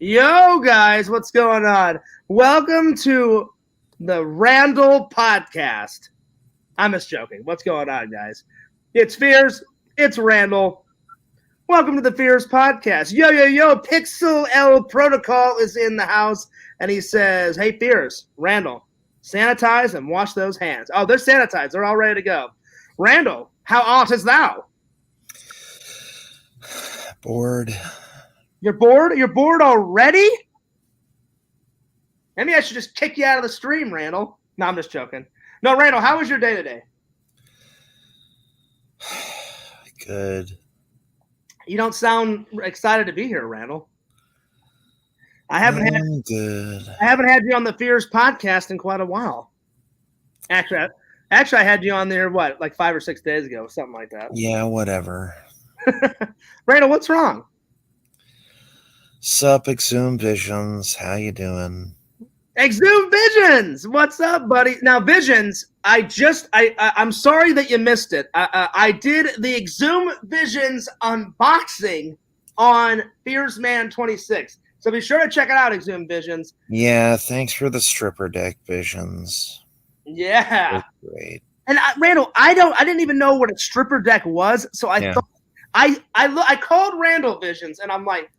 Yo, guys, what's going on? Welcome to the Randel podcast. I'm just joking. What's going on, guys? It's Fears. It's Randel. Welcome to the Fears podcast. Yo, yo, yo, Pixel L Protocol is in the house, and he says, hey, Fears, Randel, sanitize and wash those hands. Oh, they're sanitized. They're all ready to go. Randel, how art thou? Bored. You're bored? You're bored already? Maybe I should just kick you out of the stream, Randel. No, I'm just joking. No, Randel, how was your day today? Good. You don't sound excited to be here, Randel. I haven't had you on the Fears podcast in quite a while. Actually, I had you on there, like 5 or 6 days ago, something like that. Yeah, whatever. Randel, what's wrong? Sup, Exhumed Visions. How you doing? Exhumed Visions! What's up, buddy? Now, Visions, I'm sorry that you missed it. I did the Exhumed Visions unboxing on Fearsman 26. So be sure to check it out, Exhumed Visions. Yeah, thanks for the stripper deck, Visions. Yeah. That's great. And Randel, I didn't even know what a stripper deck was, so I thought I called Randel Visions, and I'm like,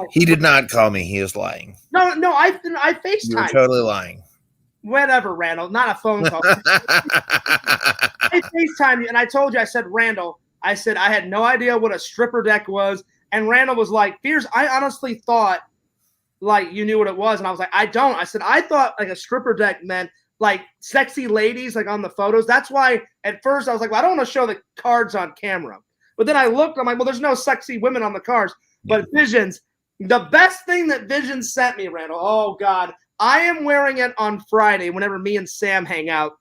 he did not call me. He is lying. No, I FaceTime. You're totally lying. Whatever, Randel. Not a phone call. I FaceTimed you, and I told you, I said, Randel, I said I had no idea what a stripper deck was, and Randel was like, Fears, I honestly thought like you knew what it was, and I was like, I don't. I said I thought like a stripper deck meant like sexy ladies like on the photos. That's why at first I was like, well, I don't want to show the cards on camera. But then I looked, I'm like, well, there's no sexy women on the cards. But Visions, the best thing that Visions sent me, Randel, oh, God, I am wearing it on Friday whenever me and Sam hang out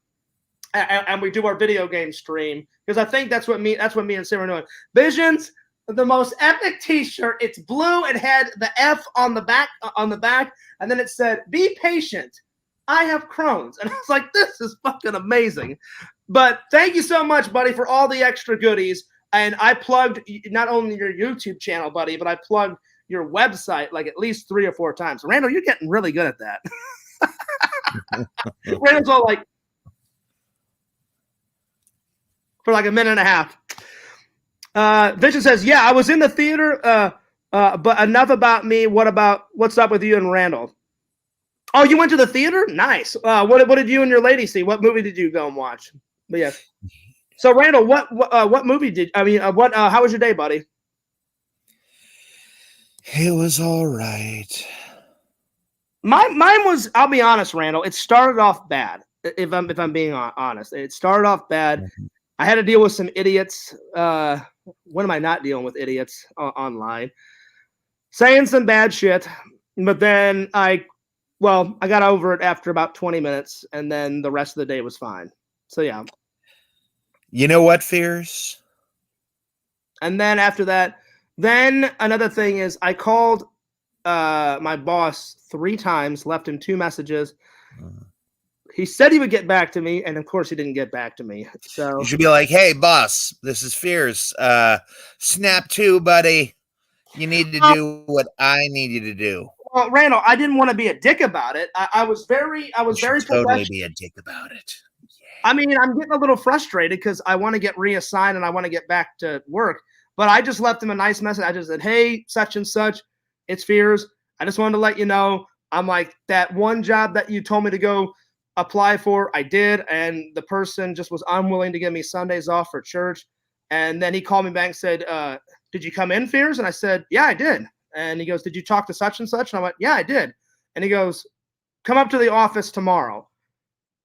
and we do our video game stream, because I think that's what me and Sam are doing. Visions, the most epic T-shirt. It's blue. It had the F on the back, and then it said, be patient. I have Crohn's. And I was like, this is fucking amazing. But thank you so much, buddy, for all the extra goodies. And I plugged not only your YouTube channel, buddy, but I plugged your website like at least 3 or 4 times. Randel, you're getting really good at that. Randel's all like, for like a minute and a half. Vision says, yeah, I was in the theater, but enough about me. What's up with you and Randel? Oh, you went to the theater? Nice. What did you and your lady see? What movie did you go and watch? But yeah. So Randel, what movie how was your day, buddy? It was all right. Mine was, I'll be honest, Randel, it started off bad. If I'm being honest, it started off bad. Mm-hmm. I had to deal with some idiots. When am I not dealing with idiots online? Saying some bad shit, but then I got over it after about 20 minutes, and then the rest of the day was fine. So yeah. You know what, Fears? And then after that, then another thing is I called my boss 3 times, left him 2 messages. He said he would get back to me, and of course he didn't get back to me. So you should be like, hey, boss, this is Fears. Snap 2, buddy. You need to do what I need you to do. Well, Randel, I didn't want to be a dick about it. I was very totally be a dick about it. I mean, I'm getting a little frustrated because I want to get reassigned and I want to get back to work. But I just left him a nice message. I just said, hey, such and such, it's Fears. I just wanted to let you know. I'm like, that one job that you told me to go apply for, I did. And the person just was unwilling to give me Sundays off for church. And then he called me back and said, did you come in, Fears? And I said, yeah, I did. And he goes, did you talk to such and such? And I went, yeah, I did. And he goes, come up to the office tomorrow.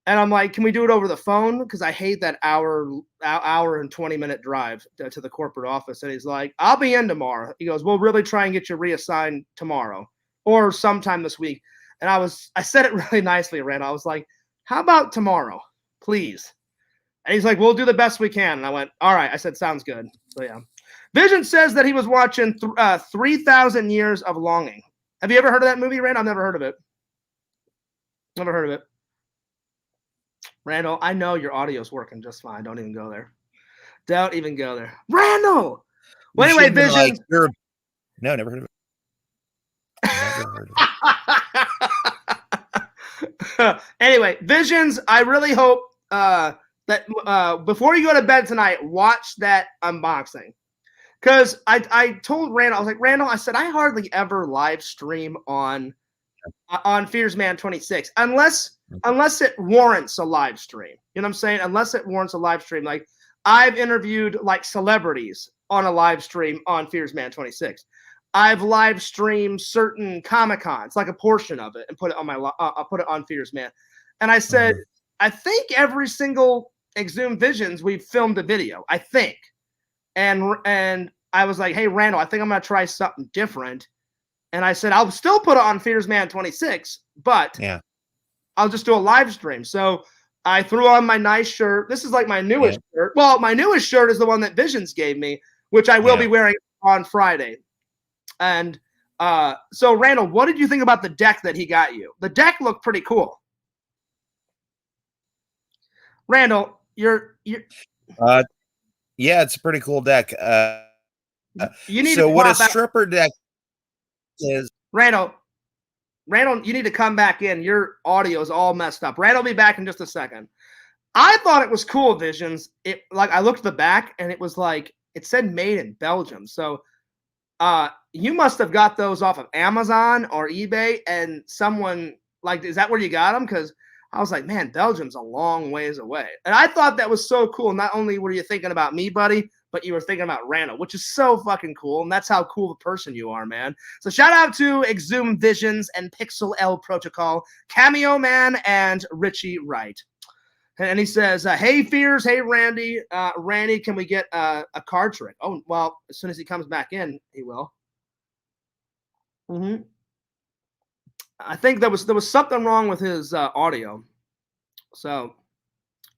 And I'm like, can we do it over the phone? Because I hate that hour and 20-minute drive to the corporate office. And he's like, I'll be in tomorrow. He goes, we'll really try and get you reassigned tomorrow or sometime this week. And I said it really nicely, Randall. I was like, how about tomorrow, please? And he's like, we'll do the best we can. And I went, all right. I said, sounds good. So yeah. Vision says that he was watching 3,000 Years of Longing. Have you ever heard of that movie, Randall? I've never heard of it. Never heard of it. Randall, I know your audio's working just fine. Don't even go there. Don't even go there. Randall! Well, anyway, Vision. Like, no, never heard of it. Never heard of it. Anyway, Visions, I really hope that before you go to bed tonight, watch that unboxing. Because I told Randall, I was like, Randall, I said, I hardly ever live stream on Fears Man 26 unless it warrants a live stream. You know what I'm saying? Unless it warrants a live stream. Like, I've interviewed like celebrities on a live stream on Fears Man 26. I've live streamed certain Comic-Cons, like a portion of it, and put it on I'll put it on Fears Man. And I said, I think every single Exhumed Visions we've filmed a video. I think. And I was like, hey, Randall, I think I'm gonna try something different. And I said, I'll still put it on Fears Man 26, but I'll just do a live stream. So I threw on my nice shirt. This is like my newest shirt. Well, my newest shirt is the one that Visions gave me, which I will be wearing on Friday. And so, Randall, what did you think about the deck that he got you? The deck looked pretty cool. Randall, you're yeah, it's a pretty cool deck. You need so to what a stripper deck is. Randall, you need to come back in. Your audio is all messed up. Randall will be back in just a second. I thought it was cool, Visions. I looked at the back and it was like it said made in Belgium. So you must have got those off of Amazon or eBay, and someone is that where you got them? Because I was like, man, Belgium's a long ways away. And I thought that was so cool. Not only were you thinking about me, buddy, but you were thinking about Randall, which is so fucking cool. And that's how cool of a person you are, man. So shout out to Exhumed Visions and Pixel L Protocol, Cameo Man, and Richie Wright. And he says, hey, Fears, hey, Randy. Randy, can we get a card trick? Oh, well, as soon as he comes back in, he will. I think there was something wrong with his audio. So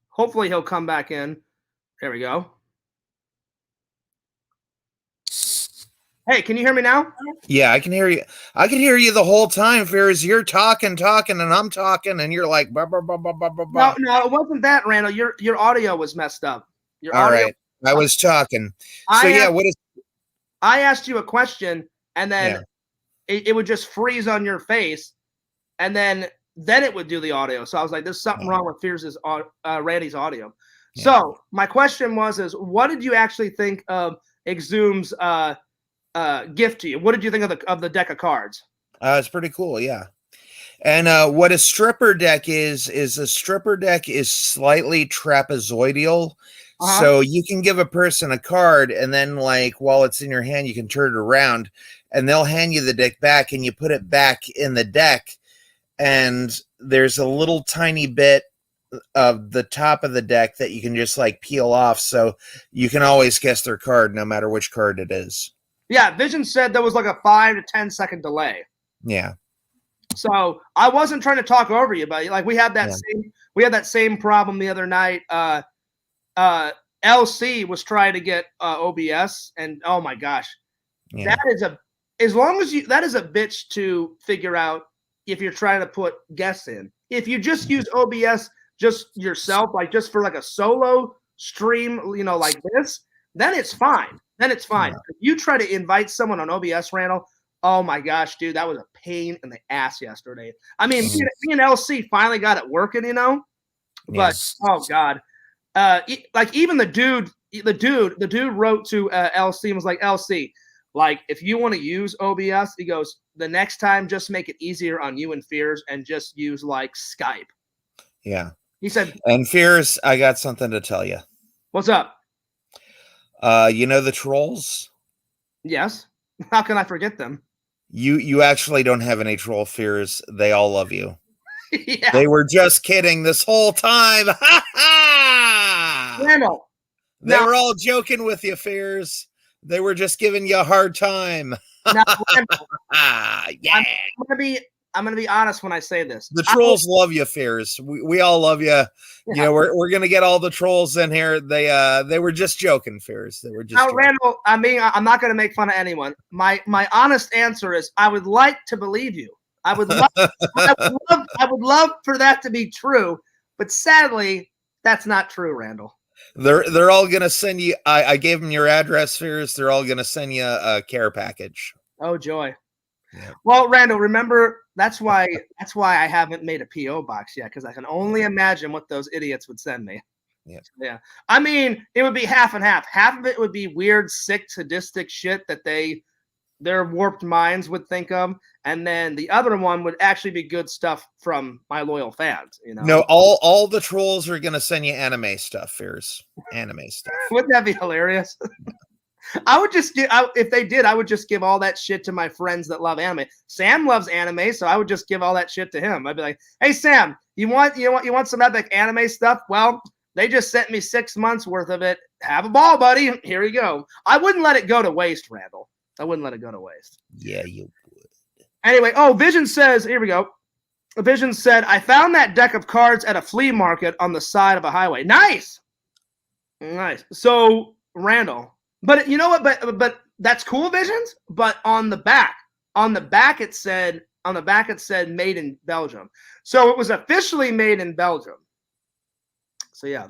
hopefully he'll come back in. There we go. Hey, can you hear me now? Yeah, I can hear you. I can hear you the whole time, Fears. You're talking, and I'm talking, and you're like, bah, bah, bah, bah, bah, bah. No, it wasn't that, Randall. Your audio was messed up. All right. I was talking. I asked you a question, and then it would just freeze on your face, and then it would do the audio. So I was like, there's something wrong with Fears' Randy's audio. Yeah. So my question was, what did you actually think of Exhume's gift to you? What did you think of the deck of cards? It's pretty cool, yeah. And what a stripper deck is a stripper deck is slightly trapezoidal. So you can give a person a card, and then while it's in your hand, you can turn it around, and they'll hand you the deck back, and you put it back in the deck, and there's a little tiny bit of the top of the deck that you can just peel off, so you can always guess their card no matter which card it is. Yeah, Vision said there was a 5 to 10 second delay. Yeah. So I wasn't trying to talk over you, buddy. We had that same problem the other night. LC was trying to get OBS, and oh my gosh, that is a bitch to figure out if you're trying to put guests in. If you just use OBS just yourself, just for a solo stream, like this, then it's fine. Yeah. If you try to invite someone on OBS, Randall, oh my gosh, dude, that was a pain in the ass yesterday. I mean, me and LC finally got it working, but oh god, even the dude wrote to LC and was like, LC, if you want to use OBS, he goes, the next time, just make it easier on you and Fears and just use Skype. Yeah. He said, and Fears, I got something to tell you. What's up? You know the trolls? Yes. How can I forget them? You actually don't have any troll fears. They all love you. Yeah. They were just kidding this whole time. Ha ha! Randall. They Now, were all joking with you, fears. They were just giving you a hard time. now, Randall, Yeah. I'm gonna be honest when I say this. The trolls love you, fears. We all love you. You know, we're gonna get all the trolls in here. They were just joking, fears. They were just now, joking. Randall. I mean, I'm not gonna make fun of anyone. My honest answer is, I would like to believe you. I would love, I would love for that to be true, but sadly, that's not true, Randall. They're all gonna send you. I gave them your address, fears. They're all gonna send you a care package. Oh joy. Yeah. Well, Randall, remember that's why I haven't made a PO box yet, because I can only imagine what those idiots would send me. Yeah. Yeah. I mean, it would be half and half. Half of it would be weird, sick, sadistic shit that their warped minds would think of, and then the other one would actually be good stuff from my loyal fans. You know. No, all the trolls are gonna send you anime stuff, fears. Anime stuff. Wouldn't that be hilarious? I would just give, if they did, I would just give all that shit to my friends that love anime. Sam loves anime, so I would just give all that shit to him. I'd be like, "Hey Sam, you want some epic anime stuff? Well, they just sent me 6 months worth of it. Have a ball, buddy. Here you go." I wouldn't let it go to waste, Randall. I wouldn't let it go to waste. Yeah, you would. Anyway, Vision says, here we go. Vision said, "I found that deck of cards at a flea market on the side of a highway." Nice. Nice. So, Randall, but you know what? But that's cool, Visions. But on the back it said made in Belgium. So it was officially made in Belgium. So yeah.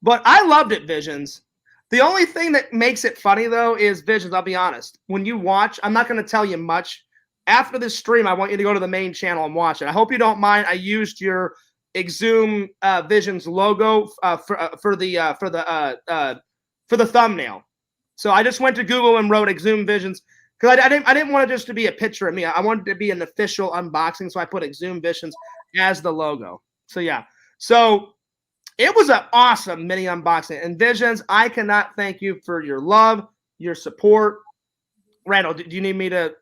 But I loved it, Visions. The only thing that makes it funny though is, Visions, I'll be honest. When you watch, I'm not going to tell you much. After this stream, I want you to go to the main channel and watch it. I hope you don't mind. I used your Exhume Visions logo for the thumbnail. So I just went to Google and wrote Exhume Visions, because I didn't want it just to be a picture of me. I wanted it to be an official unboxing, so I put Exhume Visions as the logo. So yeah. So it was an awesome mini unboxing. And Visions, I cannot thank you for your love, your support. Randall, do you need me to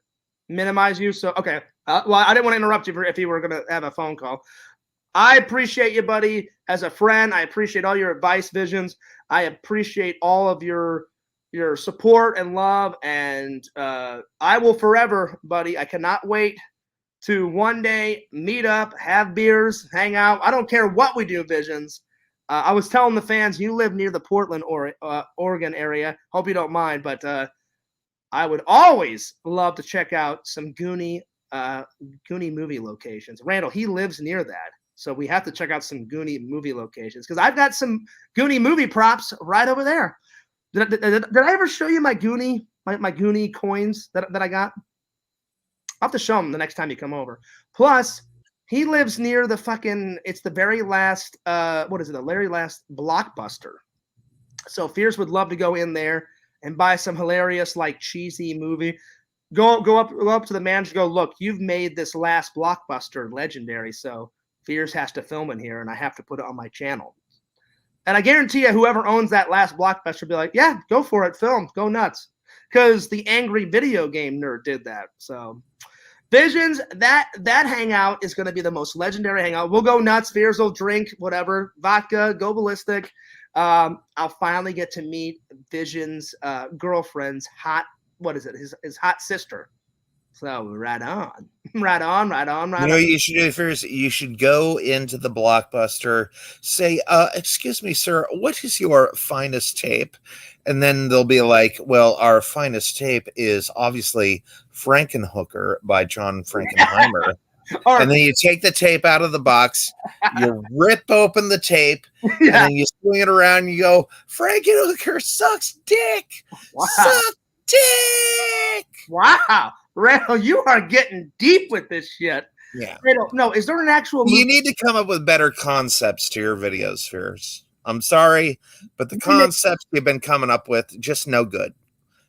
minimize you? So okay. Well, I didn't want to interrupt you if you were going to have a phone call. I appreciate you, buddy. As a friend, I appreciate all your advice, Visions. I appreciate all of your support and love, and I will forever, buddy. I cannot wait to one day meet up, have beers, hang out. I don't care what we do, Visions. I was telling the fans, you live near the Portland, Oregon area. Hope you don't mind, but I would always love to check out some Goonie movie locations. Randall, he lives near that. So we have to check out some Goonie movie locations, because I've got some Goonie movie props right over there. Did I ever show you my Goonie coins that I got? I'll have to show him the next time you come over. Plus, he lives near it's the very last, the very last Blockbuster. So Fierce would love to go in there and buy some hilarious, like, cheesy movie. Go up to the manager, go, "Look, you've made this last Blockbuster legendary, so Fierce has to film in here, and I have to put it on my channel." And I guarantee you, whoever owns that last Blockbuster will be like, "Yeah, go for it, film, go nuts." Because the angry video game nerd did that. So, Visions, that hangout is going to be the most legendary hangout. We'll go nuts. Fierce will drink whatever, vodka, go ballistic. I'll finally get to meet Visions' girlfriend's his hot sister. So right on. You know, you should do first. You should go into the Blockbuster, say, "Excuse me, sir, what is your finest tape?" And then they'll be like, "Well, our finest tape is obviously Frankenhooker by John Frankenheimer." And then you take the tape out of the box, you rip open the tape, and then you swing it around, and you go, "Frankenhooker sucks dick, suck dick." Wow. Randall, you are getting deep with this shit. Yeah. Randall, no, is there an actual movie? You need to come up with better concepts to your videos, Fierce. I'm sorry, but the concepts you've been coming up with, just no good.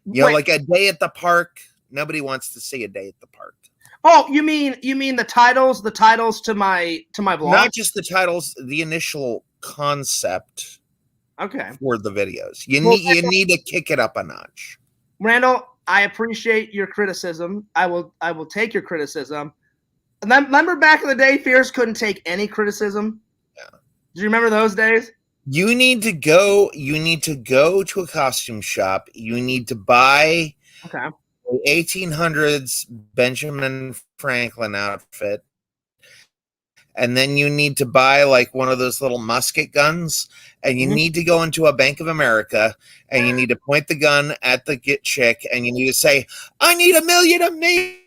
You know, like a day at the park. Nobody wants to see a day at the park. Oh, you mean the titles to my vlog? Not just the titles, the initial concept. Okay. for the videos. You need to kick it up a notch. Randall, I appreciate your criticism. I will take your criticism. Remember back in the day, Fierce couldn't take any criticism? Yeah. Do you remember those days? You need to go to a costume shop. You need to buy Okay. 1800s Benjamin Franklin outfit. And then you need to buy like one of those little musket guns, and you need to go into a Bank of America, and you need to point the gun at the chick, and you need to say, "I need $1 million of me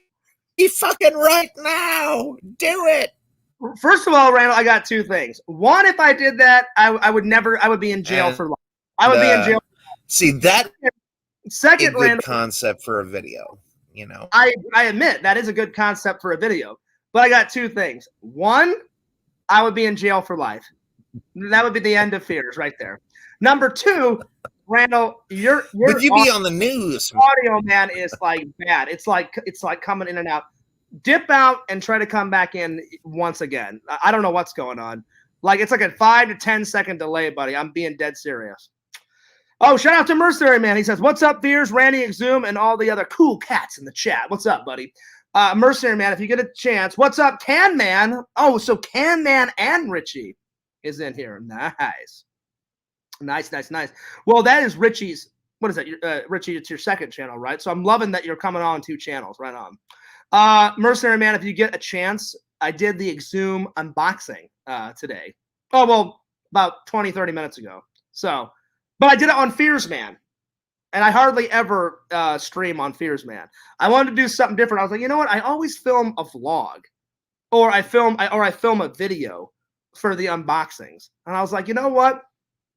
fucking right now. Do it." First of all, Randall, I got two things. One, if I did that, I would be in jail for life. I would be in jail. See, that second, a good Randall, concept for a video, you know. I admit that is a good concept for a video. But I got two things. One, I would be in jail for life. That would be the end of Fears right there. Number two, Randall, your would you be on the news? Audio, man, is like bad. It's like coming in and out. Dip out and try to come back in once again. I don't know what's going on. Like it's like a 5 to 10 second delay, buddy. I'm being dead serious. Oh, shout out to Mercenary Man. He says, "What's up, Fears, Randy, Exum, and all the other cool cats in the chat. What's up, buddy?" Mercenary Man, if you get a chance, what's up, Can Man? Oh, so Can Man and Richie is in here. Nice. Well, that is Richie's. What is that? Richie, it's your second channel, right? So I'm loving that you're coming on 2 channels. Right on. Mercenary Man, if you get a chance, I did the Exum unboxing today. Oh, well, about 20, 30 minutes ago. So, but I did it on Fears Man. And I hardly ever stream on Fears Man. I wanted to do something different. I was like, you know what? I always film a vlog, or I film a video for the unboxings. And I was like, you know what?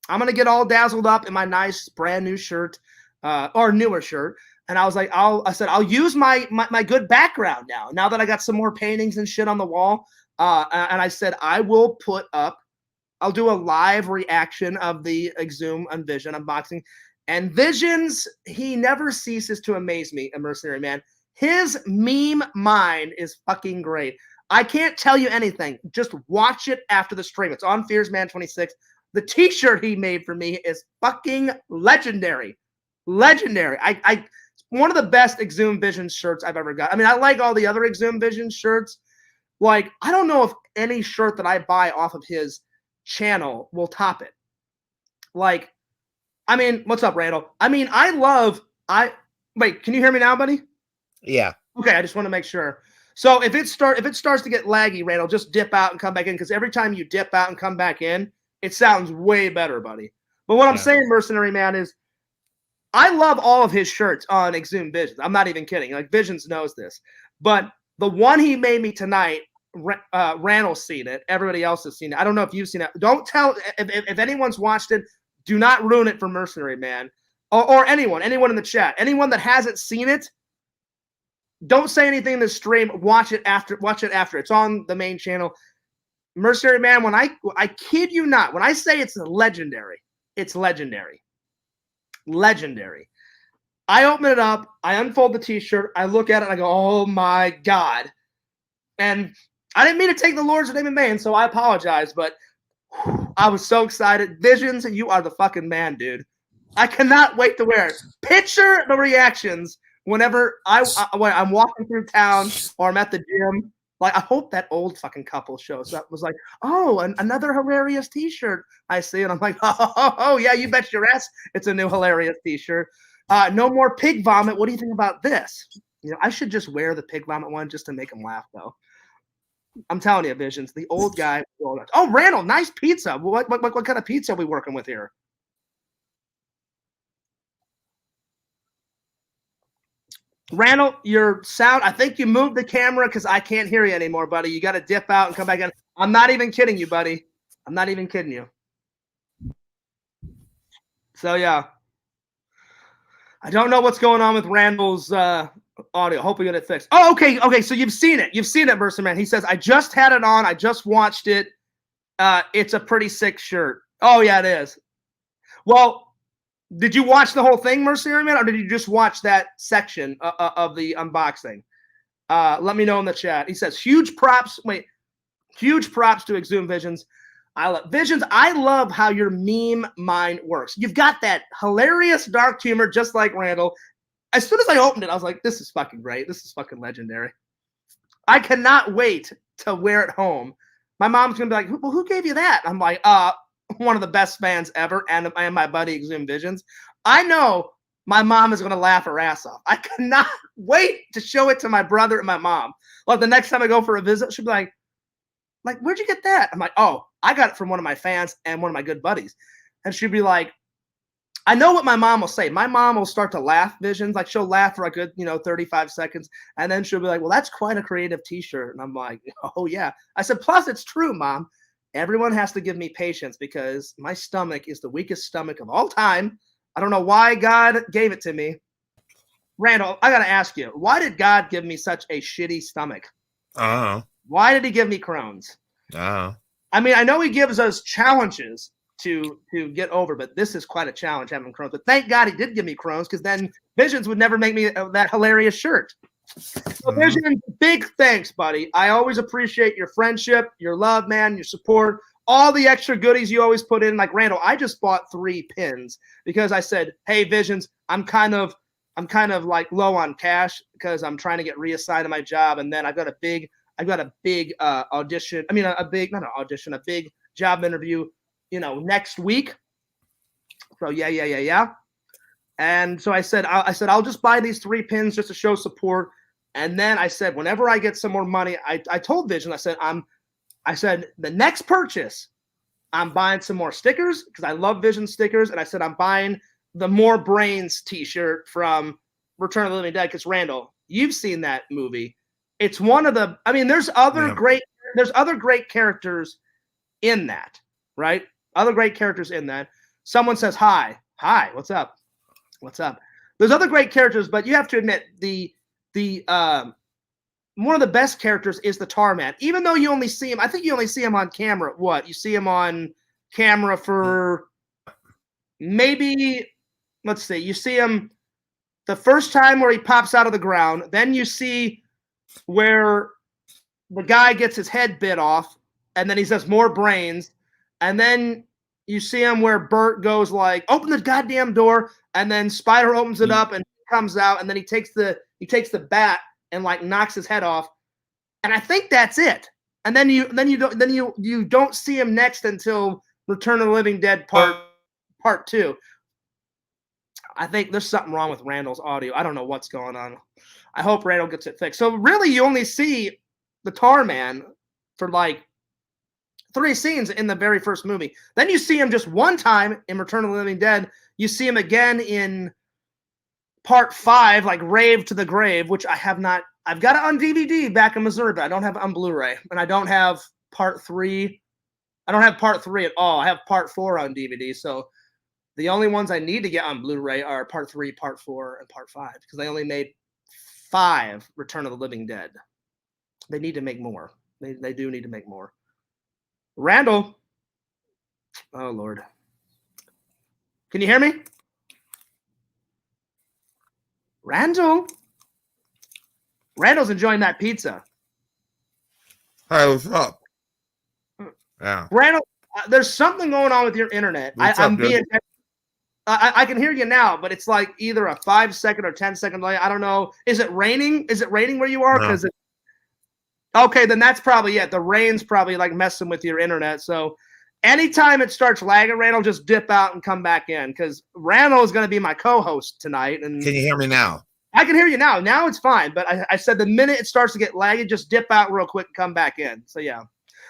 I'm gonna get all dazzled up in my nice brand new shirt, or newer shirt. And I was like, I said I'll use my good background now. Now that I got some more paintings and shit on the wall, and I said I will I'll do a live reaction of the Exum Unvision unboxing. And Visions, he never ceases to amaze me, a Mercenary Man. His meme mind is fucking great. I can't tell you anything. Just watch it after the stream. It's on FearsMan26. The t-shirt he made for me is fucking legendary. Legendary. I one of the best Exum Visions shirts I've ever got. I mean, I like all the other Exum Visions shirts. Like, I don't know if any shirt that I buy off of his channel will top it. Like, I mean, what's up, Randall? I mean, wait, can you hear me now, buddy? Yeah. Okay, I just want to make sure. So if it starts to get laggy, Randall, just dip out and come back in, because every time you dip out and come back in, it sounds way better, buddy. But what I'm saying, Mercenary Man, is I love all of his shirts on Exum Visions. I'm not even kidding. Like, Visions knows this. But the one he made me tonight, Randall's seen it. Everybody else has seen it. I don't know if you've seen it. Don't tell if anyone's watched it. Do not ruin it for Mercenary Man, or anyone in the chat. Anyone that hasn't seen it, don't say anything in the stream. Watch it after. It's on the main channel. Mercenary Man, when I kid you not, when I say it's legendary, it's legendary. Legendary. I open it up, I unfold the t-shirt, I look at it, and I go, oh my God. And I didn't mean to take the Lord's name in vain, so I apologize, but I was so excited. Visions, you are the fucking man, dude. I cannot wait to wear it. Picture the reactions whenever when I'm walking through town or I'm at the gym. Like, I hope that old fucking couple shows up. Was like, oh, another hilarious t-shirt I see. And I'm like, oh, yeah, you bet your ass it's a new hilarious t-shirt. No more pig vomit. What do you think about this? You know, I should just wear the pig vomit one just to make them laugh, though. I'm telling you, Visions, the old guy. Oh, Randall, nice pizza. What kind of pizza are we working with here? Randall, your sound, I think you moved the camera because I can't hear you anymore, buddy. You got to dip out and come back in. I'm not even kidding you, buddy. I'm not even kidding you. So, yeah. I don't know what's going on with Randall's audio. Hope we get it fixed. Oh, okay. Okay, so you've seen it. You've seen it, Mercer Man. He says, I just had it on. I just watched it. It's a pretty sick shirt. Oh, yeah, it is. Well, did you watch the whole thing, Mercenary Man, or did you just watch that section of the unboxing? Let me know in the chat. He says, huge props to Exum Visions. I love Visions. I love how your meme mind works. You've got that hilarious dark humor, just like Randel. As soon as I opened it, I was like, this is fucking great. This is fucking legendary. I cannot wait to wear it home. My mom's going to be like, well, who gave you that? I'm like, one of the best fans ever, and my buddy Exhumed Visions. I know my mom is going to laugh her ass off. I cannot wait to show it to my brother and my mom. Like the next time I go for a visit, she'll be like, where'd you get that? I'm like, oh, I got it from one of my fans and one of my good buddies. And she'd be like, I know what my mom will say. My mom will start to laugh Visions. Like she'll laugh for a good, 35 seconds. And then she'll be like, well, that's quite a creative t-shirt. And I'm like, oh yeah. I said, plus it's true, Mom. Everyone has to give me patience because my stomach is the weakest stomach of all time. I don't know why God gave it to me. Randel, I got to ask you, why did God give me such a shitty stomach? Why did he give me Crohn's? I mean, I know he gives us challenges to get over, but this is quite a challenge having Crohn's. But thank God he did give me Crohn's because then Visions would never make me that hilarious shirt. So Visions, big thanks, buddy. I always appreciate your friendship, your love, man, your support, all the extra goodies you always put in. Like Randel, I just bought 3 pins because I said, hey, Visions, I'm kind of like low on cash because I'm trying to get reassigned to my job, and then I've got a big audition. I mean, not an audition, a big job interview, next week. So yeah. And so I said, I'll just buy these 3 pins just to show support. And then I said, whenever I get some more money, I told Vision, I said, the next purchase, I'm buying some more stickers because I love Vision stickers. And I said, I'm buying the More Brains t-shirt from Return of the Living Dead because Randel, you've seen that movie. It's one of the, I mean, there's other great characters in that, right? Other great characters in that. Someone says, hi, what's up? There's other great characters, but you have to admit the one of the best characters is the Tar Man. Even though you only see him, I think you only see him on camera. What? You see him on camera for maybe, let's see, you see him the first time where he pops out of the ground. Then you see where the guy gets his head bit off, and then he says more brains. And then you see him where Bert goes like, open the goddamn door, and then Spider opens it up and comes out, and then he takes the bat and like knocks his head off. And I think that's it. And then you don't see him next until Return of the Living Dead part 2. I think there's something wrong with Randel's audio. I don't know what's going on. I hope Randel gets it fixed. So really you only see the Tar Man for like 3 scenes in the very first movie. Then you see him just one time in Return of the Living Dead. You see him again in part 5, like Rave to the Grave, which I have not. I've got it on DVD back in Missouri, but I don't have it on Blu-ray. And I don't have part 3. I don't have part 3 at all. I have part 4 on DVD. So the only ones I need to get on Blu-ray are part 3, part 4, and part 5 because they only made 5 Return of the Living Dead. They need to make more. They do need to make more. Randel. Oh, Lord. Can you hear me? Randel. Randel's enjoying that pizza. Hi, what's up? Yeah. Randel, there's something going on with your internet. I can hear you now, but it's like either a 5-second or 10-second delay. I don't know. Is it raining? Is it raining where you are? No. Okay, then that's probably it. The rain's probably like messing with your internet. So anytime it starts lagging, Randel, just dip out and come back in because Randel is going to be my co-host tonight. And can you hear me now? I can hear you now. Now it's fine. But I said the minute it starts to get laggy, just dip out real quick and come back in. So yeah.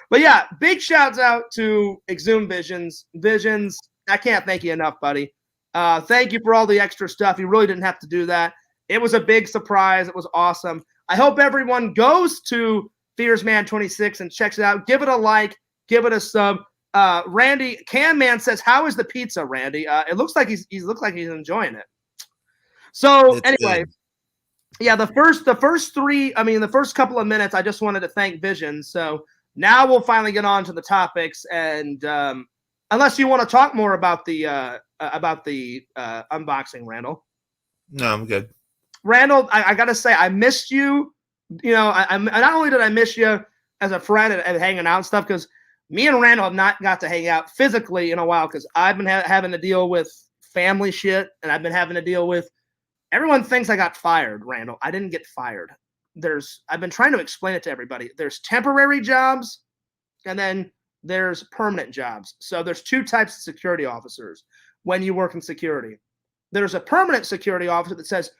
But yeah, big shouts out to Exhumed Visions. Visions, I can't thank you enough, buddy. Thank you for all the extra stuff. You really didn't have to do that. It was a big surprise. It was awesome. I hope everyone goes to Fearsman 26 and checks it out. Give it a like. Give it a sub. Randy Can Man says, "How is the pizza, Randy?" It looks like he's enjoying it. So It's anyway, good. yeah, the first couple of minutes, I just wanted to thank Vision. So now we'll finally get on to the topics, and unless you want to talk more about the unboxing, Randel. No, I'm good. Randel, I gotta say, I missed you. I not only did I miss you as a friend and hanging out and stuff, because me and Randall have not got to hang out physically in a while because I've been having to deal with family shit, and I've been having to deal with everyone thinks I got fired, Randall. I didn't get fired. I've been trying to explain it to everybody. There's temporary jobs, and then there's permanent jobs. So there's two types of security officers when you work in security. There's a permanent security officer that says,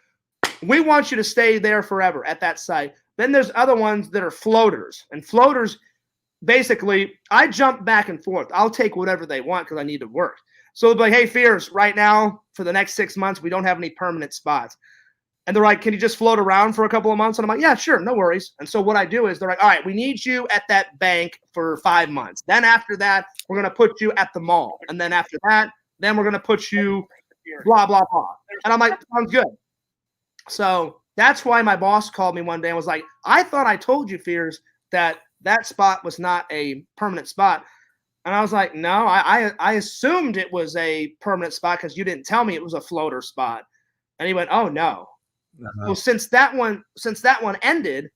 we want you to stay there forever at that site. Then there's other ones that are floaters. And floaters, basically, I jump back and forth. I'll take whatever they want because I need to work. So they'll be like, hey, Fears, right now, for the next 6 months, we don't have any permanent spots. And they're like, can you just float around for a couple of months? And I'm like, yeah, sure, no worries. And so what I do is they're like, all right, we need you at that bank for 5 months. Then after that, we're going to put you at the mall. And then after that, then we're going to put you blah, blah, blah. And I'm like, sounds good. So that's why my boss called me one day and was like, I thought I told you, Fears, that spot was not a permanent spot. And I was like, no, I assumed it was a permanent spot because you didn't tell me it was a floater spot. And he went, oh, no. Well, since that one ended,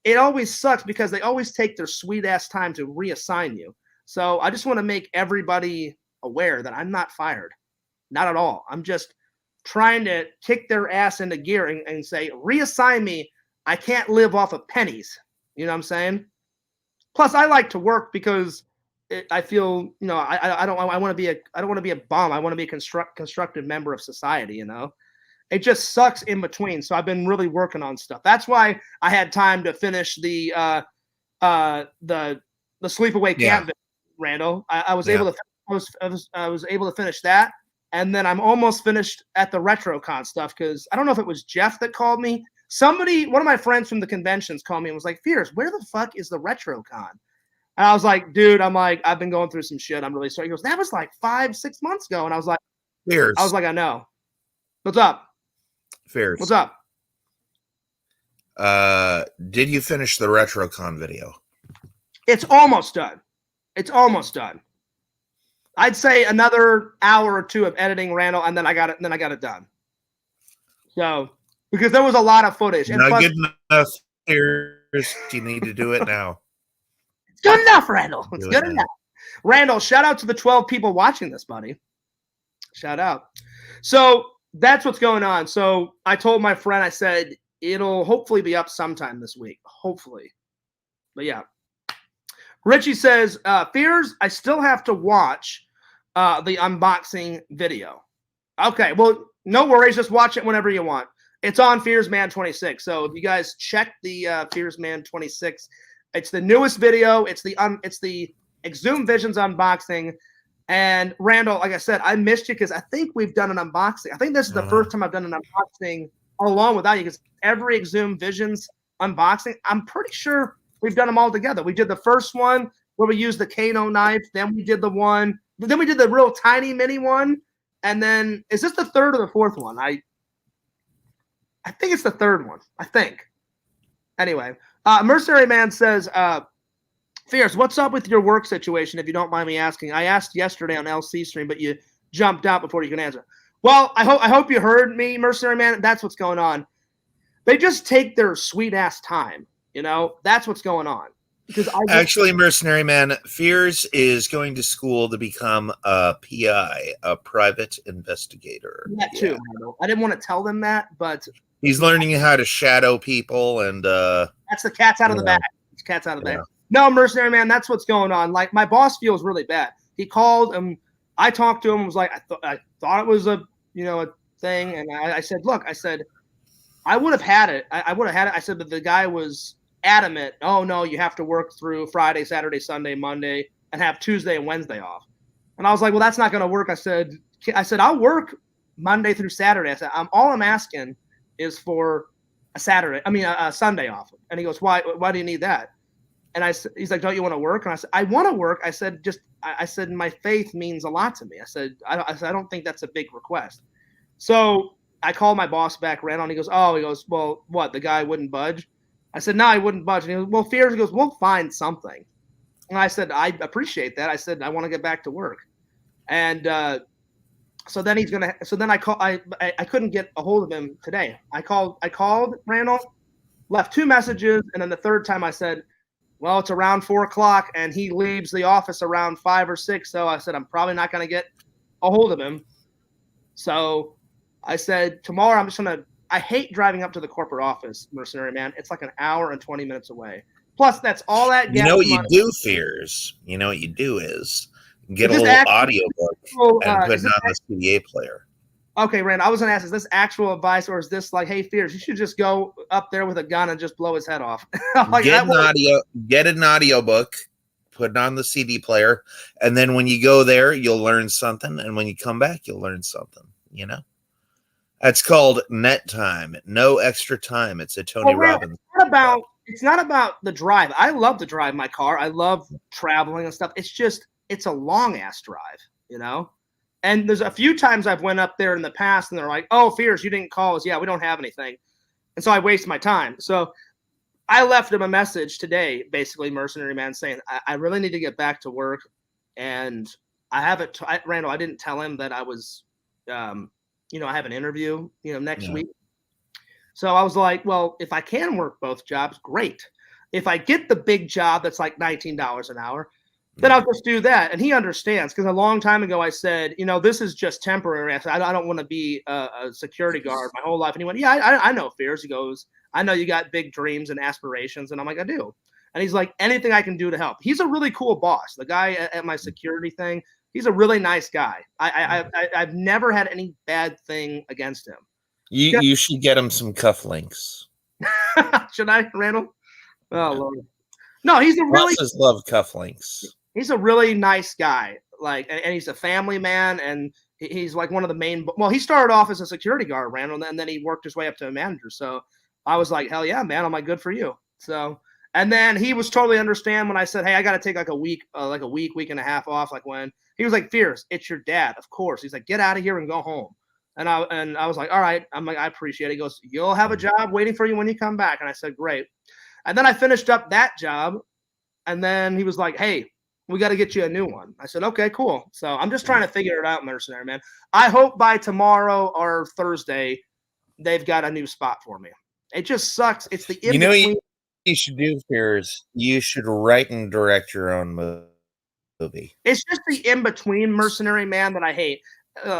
it always sucks because they always take their sweet ass time to reassign you. So I just want to make everybody aware that I'm not fired. Not at all. I'm just trying to kick their ass into gear and say, reassign me. I can't live off of pennies. You know what I'm saying? Plus, I like to work because I feel, I don't want to be a bum. I want to be a constructive member of society, It just sucks in between. So I've been really working on stuff. That's why I had time to finish the sleepaway camp, Randall. I was able to finish that. And then I'm almost finished at the RetroCon stuff because I don't know if it was Jeff that called me. One of my friends from the conventions called me and was like, Fears, where the fuck is the RetroCon? And I was like, dude, I've been going through some shit. I'm really sorry. He goes, that was like 5-6 months ago. And I was like, Fears. I know. What's up? Fears. What's up? Did you finish the RetroCon video? It's almost done. I'd say another hour or two of editing, Randall, and then I got it done. So, because there was a lot of footage. And not good enough. Fears. You need to do it now. It's good enough, Randall. It's good enough. Randall, shout out to the 12 people watching this, buddy. Shout out. So that's what's going on. So I told my friend, I said, it'll hopefully be up sometime this week. Hopefully. But yeah. Richie says, Fears, I still have to watch the unboxing video. Okay, well, no worries. Just watch it whenever you want. It's on Fearsman 26. So if you guys check the Fearsman 26, it's the newest video. It's the Exhumed Visions unboxing. And Randall, like I said, I missed you because I think we've done an unboxing. I think this is the first time I've done an unboxing along without you because every Exhumed Visions unboxing, I'm pretty sure we've done them all together. We did the first one where we used the Kano knife. Then we did the real tiny mini one. And then is this the third or the fourth one? I think it's the third one. I think. Anyway, Mercenary Man says, Fears, what's up with your work situation, if you don't mind me asking? I asked yesterday on LC stream, but you jumped out before you can answer. Well, I hope you heard me, Mercenary Man. That's what's going on. They just take their sweet-ass time. That's what's going on. Because Actually, Mercenary Man, Fears is going to school to become a PI, a private investigator. That too. Yeah. I didn't want to tell them that, but he's learning how to shadow people, and that's the cat's out of the bag. It's cat's out of the bag. No, Mercenary Man, that's what's going on. Like, my boss feels really bad. He called and I talked to him and was like, I thought it was a thing, and I said, look, I would have had it. I would have had it. I said, but the guy was adamant. Oh no, you have to work through Friday, Saturday, Sunday, Monday, and have Tuesday and Wednesday off. And I was like, well, that's not going to work. I said, I'll work Monday through Saturday. I said, all I'm asking is for a Sunday off. And he goes, why do you need that? And he's like, don't you want to work? And I said, I want to work. I said, my faith means a lot to me. I said, I don't think that's a big request. So I called my boss back, Randall, and he goes, well, what? The guy wouldn't budge? I said, no, he wouldn't budge. And he goes, well, Fears, he goes, we'll find something. And I said, I appreciate that. I said, I want to get back to work. And so then I couldn't get a hold of him today. I called Randall, left 2 messages, and then the third time I said, well, it's around 4 o'clock, and he leaves the office around 5 or 6. So I said, I'm probably not going to get a hold of him. So I said, tomorrow I'm just going to, I hate driving up to the corporate office, Mercenary Man. It's like an hour and 20 minutes away. Plus, that's all that gas You know what money. you do, Fears? You know what you do is get Is a this little actual- audio book and put it on the CDA player. Okay, Rand, I was going to ask, is this actual advice, or is this like, hey, Fears, you should just go up there with a gun and just blow his head off? Like, Get an audio book, put it on the CD player, and then when you go there, you'll learn something, and when you come back, you'll learn something. You know, that's called net time. No extra time. It's a Tony Robbins. It's not about the drive. I love to drive my car. I love traveling and stuff. It's just it's a long ass drive, you know. And there's a few times I've went up there in the past, and they're like, "Oh, Fears, you didn't call us. Yeah, we don't have anything," and so I waste my time. So I left him a message today, basically, Mercenary Man, saying I really need to get back to work, and I haven't. Randall, I didn't tell him that I was, I have an interview, next week. So I was like, well, if I can work both jobs, great. If I get the big job that's like $19 an hour, then I'll just do that. And he understands, because a long time ago I said, this is just temporary. I said, I don't want to be a security guard my whole life. And he went, yeah, I know, Fears. He goes, I know you got big dreams and aspirations. And I'm like, I do. And he's like, anything I can do to help. He's a really cool boss. The guy at my security thing, he's a really nice guy. I've never had any bad thing against him. You should get him some cufflinks. Should I, Randall? Oh, Lord. No, he's a really love cufflinks. He's a really nice guy. Like, and he's a family man, and he's like one of the main. Well, he started off as a security guard, Randall, and then he worked his way up to a manager. So I was like, hell yeah, man! I'm like, good for you. So, and then he was totally understand when I said, hey, I got to take like a week and a half off. Like when he was like, Fierce, it's your dad, of course. He's like, get out of here and go home. And I was like, all right. I'm like, I appreciate it. He goes, you'll have a job waiting for you when you come back. And I said, great. And then I finished up that job. And then he was like, hey, we got to get you a new one. I said, okay, cool. So I'm just trying to figure it out, Mercenary Man. I hope by tomorrow or Thursday, they've got a new spot for me. It just sucks. It's the in between. You should do, Fears. You should write and direct your own movie. It's just the in between, Mercenary Man, that I hate.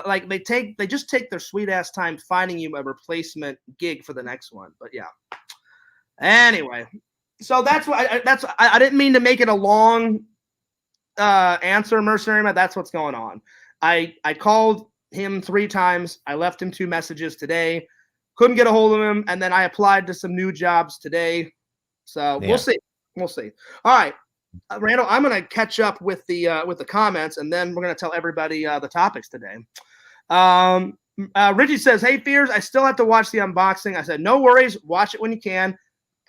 Like they just take their sweet ass time finding you a replacement gig for the next one. But yeah. Anyway, so that's what I didn't mean to make it a long answer, Mercenary Man. That's what's going on. I called him 3 times. I left him 2 messages today. Couldn't get a hold of him, and then I applied to some new jobs today. So We'll see. We'll see. All right. Randall, I'm going to catch up with the comments, and then we're going to tell everybody the topics today. Richie says, hey, Fears, I still have to watch the unboxing. I said, no worries. Watch it when you can.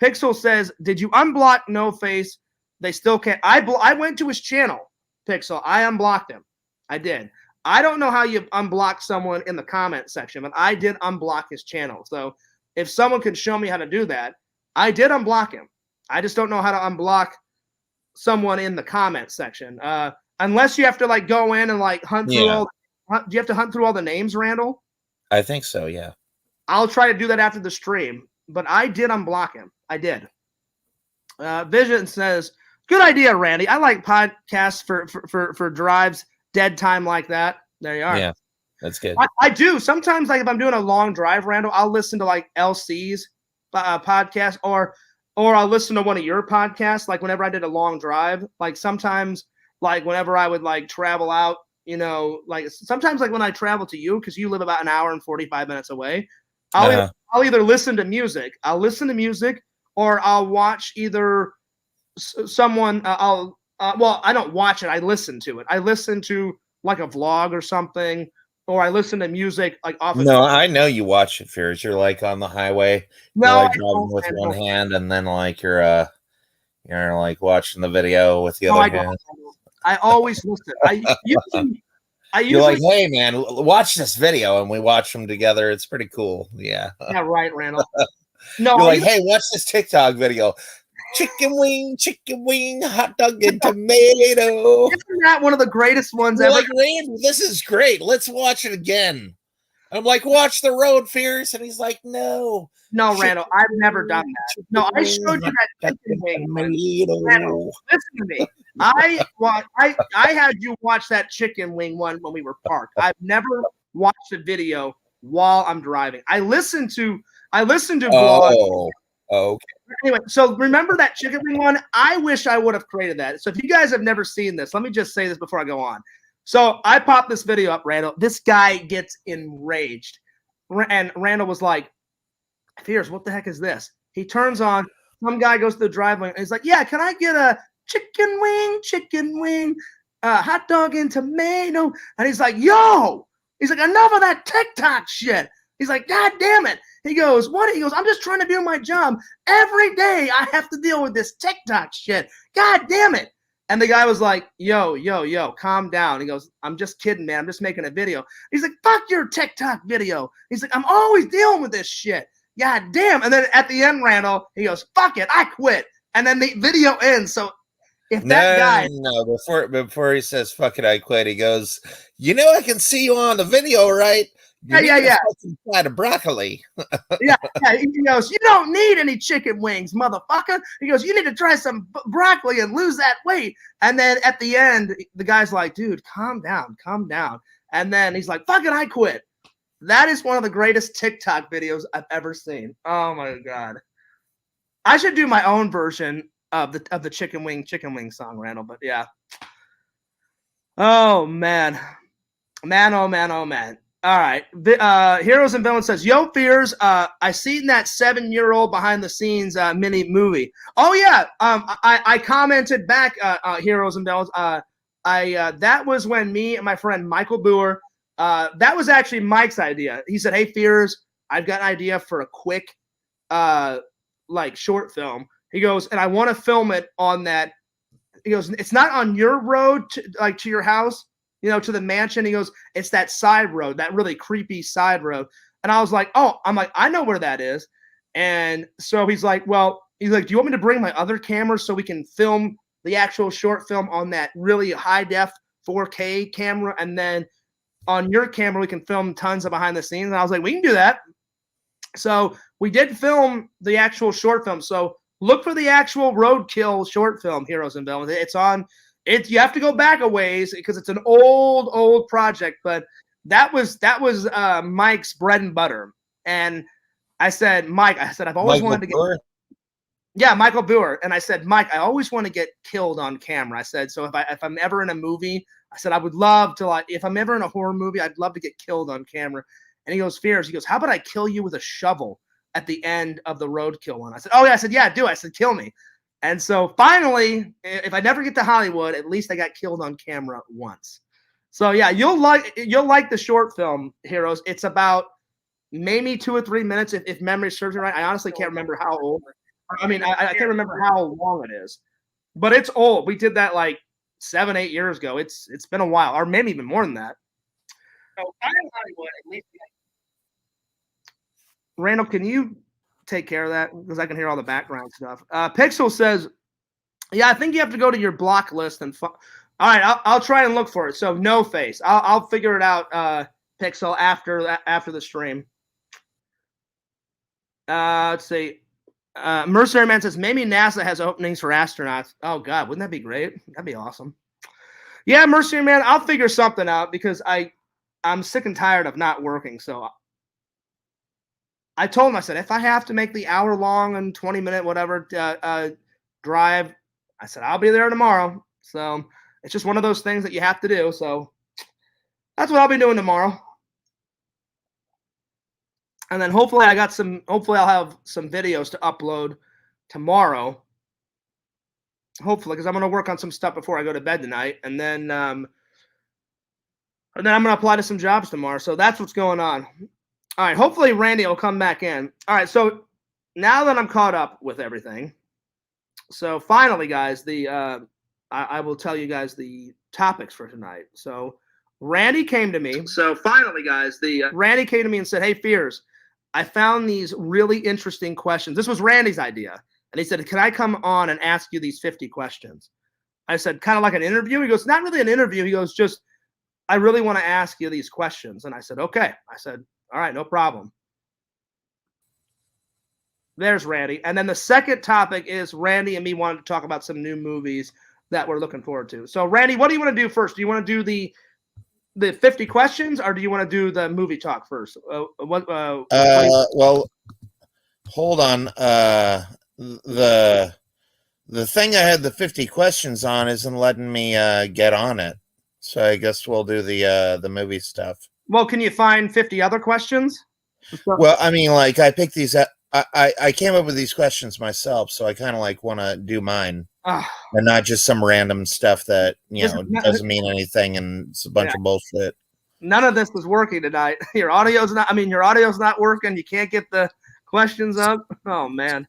Pixel says, did you unblock No Face? They still can't. I went to his channel, Pixel. I unblocked him. I did. I don't know how you unblock someone in the comment section, but I did unblock his channel. So if someone could show me how to do that, I did unblock him. I just don't know how to unblock someone in the comment section, unless you have to like go in and like hunt through do you have to hunt through all the names, Randall? I think so, yeah. I'll try to do that after the stream, but I did unblock him. I did. Vision says, good idea, Randy. I like podcasts for drives, dead time like that. There you are. Yeah, that's good. I do sometimes, like if I'm doing a long drive, Randall, I'll listen to like LC's podcast, or I'll listen to one of your podcasts, like whenever I did a long drive. Like sometimes, like whenever I would like travel out, like sometimes like when I travel to you, because you live about an hour and 45 minutes away, I'll either listen to music. I'll listen to music, or I'll watch either someone. I don't watch it. I listen to it. I listen to like a vlog or something, or I listen to music like off. No, I know you watch it, Fears. You're like on the highway. No, you're like driving with one hand, and then like you're like watching the video with the other hand. I always listen. You're like, hey man, watch this video, and we watch them together. It's pretty cool. Yeah. Yeah, right, Randall. No, you're like, hey, watch this TikTok video. Chicken wing, hot dog and tomato. Isn't that one of the greatest ones You're ever? like, Randy, this is great. Let's watch it again. I'm like, watch the road, Fierce. And he's like, no. No, Randall, I've never done that. No, I showed you that chicken wing one. Randall, listen to me. I had you watch that chicken wing one when we were parked. I've never watched a video while I'm driving. I listen to vlogs. Oh, okay. Anyway, so remember that chicken wing one? I wish I would have created that. So if you guys have never seen this, let me just say this before I go on. So I popped this video up, Randall. This guy gets enraged. And Randall was like, Fierce, what the heck is this? He turns on, some guy goes to the driveway, and he's like, yeah, can I get a chicken wing, hot dog and tomato? And he's like, yo! He's like, enough of that TikTok shit. He's like, God damn it. He goes, what? He goes, I'm just trying to do my job. Every day I have to deal with this TikTok shit. God damn it. And the guy was like, yo, calm down. He goes, I'm just kidding, man. I'm just making a video. He's like, fuck your TikTok video. He's like, I'm always dealing with this shit. God damn. And then at the end, Randall, he goes, fuck it, I quit. And then the video ends. So if that guy. No, before he says, fuck it, I quit, he goes, you know, I can see you on the video, right? Yeah. Side of broccoli. yeah. He goes, you don't need any chicken wings, motherfucker. He goes, you need to try some broccoli and lose that weight. And then at the end, the guy's like, dude, calm down. And then he's like, fuck it, I quit. That is one of the greatest TikTok videos I've ever seen. Oh my God. I should do my own version of the chicken wing song, Randall, but yeah. Oh man. Oh man. All right. Heroes and Villains says, yo, Fears, I seen that 7-year-old behind the scenes mini movie. Oh yeah. I commented back, Heroes and Villains. That was when me and my friend Michael Boer, that was actually Mike's idea. He said, hey, Fears, I've got an idea for a quick like short film. He goes, and I want to film it on that. He goes, it's not on your road to your house, you know, to the mansion. He goes, it's that side road, that really creepy side road. And I was like, I know where that is. And so he's like, do you want me to bring my other camera so we can film the actual short film on that really high def 4K camera? And then on your camera, we can film tons of behind the scenes. And I was like, we can do that. So we did film the actual short film. So look for the actual roadkill short film, Heroes and Villains. It's on. You have to go back a ways because it's an old project, but that was Mike's bread and butter. And I said, Mike, I've always wanted to get. Yeah, Michael Boer. And I said, Mike, I always want to get killed on camera. I said, so if I'm ever in a movie, I said I would love to, like, if I'm ever in a horror movie, I'd love to get killed on camera. And he goes, Fears. He goes, how about I kill you with a shovel at the end of the roadkill one? I said, oh yeah. I said, yeah, do it. I said, kill me. And so finally, if I never get to Hollywood, at least I got killed on camera once. So yeah, you'll like the short film, Heroes. It's about maybe 2 or 3 minutes if memory serves me right. I honestly can't remember how old. I mean, I can't remember how long it is, but it's old. We did that like 7, 8 years ago. It's been a while, or maybe even more than that. So I'm in Hollywood at least. Randall, can you take care of that? Because I can hear all the background stuff. Pixel says, yeah, I think you have to go to your block list and all right, I'll try and look for it. So no face. I'll figure it out, Pixel, after the stream. Let's see. Mercenary Man says, maybe NASA has openings for astronauts. Oh God, wouldn't that be great? That'd be awesome. Yeah, Mercenary Man, I'll figure something out because I'm sick and tired of not working. So I told him, I said, if I have to make the hour-long and 20-minute whatever drive, I said, I'll be there tomorrow. So it's just one of those things that you have to do. So that's what I'll be doing tomorrow. And then hopefully I'll have some videos to upload tomorrow. Hopefully, because I'm going to work on some stuff before I go to bed tonight. And then I'm going to apply to some jobs tomorrow. So that's what's going on. All right, hopefully Randy will come back in. All right, so now that I'm caught up with everything, so finally, guys, I will tell you guys the topics for tonight. So Randy came to me. Randy came to me and said, hey, Fears, I found these really interesting questions. This was Randy's idea. And he said, can I come on and ask you these 50 questions? I said, kind of like an interview? He goes, not really an interview. He goes, just, I really want to ask you these questions. And I said, okay. I said, All right, no problem. There's Randy. And then the second topic is Randy and me wanting to talk about some new movies that we're looking forward to. So, Randy, what do you want to do first? Do you want to do the 50 questions, or do you want to do the movie talk first? Well, hold on. The thing I had the 50 questions on isn't letting me get on it. So I guess we'll do the movie stuff. Well, can you find 50 other questions? Well, I mean, like I picked these. I came up with these questions myself, so I kind of like want to do mine, and not just some random stuff that doesn't mean anything and it's a bunch of bullshit. None of this is working tonight. Your audio's not working. You can't get the questions up. Oh man.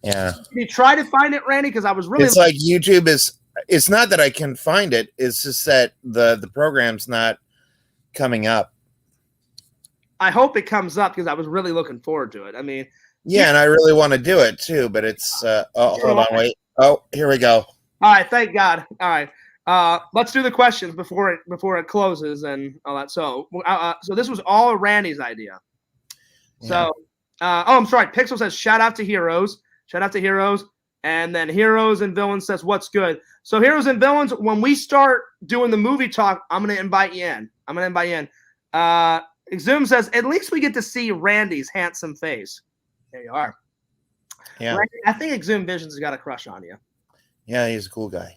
Yeah. Can you try to find it, Randy? Because I was really. It's like YouTube is. It's not that I can find it. It's just that the program's not coming up. I hope it comes up because I was really looking forward to it. I mean. Yeah, and I really want to do it too, but it's. Hold on, wait. Oh, here we go. All right, thank God. All right, let's do the questions before it closes and all that. So this was all Randy's idea. Yeah. So, I'm sorry. Pixel says shout out to Heroes. Shout out to Heroes. And then Heroes and Villains says, what's good? So Heroes and Villains, when we start doing the movie talk, I'm going to invite you in. Zoom says, at least we get to see Randy's handsome face. There you are. Yeah. Randy, I think Exhumed Visions has got a crush on you. Yeah, he's a cool guy.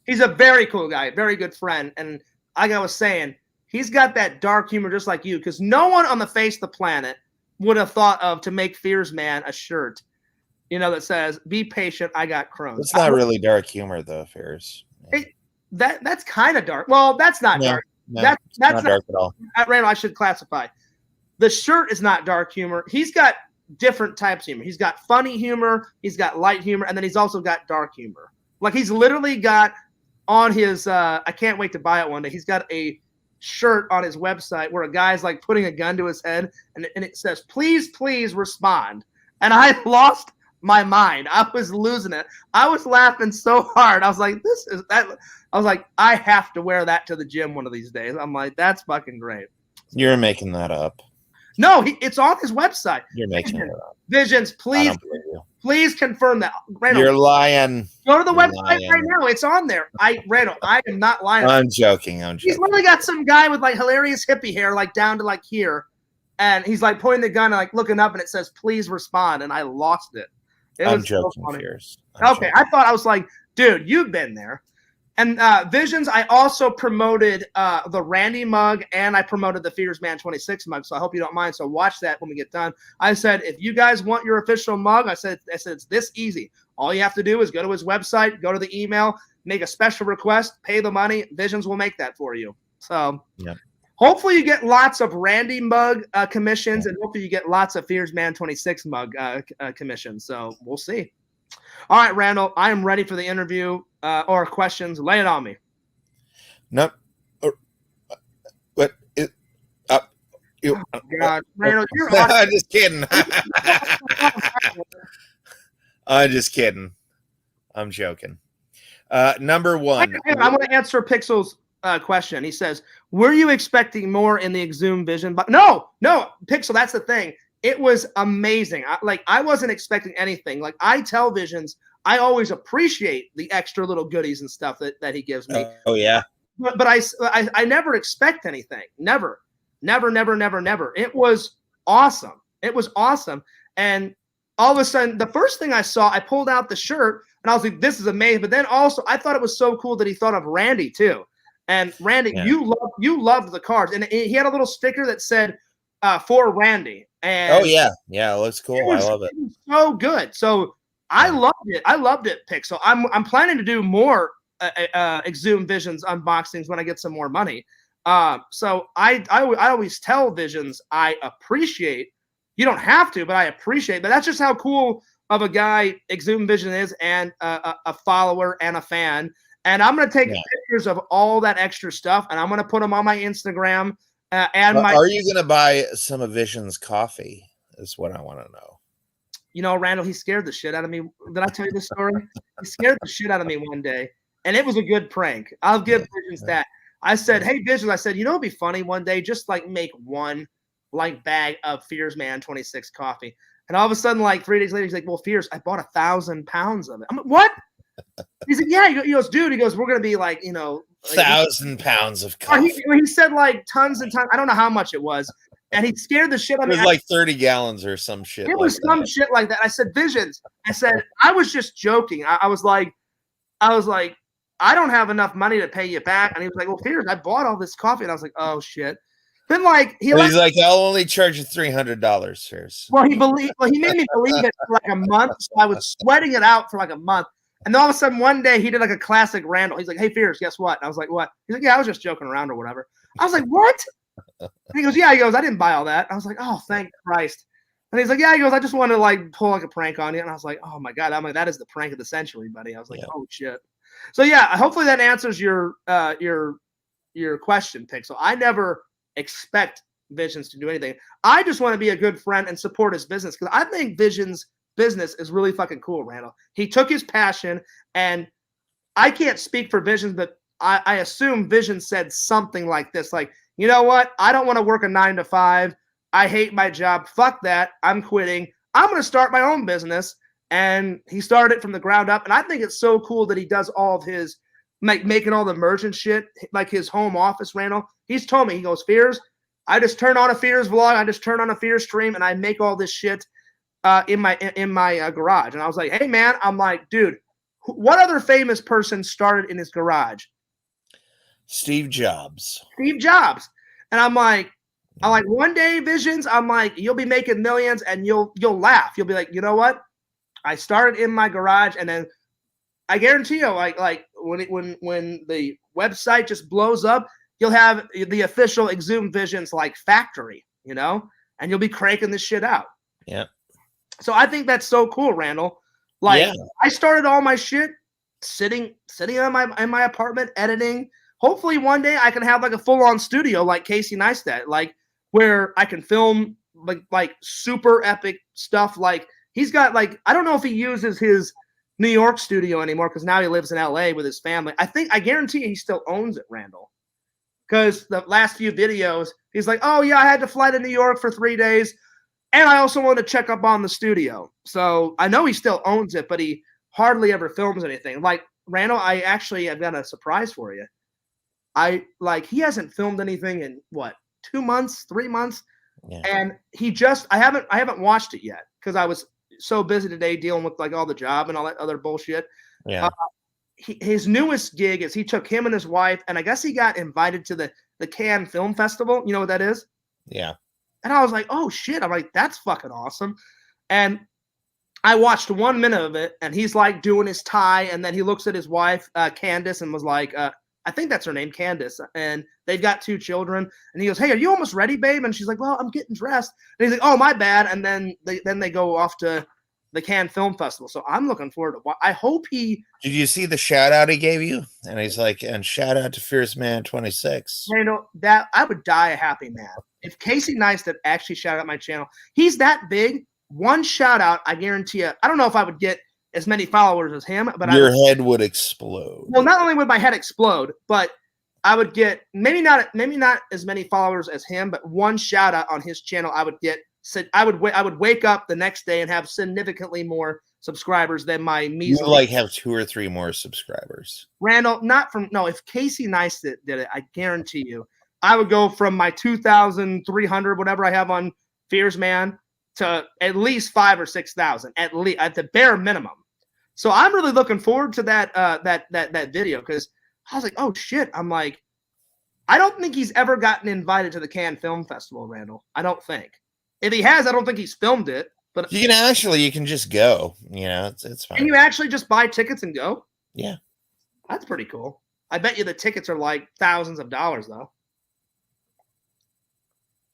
He's a very cool guy, very good friend. And like I was saying, he's got that dark humor just like you, because no one on the face of the planet would have thought of to make Fears Man a shirt that says, be patient, I got Crohn's. It's not really dark humor, though, Fears. That's kind of dark. Well, that's not dark. No, that's not dark at all. Randall, I should classify. The shirt is not dark humor. He's got different types of humor. He's got funny humor, he's got light humor, and then he's also got dark humor. Like he's literally got on his I can't wait to buy it one day. He's got a shirt on his website where a guy's like putting a gun to his head and it says, please respond. And I lost my mind. I was losing it. I was laughing so hard. I was like, I have to wear that to the gym one of these days. I'm like, that's fucking great. You're making that up. No, it's on his website. You're making it up. Visions, please confirm that. Randall, you're lying. Go to the website right now. It's on there. Randall, I am not lying. I'm joking. He's literally got some guy with like hilarious hippie hair, like down to like here. And he's like pointing the gun and like looking up and it says, please respond. And I lost it. I'm joking, Fears. Okay. I was like, dude, you've been there. And Visions, I also promoted the Randy mug and I promoted the Fears Man 26 mug. So I hope you don't mind. So watch that when we get done. I said, if you guys want your official mug, I said it's this easy. All you have to do is go to his website, go to the email, make a special request, pay the money. Visions will make that for you. So hopefully you get lots of Randy mug commissions and hopefully you get lots of Fears Man 26 mug commissions. So we'll see. All right, Randall, I am ready for the interview or questions. Lay it on me. No. What? Oh, God. Randall, you're I'm just kidding. I'm just kidding. I'm joking. Number one. I'm going to answer Pixel's question. He says, were you expecting more in the Exhumed Vision? But no, Pixel, that's the thing. It was amazing. I wasn't expecting anything. Like I tell Visions, I always appreciate the extra little goodies and stuff that he gives me. Oh yeah. But I never expect anything. Never. It was awesome. And all of a sudden, the first thing I saw, I pulled out the shirt and I was like, this is amazing. But then also I thought it was so cool that he thought of Randy too. And Randy, you loved the cards. And he had a little sticker that said for Randy. And it looks cool. I love it. It was so good. So I loved it, Pixel. I'm planning to do more Exhumed Visions unboxings when I get some more money. So I always tell Visions I appreciate. You don't have to, but I appreciate. But that's just how cool of a guy Exhumed Vision is, and a follower and a fan. And I'm gonna take pictures of all that extra stuff, and I'm gonna put them on my Instagram. Are you gonna buy some of Vision's coffee? Is what I want to know. You know, Randall, he scared the shit out of me. Did I tell you this story? He scared the shit out of me one day, and it was a good prank. I'll give Visions that. I said, hey, Visions, I said, it'd be funny one day, just like make one like bag of Fears Man 26 coffee. And all of a sudden, like 3 days later, he's like, well, Fears, I bought 1,000 pounds of it. I'm like, what? He's like, yeah. He goes, dude, he goes, we're going to be like, you know. Like, 1,000 pounds of coffee. He said like tons and tons. I don't know how much it was. And he scared the shit out of me. It was like 30 gallons or some shit. It was some shit like that. I said, Visions. I said, I was just joking. I was like, I don't have enough money to pay you back. And he was like, well, Fears, I bought all this coffee. And I was like, oh shit. Then like he's like, I'll only charge you $300, Fears. Well, he made me believe it for like a month. So I was sweating it out for like a month. And then all of a sudden one day he did like a classic Randel. He's like, hey, Fears, guess what? And I was like, what? He's like, yeah, I was just joking around or whatever. I was like, what? And he goes, yeah. He goes, I didn't buy all that. I was like, oh, thank Christ. And he's like, yeah. He goes, I just wanted to like pull like a prank on you. And I was like, oh my God. I'm like, that is the prank of the century, buddy. I was like, oh shit. So yeah, hopefully that answers your question, Pixel. I never expect Visions to do anything. I just want to be a good friend and support his business because I think Visions' business is really fucking cool, Randall. He took his passion, and I can't speak for Visions, but I assume Visions said something like this, like, you know what? I don't want to work a 9 to 5. I hate my job. Fuck that. I'm quitting. I'm going to start my own business. And he started it from the ground up. And I think it's so cool that he does all of his, making all the merchant shit, like his home office, Randall. He's told me, he goes, Fears, I just turn on a Fears vlog. I just turn on a Fears stream, and I make all this shit in my garage. And I was like, hey, man, I'm like, dude, what other famous person started in his garage? Steve Jobs. Steve Jobs. And I'm like, one day, Visions, I'm like, you'll be making millions, and you'll laugh. You'll be like, you know what? I started in my garage, and then I guarantee you, like when the website just blows up, you'll have the official Exhumed Visions like factory, you know, and you'll be cranking this shit out. Yeah. So I think that's so cool, Randall. Like I started all my shit sitting in my apartment editing. Hopefully one day I can have like a full-on studio like Casey Neistat, like where I can film like super epic stuff. Like he's got like, I don't know if he uses his New York studio anymore because now he lives in LA with his family. I guarantee he still owns it, Randall. Because the last few videos, he's like, oh yeah, I had to fly to New York for 3 days. And I also wanted to check up on the studio. So I know he still owns it, but he hardly ever films anything. Like, Randall, I've got a surprise for you. He hasn't filmed anything in what, 2 months, 3 months? Yeah. And I haven't watched it yet because I was so busy today dealing with like all the job and all that other bullshit. Yeah. His newest gig is he took him and his wife, and I guess he got invited to the Cannes Film Festival. You know what that is? Yeah. And I was like, oh shit. I'm like, that's fucking awesome. And I watched 1 minute of it, and he's like doing his tie, and then he looks at his wife, Candace, and was like, I think that's her name, Candace, and they've got 2 children. And he goes, hey, are you almost ready, babe? And she's like, well, I'm getting dressed. And he's like, oh, my bad. And then they go off to the Cannes Film Festival. So I'm looking forward to. I hope he. Did you see the shout out he gave you? And he's like, and shout out to Fierce Man 26. You know that I would die a happy man if Casey Neistat actually shouted out my channel. He's that big. One shout out, I guarantee you. I don't know if I would get as many followers as him, but your head would explode. Well, not only would my head explode, but I would get maybe not as many followers as him, but one shout out on his channel. I would would wake up the next day and have significantly more subscribers than my measly. You like have 2 or 3 more subscribers. Randall, if Casey Neistat did it, I guarantee you, I would go from my 2,300 whatever I have on Fears Man to at least 5,000 or 6,000 at the bare minimum. So I'm really looking forward to that video because I was like, oh shit. I'm like, I don't think he's ever gotten invited to the Cannes Film Festival, Randall. I don't think. If he has, I don't think he's filmed it. But you can just go. You know, it's fine. Can you actually just buy tickets and go? Yeah. That's pretty cool. I bet you the tickets are like thousands of dollars though.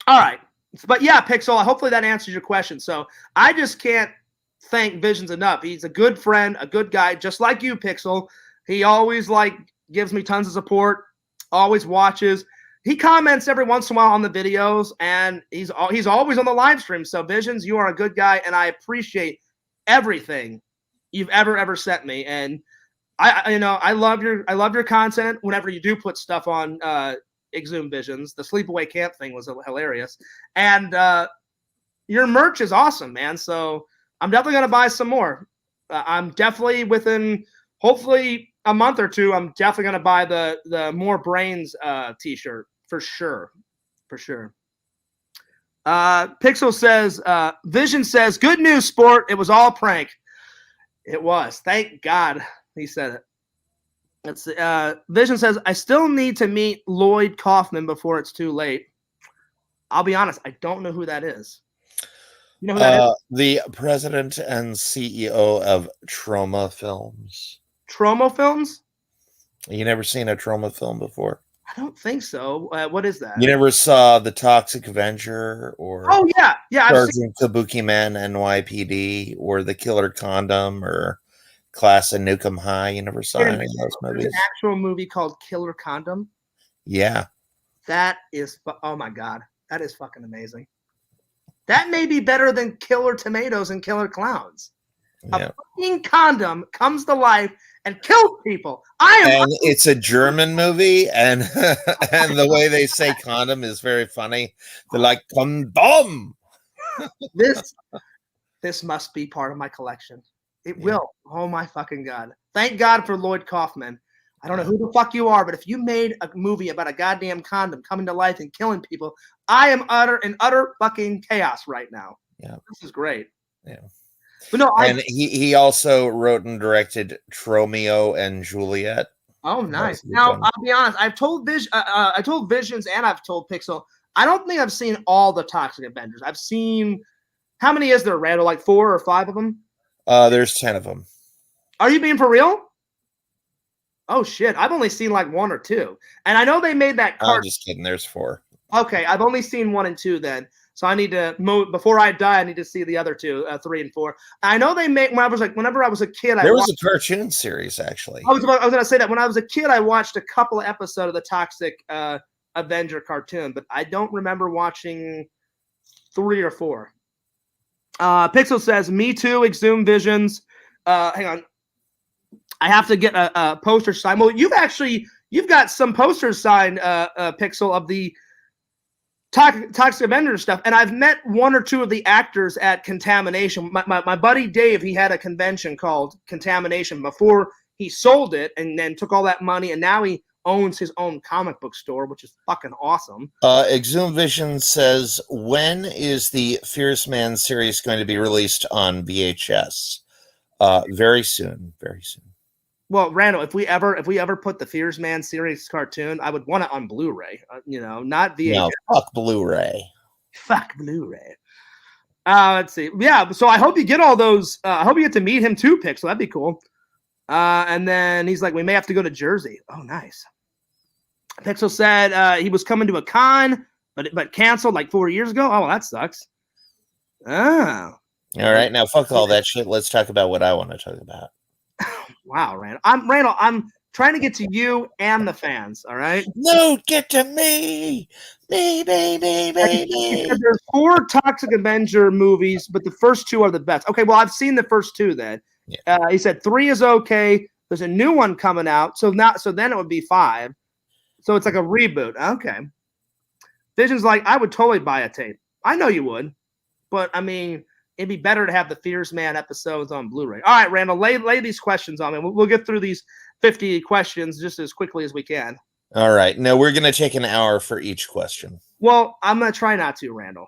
All right. But yeah, Pixel, hopefully that answers your question. So I just can't thank Visions enough. He's a good friend, a good guy, just like you, Pixel. He always gives me tons of support, always watches. He comments every once in a while on the videos, and he's always on the live stream. So Visions, you are a good guy, and I appreciate everything you've ever sent me. And I love your content whenever you do put stuff on Exhumed Visions. The sleepaway camp thing was hilarious, and your merch is awesome, man. So I'm definitely gonna buy some more. I'm definitely within hopefully a month or two. I'm definitely gonna buy the More Brains T-shirt for sure, for sure. Pixel says, Vision says, good news, sport. It was all prank. It was. Thank God he said it. It's Vision says, I still need to meet Lloyd Kaufman before it's too late. I'll be honest, I don't know who that is. You know who that is? The president and CEO of Trauma Films. Trauma Films? You never seen a Trauma film before? I don't think so. What is that? You never saw The Toxic Avenger or Oh yeah, yeah. Sergeant Kabuki Man NYPD or The Killer Condom or Class of Nukem High? You never saw any of those movies? There's an actual movie called Killer Condom. Yeah. That is, oh my God, that is fucking amazing. That may be better than Killer Tomatoes and Killer Clowns. Yeah. A fucking condom comes to life and kills people. It's a German movie, and and the way they say condom is very funny. They're like condom. This must be part of my collection. It will. Oh my fucking God. Thank God for Lloyd Kaufman. I don't know who the fuck you are, but if you made a movie about a goddamn condom coming to life and killing people, I am in utter fucking chaos right now. Yeah. This is great. Yeah. But no, he also wrote and directed Tromeo and Juliet. Oh, nice. Now, I'll be honest. I've told Visions and I've told Pixel. I don't think I've seen all the Toxic Avengers. I've seen, how many is there, Randall? Like 4 or 5 of them? There's 10 of them. Are you being for real? Oh shit! I've only seen like 1 or 2, and I know they made that card. I'm just kidding. There's 4. Okay, I've only seen 1 and 2 then. So I need to move before I die. I need to see the other 2, 3 and 4. I know they made whenever I was a kid. There was a cartoon series actually. I was going to say that when I was a kid, I watched a couple of episodes of the Toxic Avenger cartoon, but I don't remember watching 3 or 4. Pixel says, "Me too." Exhumed Visions. Hang on, I have to get a poster signed. Well, you've got some posters signed, Pixel, of the Toxic Avenger stuff, and I've met 1 or 2 of the actors at Contamination. My buddy Dave, he had a convention called Contamination before he sold it, and then took all that money, and now he owns his own comic book store, which is fucking awesome. Exhumed Vision says, when is the Fierce Man series going to be released on VHS? Very soon, very soon. Well, Randall, if we ever put the Fierce Man series cartoon, I would want it on Blu-ray. Not VHS. No, fuck Blu-ray. Fuck Blu-ray. Let's see. Yeah, so I hope you get all those. I hope you get to meet him too, Pixel. That'd be cool. And then he's like, we may have to go to Jersey. Oh, nice. Pixel said he was coming to a con, but canceled like 4 years ago. Oh, well, that sucks. Oh. All right, now fuck all that shit. Let's talk about what I want to talk about. Wow, Randall. I'm trying to get to you and the fans. All right. No, get to me. Me. There's 4 Toxic Avenger movies, but the first 2 are the best. Okay, well, I've seen the first 2 then. Yeah. He said 3 is okay. There's a new one coming out, so then it would be 5. So it's like a reboot. Okay. Vision's like, I would totally buy a tape. I know you would, but I mean, it'd be better to have the Fierce Man episodes on Blu-ray. All right, Randall, lay these questions on me. We'll get through these 50 questions just as quickly as we can. All right. No, we're going to take an hour for each question. Well, I'm going to try not to, Randall.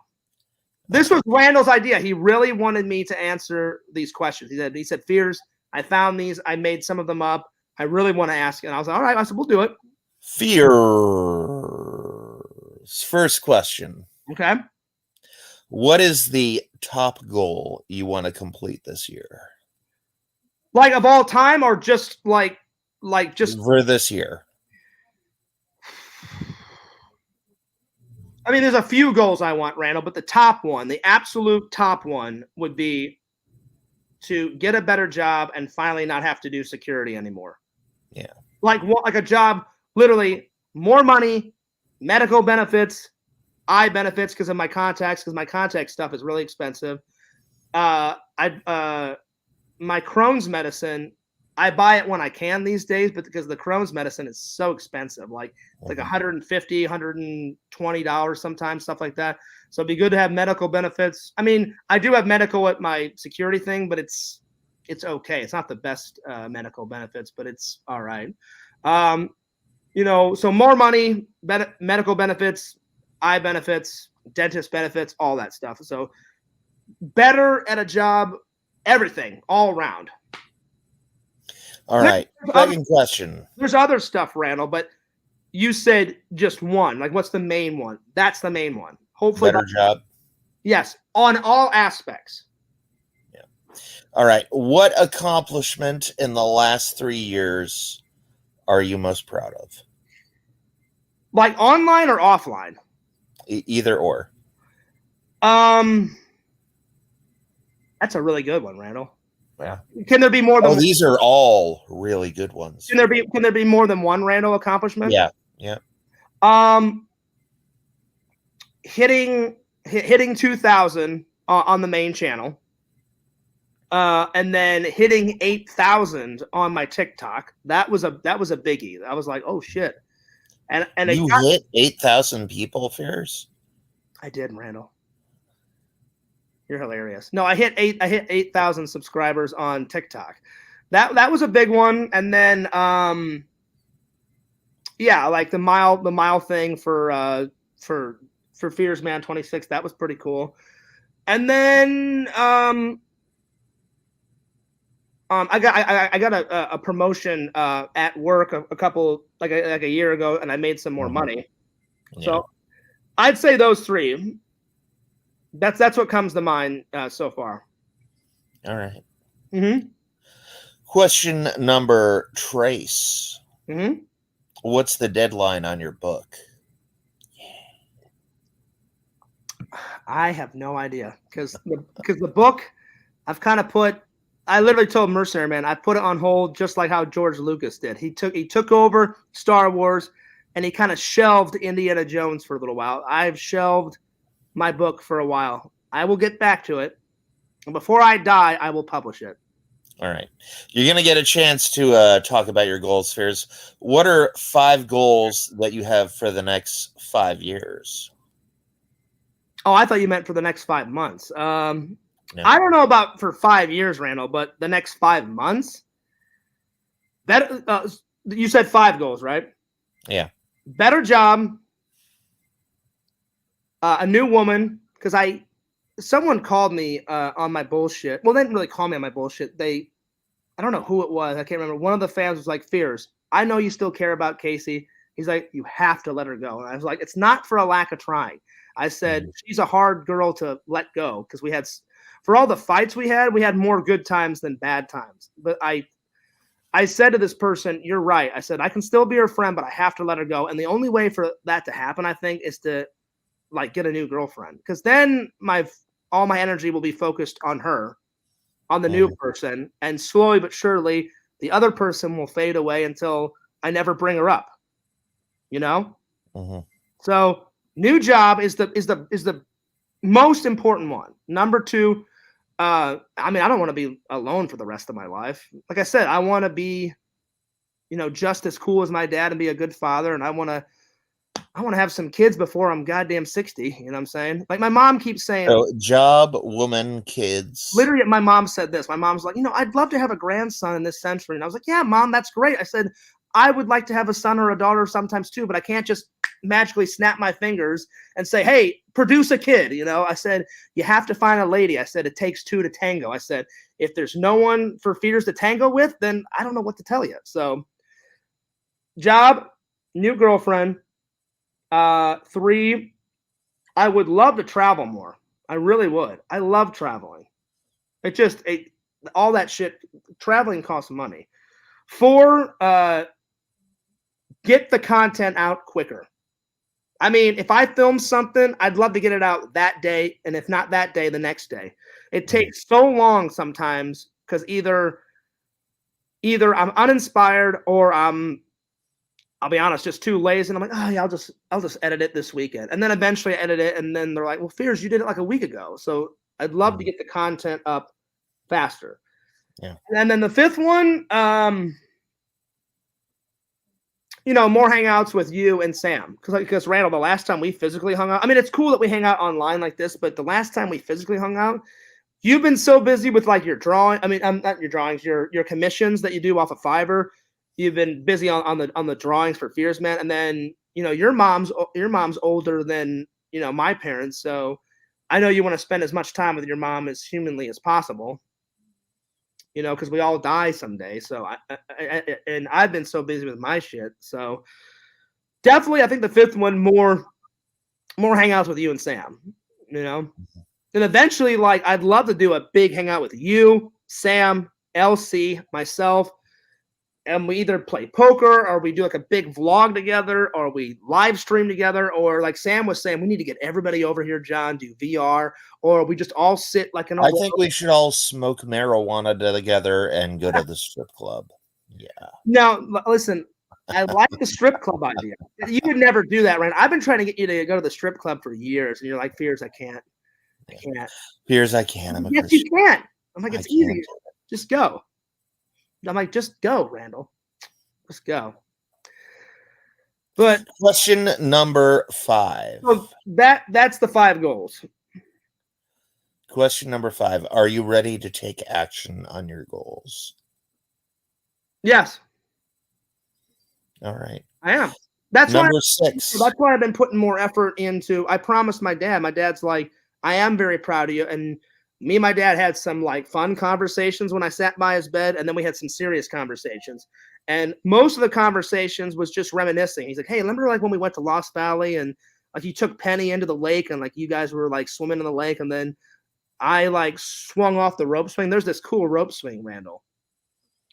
This was Randall's idea. He really wanted me to answer these questions. He said, Fears, I found these. I made some of them up. I really want to ask. And I was like, all right. I said, we'll do it. Fears. First question. Okay. What is the top goal you want to complete this year? Like of all time, or just like just for this year? I mean, there's a few goals I want, Randall, but the top one, the absolute top one, would be to get a better job and finally not have to do security anymore. Yeah. Like a job, literally more money, medical benefits, eye benefits because of my contacts, because my contact stuff is really expensive. My Crohn's medicine I buy it when I can these days, but because the Crohn's medicine is so expensive, like it's like $150, $120 sometimes, stuff like that. So it'd be good to have medical benefits. I mean, I do have medical at my security thing, but it's okay. It's not the best medical benefits, but it's all right. So more money, medical benefits, eye benefits, dentist benefits, all that stuff. So better at a job, everything all around. All right. Second question. There's other stuff, Randall, but you said just one. Like, what's the main one? That's the main one. Hopefully, better job. Yes, on all aspects. Yeah. All right. What accomplishment in the last 3 years are you most proud of? Like online or offline? Either or. That's a really good one, Randall. Yeah. Can there be more than? Oh, these are all really good ones. Can there be more than one Randall accomplishment? Yeah. Yeah. Hitting 2,000 on the main channel, and then hitting 8,000 on my TikTok. That was a biggie. I was like, oh shit. And you hit 8,000 people, Fears? I did, Randall. You're hilarious. No, I hit 8,000 subscribers on TikTok. That was a big one. And then like the mile thing for Fears Man 26, that was pretty cool. And then I got a promotion at work a couple like a year ago, and I made some more money. Yeah. So I'd say those three. That's what comes to mind so far. All right. Mm-hmm. Question number, Trace. Mm-hmm. What's the deadline on your book? I have no idea because the book I've kind of put. I literally told Mercenary Man I put it on hold just like how George Lucas did. He took over Star Wars and he kind of shelved Indiana Jones for a little while. I've shelved my book for a while. I will get back to it. And before I die, I will publish it. All right. You're going to get a chance to talk about your goals, Fears. What are 5 goals that you have for the next 5 years? Oh, I thought you meant for the next 5 months. No. I don't know about for 5 years, Randall, but the next 5 months? That you said 5 goals, right? Yeah. Better job. A new woman, because someone called me on my bullshit. Well, they didn't really call me on my bullshit. I don't know who it was. I can't remember. One of the fans was like, Fears, I know you still care about Casey. He's like, you have to let her go. And I was like, it's not for a lack of trying. I said, she's a hard girl to let go because for all the fights we had more good times than bad times. But I said to this person, you're right. I said, I can still be her friend, but I have to let her go. And the only way for that to happen, I think, is to get a new girlfriend, because then all my energy will be focused on her, on the new person, and slowly but surely the other person will fade away until I never bring her up. So new job is the most important one. Number 2, I don't want to be alone for the rest of my life. Like I said, I want to be just as cool as my dad and be a good father, and I want to have some kids before I'm goddamn 60. You know what I'm saying? Like my mom keeps saying, job, woman, kids. Literally, my mom said this. My mom's like, I'd love to have a grandson in this century. And I was like, yeah, Mom, that's great. I said, I would like to have a son or a daughter sometimes too, but I can't just magically snap my fingers and say, hey, produce a kid. I said, you have to find a lady. I said, it takes 2 to tango. I said, if there's no one for Fears to tango with, then I don't know what to tell you. So job, new girlfriend. 3, I would love to travel more. I really would. I love traveling. All that shit, traveling costs money. 4, get the content out quicker. I mean, if I film something, I'd love to get it out that day, and if not that day, the next day. It takes so long sometimes because either I'm uninspired or I'll be honest, just too lazy. And I'm like, oh yeah, I'll just edit it this weekend. And then eventually I edit it. And then they're like, well, Fears, you did it like a week ago. So I'd love to get the content up faster. Yeah. And then the fifth one, more hangouts with you and Sam. Because Randall, the last time we physically hung out, I mean, it's cool that we hang out online like this, but the last time we physically hung out, you've been so busy with like your drawing. I mean, not your drawings, your commissions that you do off of Fiverr. You've been busy on the drawings for Fears Man, and then your mom's older than my parents, so I know you want to spend as much time with your mom as humanly as possible. Because we all die someday. So and I've been so busy with my shit. So definitely, I think the fifth one more hangouts with you and Sam. And eventually, like I'd love to do a big hangout with you, Sam, LC, myself, and we either play poker or we do like a big vlog together or we live stream together, or like Sam was saying, we need to get everybody over here, John, do VR, or we just all sit like in a I think we should all smoke marijuana together and go to the strip club. Yeah. No, listen, I like the strip club idea. You would never do that, right? I've been trying to get you to go to the strip club for years, and you're like, Fears, I can't. I can't. Fears, I can. I'm a yes, Christian. you can't. I'm like, it's easy. Just go. I'm like, just go, Randall. Just go. But question number 5. So that's the 5 goals. Question number 5. Are you ready to take action on your goals? Yes. All right. I am. That's number 6. That's why I've been putting more effort into. I promised my dad. My dad's like, I am very proud of you. And me and my dad had some like fun conversations when I sat by his bed, and then we had some serious conversations. And most of the conversations was just reminiscing. He's like, hey, remember like when we went to Lost Valley and like you took Penny into the lake and like you guys were like swimming in the lake, and then I like swung off the rope swing. There's this cool rope swing, Randall.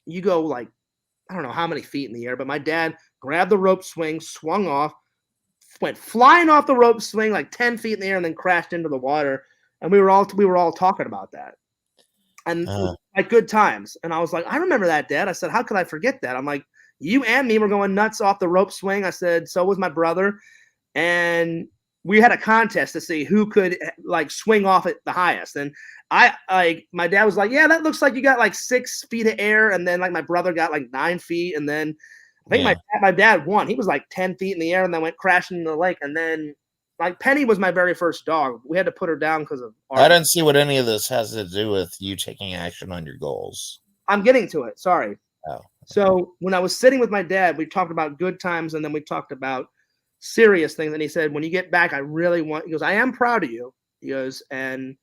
You go like, I don't know how many feet in the air, but my dad grabbed the rope swing, swung off, went flying off the rope swing like 10 feet in the air, and then crashed into the water. And we were all talking about that. And like good times. And I was like, I remember that, Dad. I said, how could I forget that? I'm like, you and me were going nuts off the rope swing. I said, so was my brother. And we had a contest to see who could like swing off it the highest. And my dad was like, yeah, that looks like you got like 6 feet of air. And then like my brother got like 9 feet. And then I think my dad won. He was like 10 feet in the air and then went crashing into the lake. And then like Penny was my very first dog. We had to put her down because of I don't see what any of this has to do with you taking action on your goals. I'm getting to it. Sorry. Oh. So when I was sitting with my dad, we talked about good times, and then we talked about serious things. And he said, when you get back, I really want, he goes, I am proud of you. He goes, I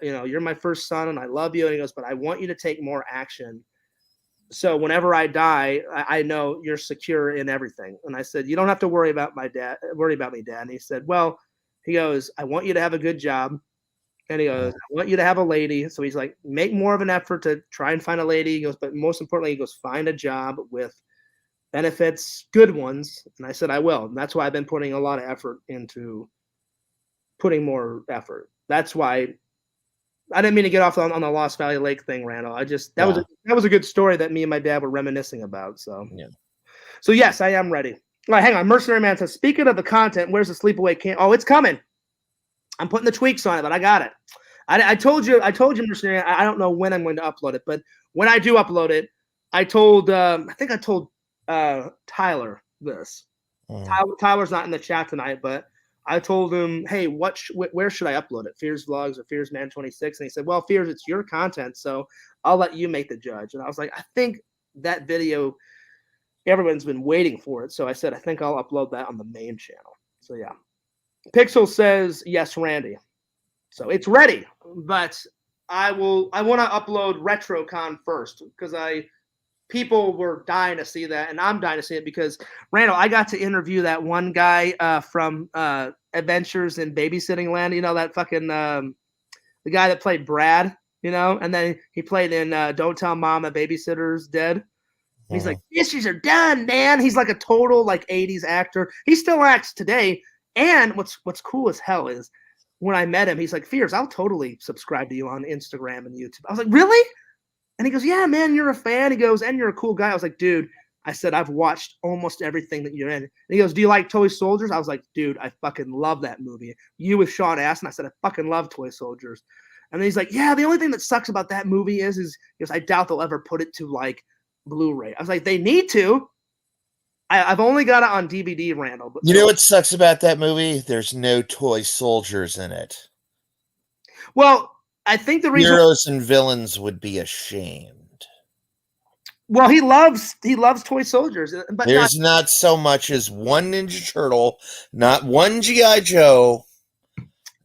you're my first son and I love you. And he goes, but I want you to take more action. So whenever I die, I know you're secure in everything. And I said, you don't have to worry about me, Dad. And he said, well, he goes, I want you to have a good job. And he goes, I want you to have a lady. So he's like, make more of an effort to try and find a lady. He goes, but most importantly, he goes, find a job with benefits, good ones. And I said, I will. And that's why I've been putting a lot of effort into putting more effort. That's why I didn't mean to get off on the Lost Valley Lake thing, Randall. That was a good story that me and my dad were reminiscing about. So So yes, I am ready. All right, hang on. Mercenary Man says, speaking of the content, where's the sleepaway camp? Oh, it's coming. I'm putting the tweaks on it, but I got it. I told you, Mercenary. I don't know when I'm going to upload it, but when I do upload it, I told Tyler this. Tyler's not in the chat tonight, but I told him, hey, where should I upload it? Fears Vlogs or Fears Man 26? And he said, well, Fears, it's your content, so I'll let you make the judge. And I was like, I think that video, everyone's been waiting for it. So I said, I think I'll upload that on the main channel. So yeah. Pixel says, yes, Randy. So it's ready, but I want to upload RetroCon first because people were dying to see that, and I'm dying to see it because, Randall, I got to interview that one guy from Adventures in Babysitting Land. You know, that fucking the guy that played Brad, and then he played in Don't Tell Mom the Babysitter's Dead. He's like, dishes are done, man. He's like a total like 80s actor. He still acts today. And what's cool as hell is when I met him, he's like, Fears, I'll totally subscribe to you on Instagram and YouTube. I was like, really? And he goes, yeah, man, you're a fan. He goes, and you're a cool guy. I was like, dude, I said, I've watched almost everything that you're in. And he goes, do you like Toy Soldiers? I was like, dude, I fucking love that movie. You with Sean Astin. I said, I fucking love Toy Soldiers. And then he's like, yeah, the only thing that sucks about that movie is I doubt they'll ever put it to like Blu-ray. I was like, they need to. I've only got it on DVD, Randall. You know what sucks about that movie? There's no toy soldiers in it. Well, I think the reason heroes and villains would be ashamed. Well, he loves toy soldiers, but there's not so much as one Ninja Turtle, not one G.I. Joe,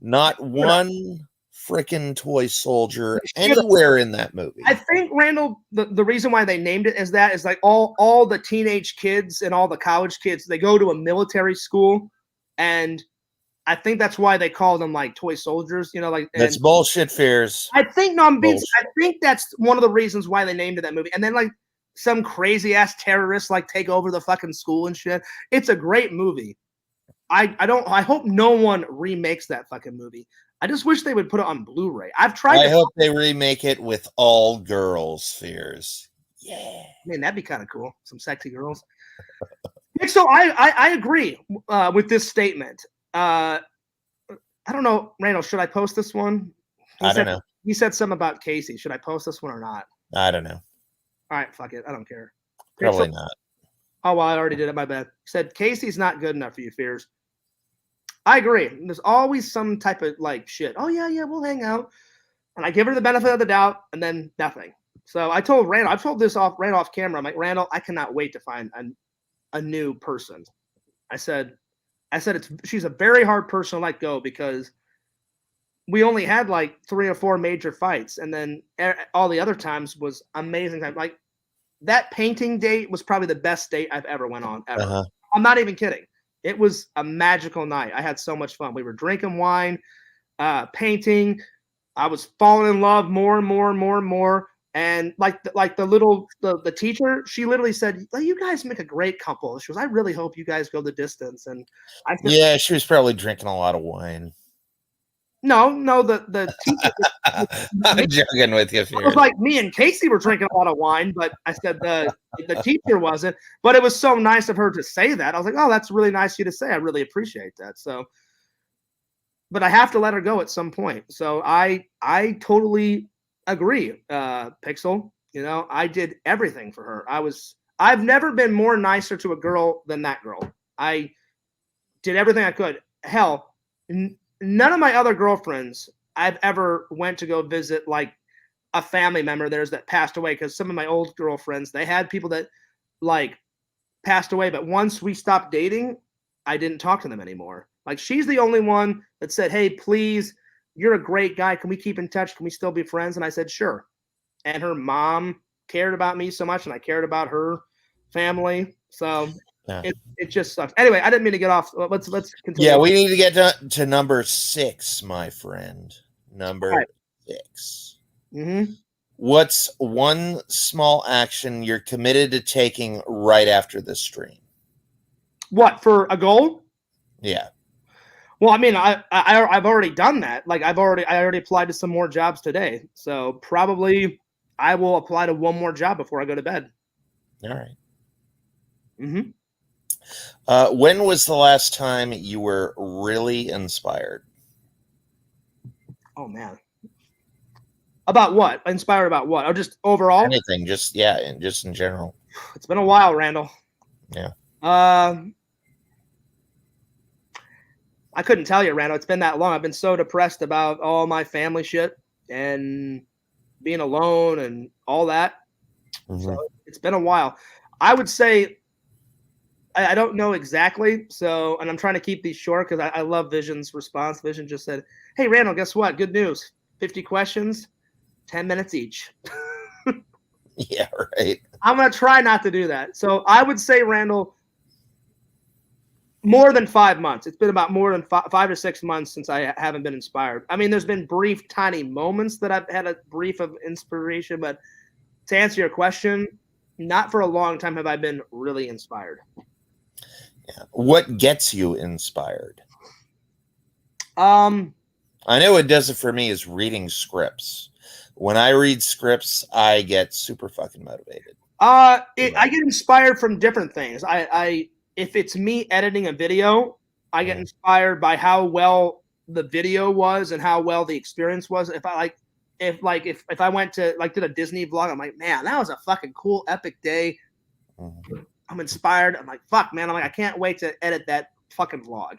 not one freaking toy soldier anywhere in that movie. I think, Randall, the reason why they named it as that is like all the teenage kids and all the college kids, they go to a military school, and I think that's why they call them like toy soldiers, you know, like that's bullshit, Fears. I think I think that's one of the reasons why they named it that movie. And then like some crazy ass terrorists like take over the fucking school and shit. It's a great movie. I hope no one remakes that fucking movie. I just wish they would put it on Blu-ray. I hope they remake it with all girls, Fears. Yeah. Man, that'd be kind of cool. Some sexy girls. So I agree with this statement. I don't know, Randall, should I post this one? I don't know. He said something about Casey. Should I post this one or not? I don't know. All right, fuck it. I don't care. Probably not. Oh, well, I already did it. My bad. He said Casey's not good enough for you, Fears. I agree. There's always some type of like shit. Oh, yeah, we'll hang out. And I give her the benefit of the doubt and then nothing. So I told Randall, I've told this off camera. I'm like, Randall, I cannot wait to find a new person. I said she's a very hard person to let go because we only had like 3 or 4 major fights, and then all the other times was amazing time. Like that painting date was probably the best date I've ever went on ever. Uh-huh. I'm not even kidding. It was a magical night. I had so much fun. We were drinking wine, painting. I was falling in love more and more and more and more. And the teacher, she literally said, well, you guys make a great couple. She goes, I really hope you guys go the distance. And I said, yeah, she was probably drinking a lot of wine. No, the teacher. I'm joking with you. It was like me and Casey were drinking a lot of wine, but I said the teacher wasn't. But it was so nice of her to say that. I was like, oh, that's really nice of you to say. I really appreciate that. So, but I have to let her go at some point. So I totally agree, Pixel. You know, I did everything for her. I've never been more nicer to a girl than that girl. I did everything I could. Hell, none of my other girlfriends I've ever went to go visit like a family member of theirs that passed away, because some of my old girlfriends, they had people that like passed away, but once we stopped dating, I didn't talk to them anymore. Like she's the only one that said, hey, please, you're a great guy. Can we keep in touch? Can we still be friends? And I said, sure. And her mom cared about me so much, and I cared about her family. So yeah. It just sucks. Anyway, I didn't mean to get off. Let's continue. Yeah, we need to get to number 6, my friend. Number 6. Mm-hmm. What's one small action you're committed to taking right after this stream? What, for a goal? Yeah. Well, I mean, I've already done that. Like I already applied to some more jobs today. So probably I will apply to one more job before I go to bed. All right. Mm-hmm. When was the last time you were really inspired? Oh man. About what? Inspired about what? Or just overall? Anything, just in general. It's been a while, Randall. Yeah. I couldn't tell you, Randall. It's been that long. I've been so depressed about all my family shit and being alone and all that. Mm-hmm. So it's been a while. I would say I don't know exactly. So, and I'm trying to keep these short because I love Vision's response. Vision just said, hey, Randall, guess what? Good news. 50 questions, 10 minutes each. Yeah, right. I'm going to try not to do that. So I would say, Randall, more than 5 months. It's been about more than 5 to 6 months since I haven't been inspired. I mean, there's been brief, tiny moments that I've had a brief of inspiration, but to answer your question, not for a long time have I been really inspired. Yeah. What gets you inspired? I know what does it for me is reading scripts. When I read scripts, I get super fucking motivated. I get inspired from different things. I if it's me editing a video, I get inspired by how well the video was and how well the experience was. If I went to did a Disney vlog, I'm like, man, that was a fucking cool, epic day. Mm-hmm. I'm inspired. I'm like, fuck, man. I'm like, I can't wait to edit that fucking vlog.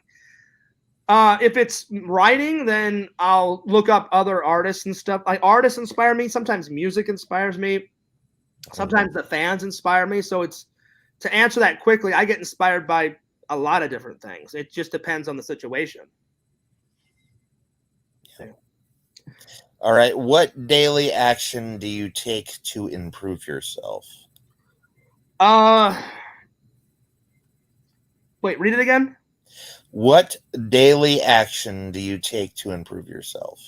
If it's writing, then I'll look up other artists and stuff. Like artists inspire me. Sometimes music inspires me. Sometimes the fans inspire me. So it's to answer that quickly. I get inspired by a lot of different things. It just depends on the situation. Yeah. All right. What daily action do you take to improve yourself? Wait, read it again. What daily action do you take to improve yourself?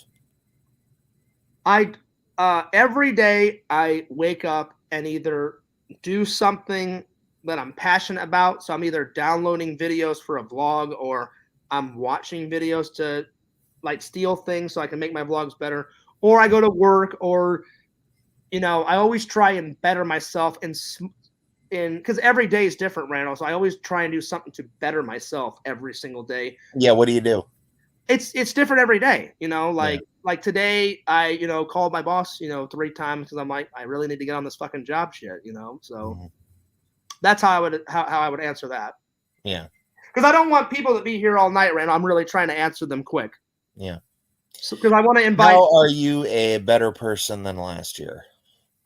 Every day I wake up and either do something that I'm passionate about. So I'm either downloading videos for a vlog or I'm watching videos to like steal things so I can make my vlogs better, or I go to work, or I always try and better myself because every day is different, Randall. So I always try and do something to better myself every single day. Yeah, what do you do? It's different every day, like today I called my boss 3 times because I'm like, I really need to get on this fucking job shit, so that's how I would answer that. Yeah, because I don't want people to be here all night, Randall. I'm really trying to answer them quick. Yeah. So because I want to invite. How are you a better person than last year?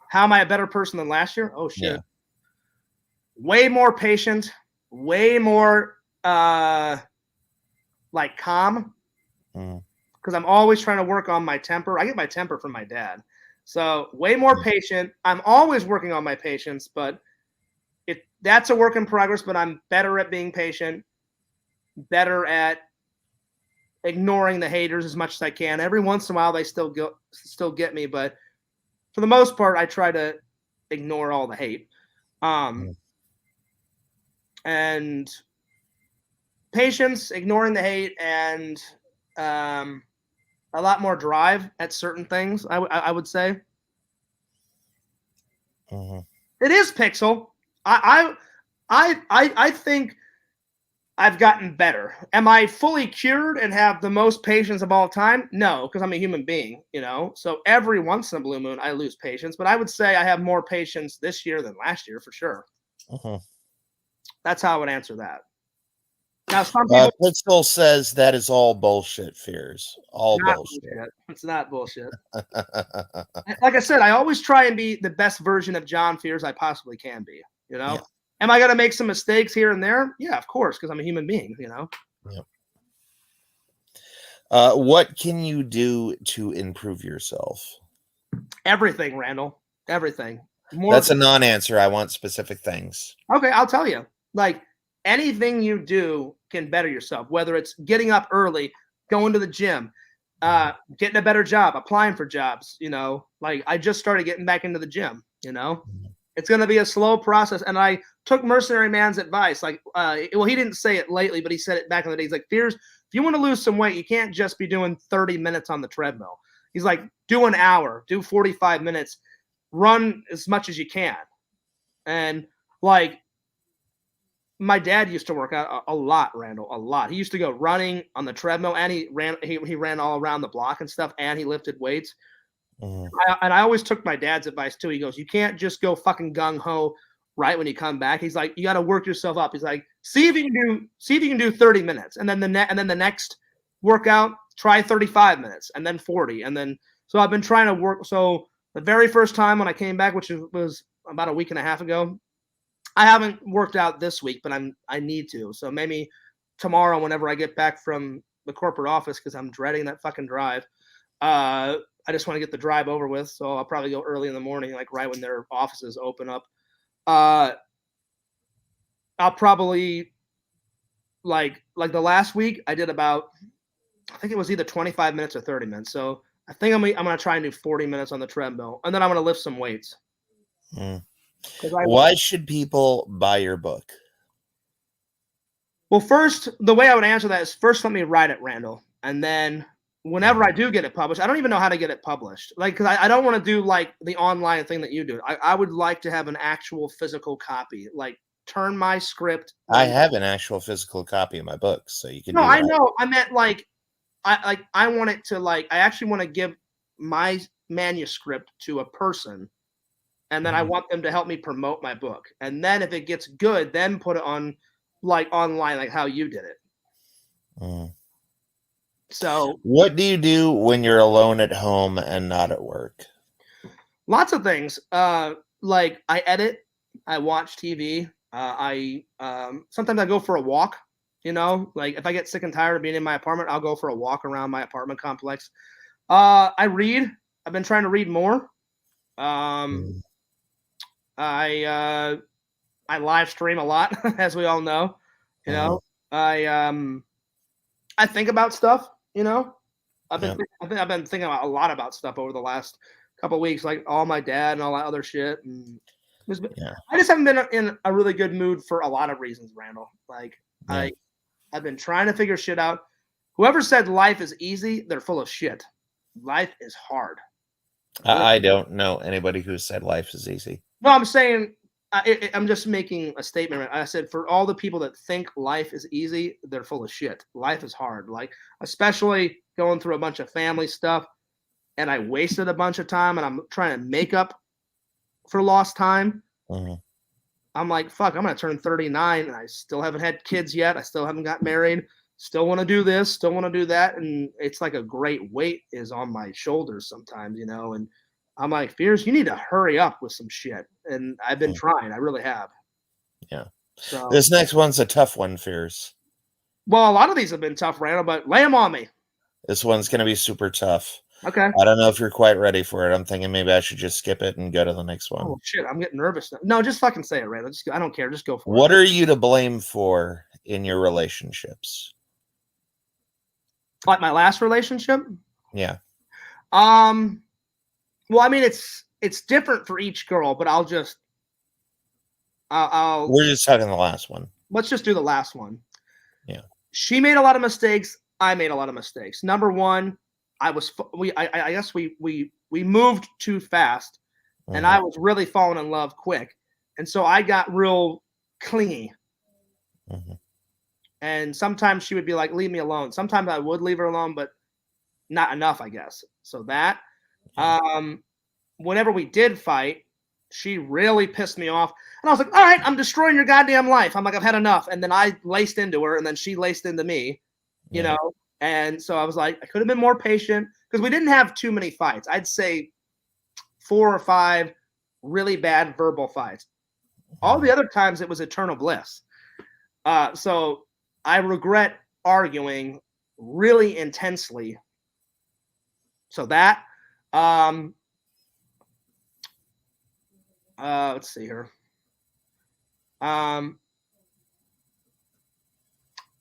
How am I a better person than last year? Oh shit. Yeah. Way more patient, way more like calm. Because I'm always trying to work on my temper. I get my temper from my dad. So way more patient. I'm always working on my patience, but that's a work in progress, but I'm better at being patient, better at ignoring the haters as much as I can. Every once in a while they still get me, but for the most part I try to ignore all the hate. And patience, ignoring the hate, and a lot more drive at certain things. I would say. It is Pixel. I think I've gotten better. Am I fully cured and have the most patience of all time? No, because I'm a human being, So every once in a blue moon, I lose patience. But I would say I have more patience this year than last year for sure. That's how I would answer that. Now, some people. Pixel says that is all bullshit, Fears. All bullshit. It's not bullshit. Like I said, I always try and be the best version of John Fears I possibly can be, Yeah. Am I going to make some mistakes here and there? Yeah, of course, because I'm a human being, Yeah. What can you do to improve yourself? Everything, Randall. Everything. That's a non-answer. I want specific things. Okay, I'll tell you. Like anything you do can better yourself, whether it's getting up early, going to the gym, getting a better job, applying for jobs, like I just started getting back into the gym, It's going to be a slow process. And I took Mercenary Man's advice. Like, he didn't say it lately, but he said it back in the day. He's like, Fears, if you want to lose some weight, you can't just be doing 30 minutes on the treadmill. He's like, do an hour, do 45 minutes, run as much as you can. And like, my dad used to work out a lot, Randall, a lot. He used to go running on the treadmill, and he ran all around the block and stuff, and he lifted weights. I always took my dad's advice too. He goes, you can't just go fucking gung ho right when you come back. He's like, you got to work yourself up. He's like, see if you can do 30 minutes, and then the next workout, try 35 minutes, and then 40, and then so I've been trying to work. So the very first time when I came back, which was about a week and a half ago, I haven't worked out this week, but I need to. So maybe tomorrow, whenever I get back from the corporate office, because I'm dreading that fucking drive. I just want to get the drive over with, so I'll probably go early in the morning, like right when their offices open up. I'll probably like the last week I did about, I think it was either 25 minutes or 30 minutes. So I think I'm gonna try and do 40 minutes on the treadmill, and then I'm gonna lift some weights. Why should people buy your book? Well, first, the way I would answer that is first let me write it, Randall, and then whenever I do get it published, I don't even know how to get it published. Like, because I don't want to do like the online thing that you do. I would like to have an actual physical copy. Like, turn my script. I have an actual physical copy of my book, so you can. No, I know. I meant like I want it to I actually want to give my manuscript to a person, and then I want them to help me promote my book. And then if it gets good, then put it on online, like how you did it. Mm. So what do you do when you're alone at home and not at work? lots of things. Like I edit, I watch TV. I sometimes I go for a walk. Like if I get sick and tired of being in my apartment, I'll go for a walk around my apartment complex. I read. I've been trying to read more. I live stream a lot, as we all know. I think about stuff. I've been thinking about a lot about stuff over the last couple of weeks, like all my dad and all that other shit. And I just haven't been in a really good mood for a lot of reasons, Randall. I've been trying to figure shit out. Whoever said life is easy, they're full of shit. Life is hard. I don't know anybody who said life is easy. No, I'm saying I'm just making a statement. I said for all the people that think life is easy, they're full of shit. Life is hard. Like especially going through a bunch of family stuff, and I wasted a bunch of time, and I'm trying to make up for lost time. I'm like, fuck, I'm gonna turn 39, and I still haven't had kids yet. I still haven't got married. Still want to do this. Still want to do that, and it's like a great weight is on my shoulders sometimes, And I'm like, Fears, you need to hurry up with some shit. And I've been trying. I really have. Yeah. So, this next one's a tough one, Fears. Well, a lot of these have been tough, Randall, but lay them on me. This one's going to be super tough. Okay. I don't know if you're quite ready for it. I'm thinking maybe I should just skip it and go to the next one. Oh, shit. I'm getting nervous now. No, just fucking say it, Randall. I don't care. Just go for it. What are you to blame for in your relationships? Like my last relationship? Yeah. Well, I mean, it's different for each girl, but I'll just we're just talking the last one. Let's just do the last one. Yeah. She made a lot of mistakes. I made a lot of mistakes. Number one, I guess we moved too fast, and I was really falling in love quick, and so I got real clingy. And sometimes she would be like, leave me alone. Sometimes I would leave her alone, but not enough, I guess. So that, whenever we did fight, she really pissed me off. And I was like, all right, I'm destroying your goddamn life. I'm like, I've had enough. And then I laced into her, and then she laced into me, you know? And so I was like, I could have been more patient because we didn't have too many fights. I'd say 4 or 5 really bad verbal fights. All the other times it was eternal bliss. So I regret arguing really intensely. So that, let's see here.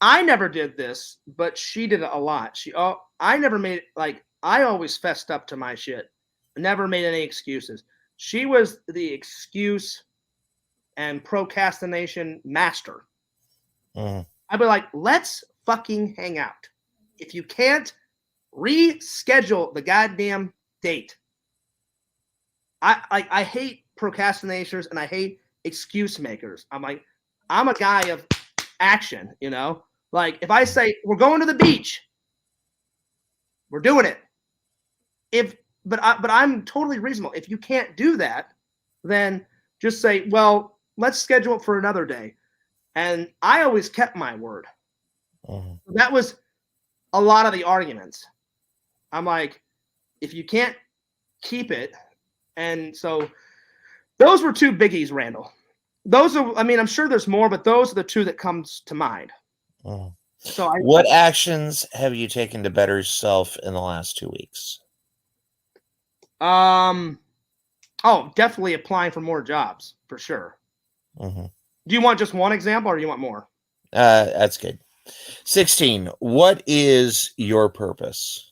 I never did this, but she did it a lot. I never made I always fessed up to my shit. Never made any excuses. She was the excuse and procrastination master. I'd be like, let's fucking hang out. If you can't reschedule the goddamn date. I hate procrastinators and I hate excuse makers. I'm like, I'm a guy of action, Like if I say we're going to the beach, we're doing it. But I'm totally reasonable. If you can't do that, then just say, well, let's schedule it for another day. And I always kept my word. That was a lot of the arguments. I'm like, if you can't keep it, and so those were 2 biggies, Randall. Those are, I mean, I'm sure there's more, but those are the 2 that comes to mind. So what actions have you taken to better yourself in the last 2 weeks? Oh, definitely applying for more jobs for sure. Do you want just one example or do you want more? That's good. 16. What is your purpose?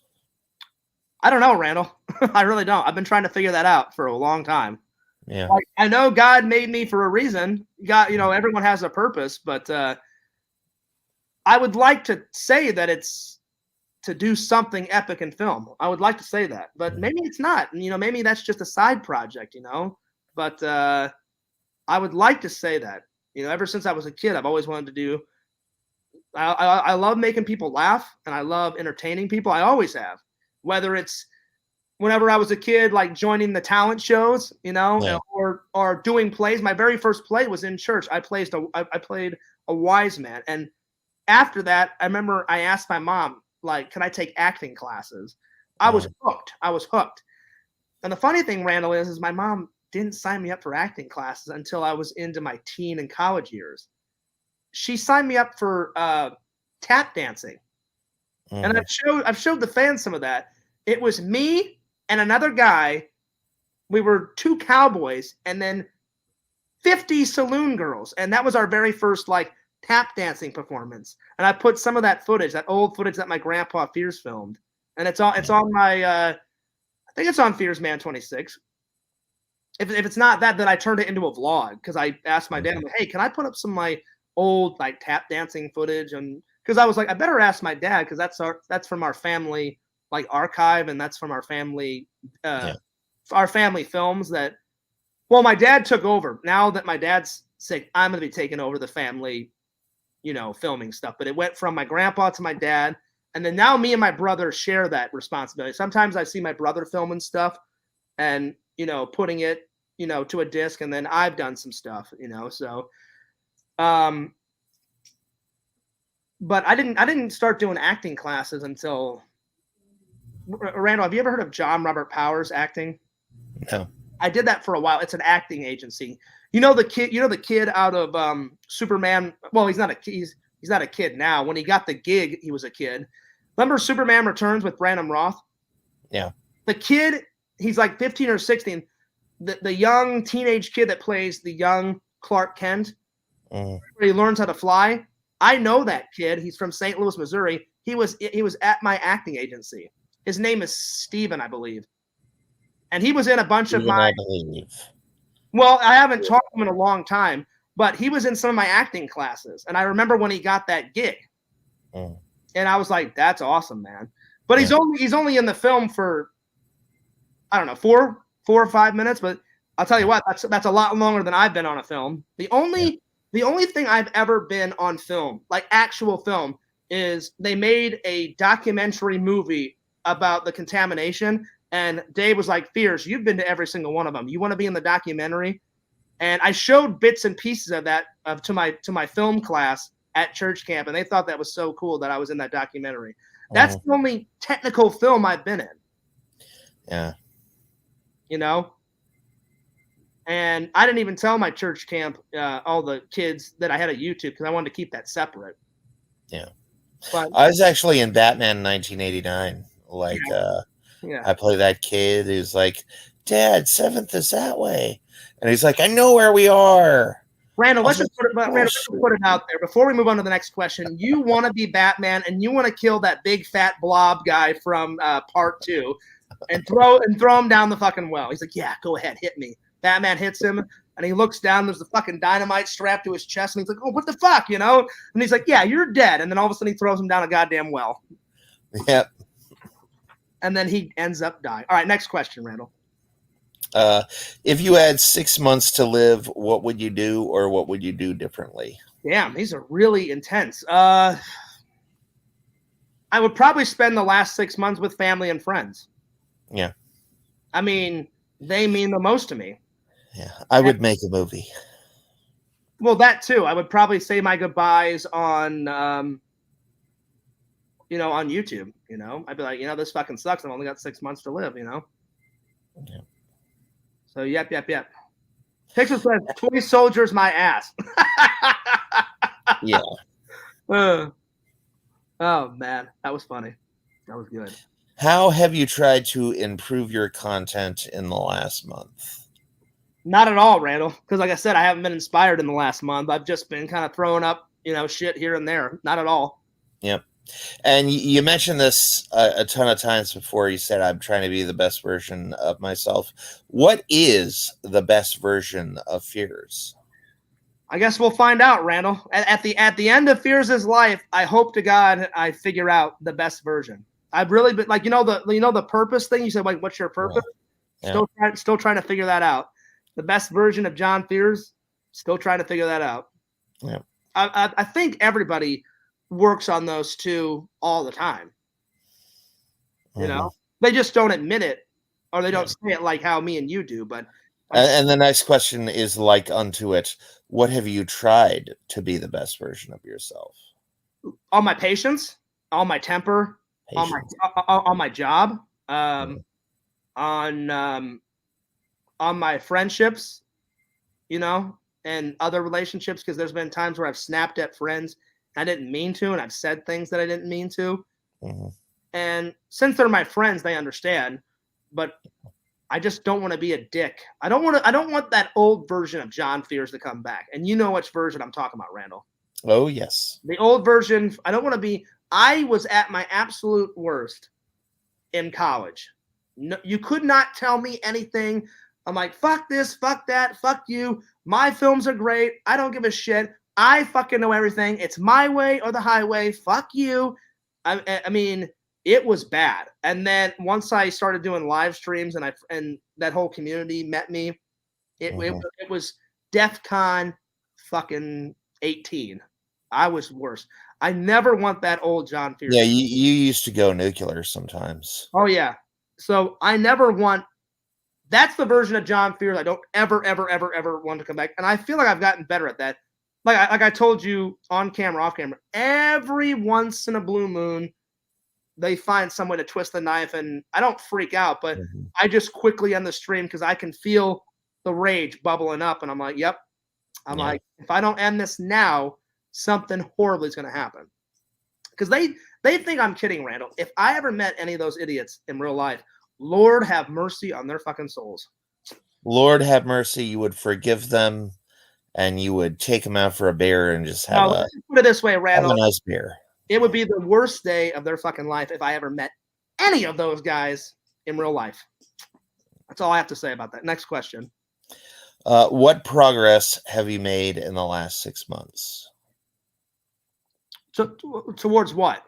I don't know, Randall. I really don't. I've been trying to figure that out for a long time. Yeah. Like, I know God made me for a reason. God, everyone has a purpose, but I would like to say that it's to do something epic in film. I would like to say that, but maybe it's not. Maybe that's just a side project, But I would like to say that. Ever since I was a kid, I've always wanted to do I love making people laugh, and I love entertaining people. I always have, whether it's whenever I was a kid, like joining the talent shows, or doing plays. My very first play was in church. I played a wise man, and after that, I remember I asked my mom, like, can I take acting classes? I was hooked. And the funny thing, Randall, is my mom didn't sign me up for acting classes until I was into my teen and college years. She signed me up for tap dancing. And I've showed the fans some of that. It was me and another guy. We were 2 cowboys and then 50 saloon girls. And that was our very first like tap dancing performance. And I put some of that footage, that old footage that my grandpa Fears filmed. And it's on my I think it's on Fears Man 26. If it's not that, then I turned it into a vlog because I asked my dad, I'm like, hey, can I put up some of my old like tap dancing footage? And because I was like, I better ask my dad because that's from our family like archive, and that's from our family our family films that. Well, my dad took over. Now that my dad's sick, I'm going to be taking over the family, filming stuff. But it went from my grandpa to my dad, and then now me and my brother share that responsibility. Sometimes I see my brother filming stuff, and putting it to a disc, and then I've done some stuff, so but I didn't start doing acting classes until Randall, have you ever heard of John Robert Powers acting? No. I did that for a while. It's an acting agency. The kid out of Superman, well, he's not a kid now. When he got the gig, he was a kid. Remember Superman Returns with Brandon Roth? Yeah. The kid, he's like 15 or 16. The young teenage kid that plays the young Clark Kent, where he learns how to fly. I know that kid. He's from St. Louis, Missouri. He was at my acting agency. His name is Steven, I believe. And he was in a bunch of my. Well, I haven't talked to him in a long time, but he was in some of my acting classes. And I remember when he got that gig. And I was like, that's awesome, man. But he's only in the film for, I don't know, 4 or 5 minutes. But I'll tell you what, that's a lot longer than I've been on a film. The only thing I've ever been on film, like actual film, is they made a documentary movie about the contamination. And Dave was like, Fears, you've been to every single one of them. You want to be in the documentary? And I showed bits and pieces of that to my film class at church camp, and they thought that was so cool that I was in that documentary. That's the only technical film I've been in. Yeah. And I didn't even tell my church camp, all the kids, that I had a YouTube because I wanted to keep that separate. Yeah. But I was actually in Batman 1989. I play that kid who's like, Dad, 7th is that way. And he's like, I know where we are. Randall, let's just put it out there. Before we move on to the next question, you want to be Batman and you want to kill that big fat blob guy from part 2 and throw him down the fucking well. He's like, yeah, go ahead, hit me. Batman hits him and he looks down. There's the fucking dynamite strapped to his chest. And he's like, oh, what the fuck, And he's like, yeah, you're dead. And then all of a sudden he throws him down a goddamn well. Yep. And then he ends up dying. All right, next question, Randall. If you had 6 months to live, what would you do, or what would you do differently? Damn, these are really intense. I would probably spend the last 6 months with family and friends. Yeah. I mean, they mean the most to me. Yeah, I would make a movie. Well, that too. I would probably say my goodbyes on on YouTube, I'd be like, this fucking sucks. I've only got 6 months to live, Yeah. So, yep. Picture says, Toy Soldiers my ass. Yeah. Oh, man. That was funny. That was good. How have you tried to improve your content in the last month? Not at all, Randall. Because like I said, I haven't been inspired in the last month. I've just been kind of throwing up, shit here and there. Not at all. Yep. And you mentioned this a ton of times before. You said, I'm trying to be the best version of myself. What is the best version of Fears? I guess we'll find out, Randall. At the end of Fears' life, I hope to God I figure out the best version. I've really been like, the purpose thing. You said, like, what's your purpose? Yeah. Still trying to figure that out. The best version of John Fears, still trying to figure that out. Yeah. I think everybody works on those two all the time. You know, they just don't admit it, or they don't say it like how me and you do. But and the next question is like unto it. What have you tried to be the best version of yourself? On my patience, on my temper, on my job, on my friendships, you know, and other relationships. Because there's been times where I've snapped at friends I didn't mean to, and I've said things that I didn't mean to. And since they're my friends, they understand. But I just don't want to be a dick. I don't want that old version of John Fears to come back. And you know which version I'm talking about, Randall. Oh, yes. The old version. I don't want to be. I was at my absolute worst in college. No, you could not tell me anything. I'm like, fuck this, fuck that, fuck you. My films are great. I don't give a shit. I fucking know everything. It's my way or the highway. Fuck you. I mean, it was bad. And then once I started doing live streams and that whole community met me, it was DEFCON fucking 18. I was worse. I never want that old John Fears. Yeah, you used to go nuclear sometimes. Oh, yeah. So I never want. That's the version of John Fears I don't ever want to come back. And I feel like I've gotten better at that. Like I told you on camera, off camera, every once in a blue moon, they find some way to twist the knife, and I don't freak out, but I just quickly end the stream because I can feel the rage bubbling up, and I'm like, yep. I'm like, if I don't end this now, something horrible is going to happen. Because they think I'm kidding, Randall. If I ever met any of those idiots in real life, Lord have mercy on their fucking souls. Lord have mercy. You would forgive them, and you would take them out for a beer and just have put it this way, Randall. Have a nice beer. It would be the worst day of their fucking life if I ever met any of those guys in real life. That's all I have to say about that. Next question. What progress have you made in the last 6 months? So, towards what?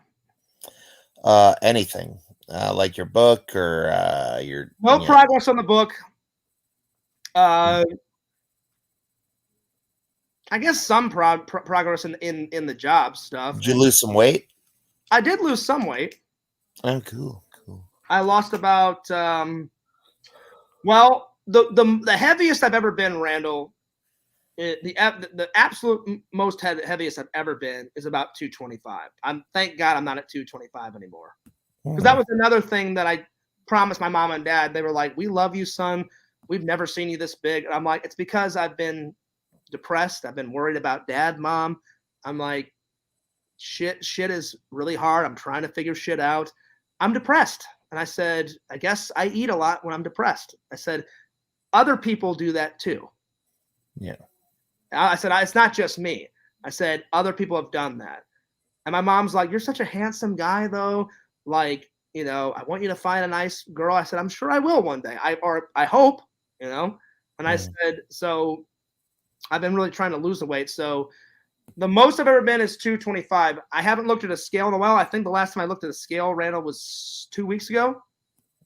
Anything. Like your book or your... No progress on the book. I guess some progress in the job stuff. Did you lose some weight? I did lose some weight. Oh, cool. I lost about the heaviest I've ever been, Randall. The absolute most heaviest I've ever been is about 225. Thank God I'm not at 225 anymore. Because that was another thing that I promised my mom and dad. They were like, "We love you, son. We've never seen you this big." And I'm like, "It's because I've been depressed. I've been worried about dad, mom." I'm like, shit is really hard. I'm trying to figure shit out. I'm depressed. And I said, I guess I eat a lot when I'm depressed. I said, other people do that too. Yeah. I said, it's not just me. I said, other people have done that. And my mom's like, "You're such a handsome guy though. Like, you know, I want you to find a nice girl." I said, "I'm sure I will one day. I hope, you know." And I said, so I've been really trying to lose the weight. So the most I've ever been is 225. I haven't looked at a scale in a while. I think the last time I looked at a scale, Randall, was 2 weeks ago.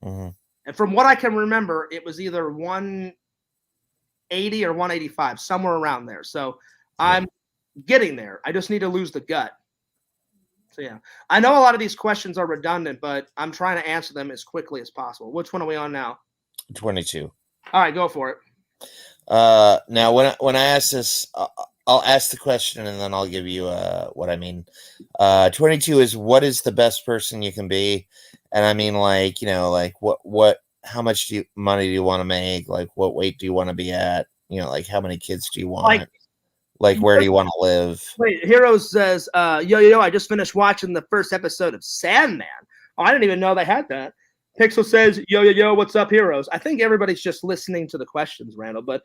And from what I can remember, it was either 180 or 185, somewhere around there. So I'm getting there. I just need to lose the gut. So, yeah. I know a lot of these questions are redundant, but I'm trying to answer them as quickly as possible. Which one are we on now? 22. All right, go for it. Now, when I ask this, I'll ask the question and then I'll give you what I mean. 22 is what is the best person you can be, and I mean like what how much money do you want to make? Like what weight do you want to be at? Like how many kids do you want? Like where do you want to live? Wait, Heroes says, yo, I just finished watching the first episode of Sandman. Oh, I didn't even know they had that. Pixel says, yo, what's up, Heroes? I think everybody's just listening to the questions, Randall. But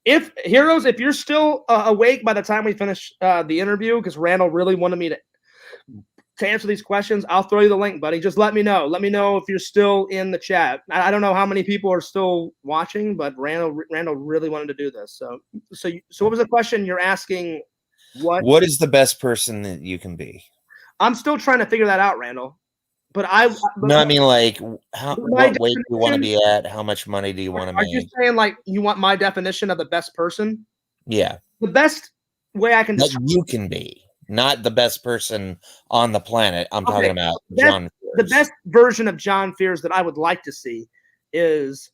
if you're still awake by the time we finish the interview, because Randall really wanted me to answer these questions, I'll throw you the link, buddy. Just let me know. Let me know if you're still in the chat. I don't know how many people are still watching, but Randall really wanted to do this. So what was the question you're asking? What is the best person that you can be? I'm still trying to figure that out, Randall. But I mean, like, what weight do you want to be at? How much money do you want to make? Are you saying, like, you want my definition of the best person? Yeah. The best way I can describe you can be. not the best person on the planet. I'm talking about the John the Fears. best version of John Fears that I would like to see is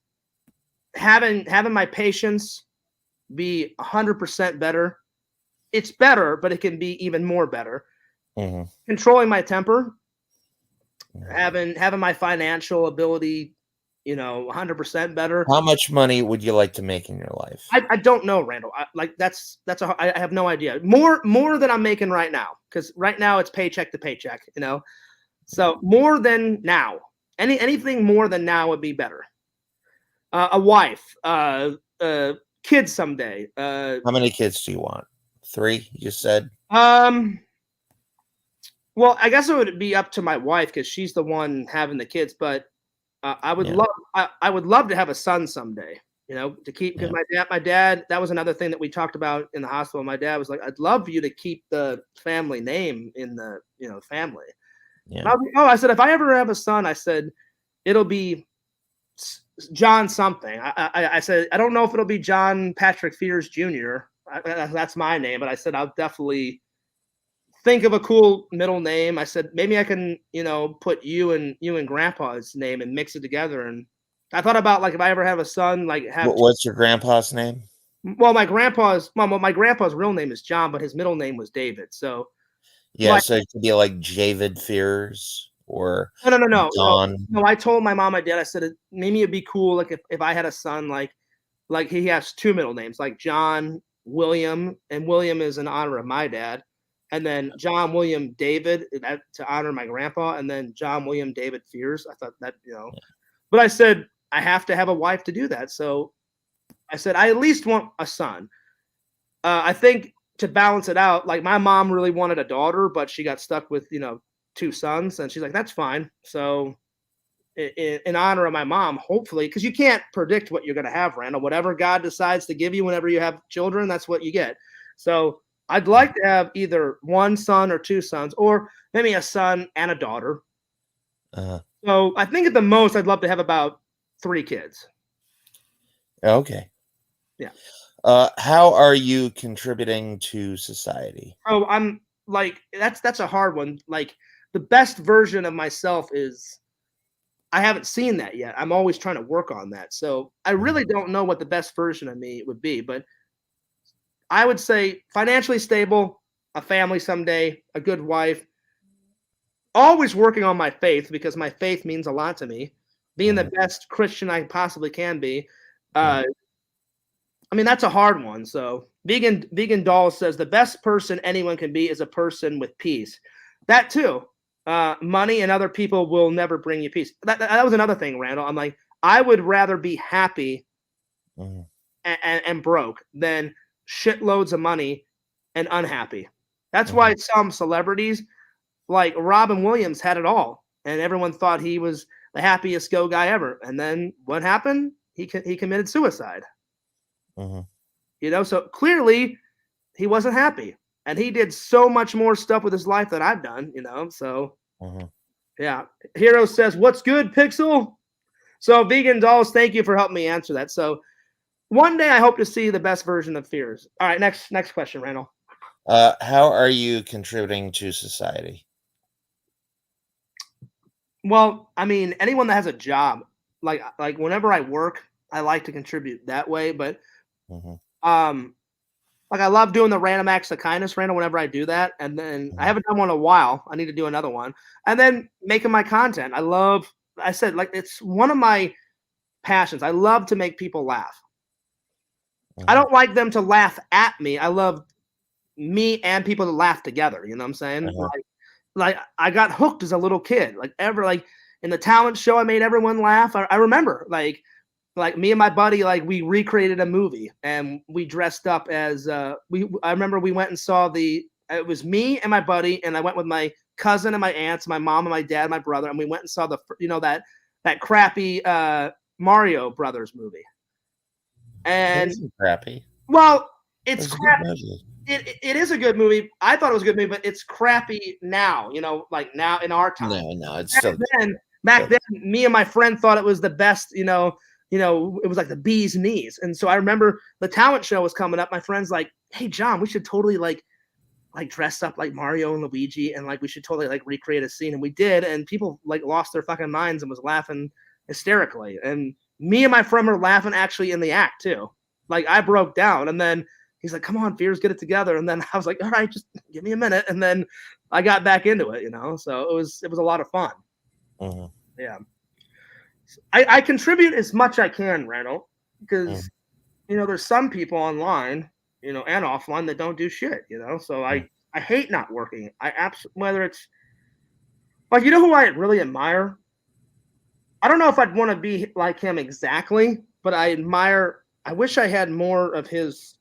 having my patience be 100% better. It's better, but it can be even more better. Mhm. Controlling my temper, Mhm. having my financial ability, 100% better. How much money would you like to make in your life? I don't know, Randall. I have no idea. More than I'm making right now, because right now it's paycheck to paycheck. So more than now. Anything more than now would be better. A wife, kids someday. How many kids do you want? 3, you said? Um. Well, I guess it would be up to my wife because she's the one having the kids. But I would Yeah, love, I would love to have a son someday. To keep, because yeah, my dad, that was another thing that we talked about in the hospital. My dad was like, "I'd love for you to keep the family name in the family." yeah. I said, if I ever have a son, I said it'll be John something. I said I don't know if it'll be John Patrick Fears Jr. That's my name, but I said I'll definitely think of a cool middle name. I said maybe I can, put you and Grandpa's name and mix it together. And I thought about like if I ever have a son, like have. What's your grandpa's name? Well, my grandpa's real name is John, but his middle name was David. So, Yeah, like, so it could be like Javid Fears or no. John. I told my mom, my dad, I said maybe it'd be cool, like if I had a son, like he has two middle names, like John William, and William is in honor of my dad, and then John William David to honor my grandpa, and then John William David Fears. I thought that, but I said I have to have a wife to do that. So I said I at least want a son. I think to balance it out, like my mom really wanted a daughter, but she got stuck with two sons, and she's like, that's fine. So in honor of my mom, hopefully, because you can't predict what you're going to have, Randall. Whatever God decides to give you whenever you have children, that's what you get. So I'd like to have either one son or two sons, or maybe a son and a daughter. Uh, So I think at the most, I'd love to have about 3 kids. okay. Yeah. How are you contributing to society? Oh, I'm like that's a hard one. Like the best version of myself is I haven't seen that yet. I'm always trying to work on that. So I really don't know what the best version of me would be, but I would say financially stable, a family someday, a good wife, always working on my faith because my faith means a lot to me. Being the best Christian I possibly can be. Yeah. I mean, that's a hard one. So vegan doll says the best person anyone can be is a person with peace. That too. Money and other people will never bring you peace. That was another thing, Randall. I'm like, I would rather be happy and broke than shitloads of money and unhappy. That's why some celebrities like Robin Williams had it all, and everyone thought he was the happiest go guy ever. And then what happened? He committed suicide. So clearly he wasn't happy, and he did so much more stuff with his life than I've done. So yeah. Hero says, "What's good, Pixel?" So vegan dolls, thank you for helping me answer that. So one day I hope to see the best version of Fears. All right, next question, Randall. How are you contributing to society? Well, I mean, anyone that has a job, like whenever I work, I like to contribute that way. But like I love doing the random acts of kindness, Randall, whenever I do that. And then I haven't done one in a while. I need to do another one. And then making my content. I said, like, it's one of my passions. I love to make people laugh. I don't like them to laugh at me. I love me and people to laugh together. You know what I'm saying? Like I got hooked as a little kid. Like in the talent show, I made everyone laugh. I remember like me and my buddy, like we recreated a movie and we dressed up as I remember we went and saw it was me and my buddy, and I went with my cousin and my aunts, my mom and my dad, and my brother, and we went and saw that crappy Mario Brothers movie. And crappy. Well, it's crappy. It is a good movie. I thought it was a good movie, but it's crappy now, like now in our time. No, it's still back then, me and my friend thought it was the best, it was like the bee's knees. And so I remember the talent show was coming up. My friend's like, "Hey, John, we should totally like like dress up like Mario and Luigi, and like we should totally like recreate a scene, and we did, and people like lost their fucking minds and was laughing hysterically, and me and my friend were laughing actually in the act too. Like I broke down, and then he's like, "Come on, Fears, get it together," and then I was like, "All right, just give me a minute," and then I got back into it, So it was a lot of fun. Yeah, I contribute as much I can, Randall, because there's some people online, and offline that don't do shit, So I hate not working. I absolutely, whether it's like, who I really admire. I don't know if I'd want to be like him exactly, but I wish I had more of his.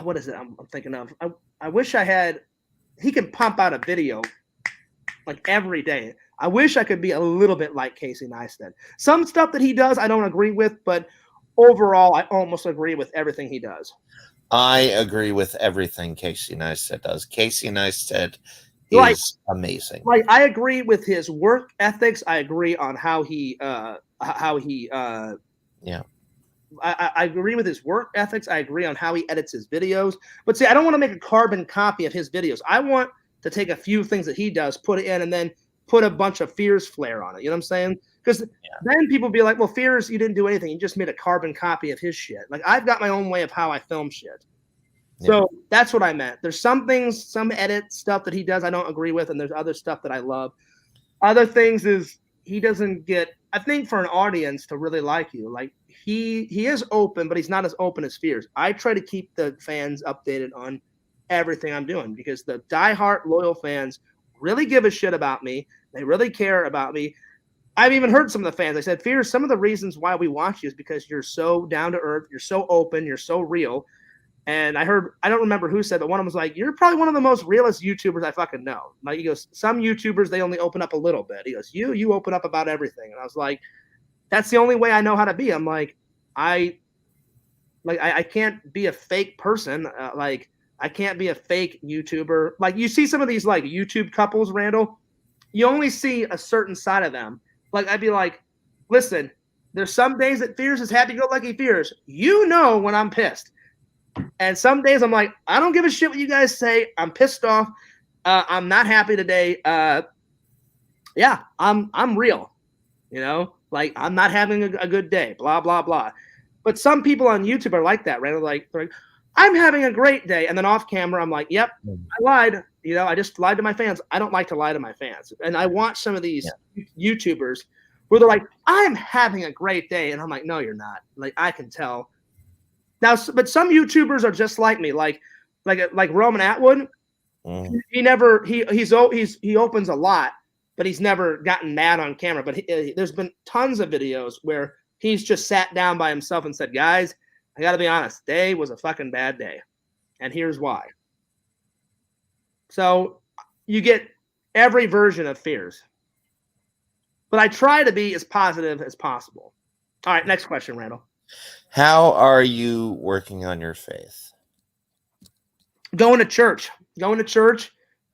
What is it I'm thinking of? I wish he can pump out a video like every day. I wish I could be a little bit like Casey Neistat. Some stuff that he does, I don't agree with, but overall, I almost agree with everything he does. I agree with everything Casey Neistat does. Casey Neistat is amazing. Like I agree with his work ethics. I agree on how he I agree with his work ethics. I agree on how he edits his videos. But see, I don't want to make a carbon copy of his videos. I want to take a few things that he does, put it in, and then put a bunch of Fears flair on it. You know what I'm saying? Because then people be like, well, Fears, you didn't do anything. You just made a carbon copy of his shit. Like I've got my own way of how I film shit. So that's what I meant. There's some things, some edit stuff that he does I don't agree with, and there's other stuff that I love. Other things is he doesn't get, I think for an audience to really like you, like he is open, but he's not as open as Fears. I try to keep the fans updated on everything I'm doing because the diehard loyal fans really give a shit about me. They really care about me. I've even heard some of the fans. I said, Fears, some of the reasons why we watch you is because you're so down to earth, you're so open, you're so real. And I don't remember who said, but one of them was like, you're probably one of the most realist YouTubers I fucking know. Like he goes, some YouTubers, they only open up a little bit. He goes, you open up about everything. And I was like, that's the only way I know how to be. I'm like, I can't be a fake person. I can't be a fake YouTuber. Like you see some of these like YouTube couples, Randall, you only see a certain side of them. Like I'd be like, listen, there's some days that Fears is happy-go-lucky Fears. When I'm pissed. And some days I'm like, I don't give a shit what you guys say. I'm pissed off. I'm not happy today. I'm real. Like I'm not having a good day. Blah blah blah. But some people on YouTube are like that, right? They're like, I'm having a great day, and then off camera, I'm like, yep, I lied. I just lied to my fans. I don't like to lie to my fans, and I watch some of these YouTubers where they're like, I'm having a great day, and I'm like, no, you're not. Like I can tell. Now, but some YouTubers are just like me, like Roman Atwood. He opens a lot, but he's never gotten mad on camera. But there's been tons of videos where he's just sat down by himself and said, guys, I got to be honest, today was a fucking bad day. And here's why. So you get every version of Fears. But I try to be as positive as possible. All right, next question, Randall. How are you working on your faith? Going to church.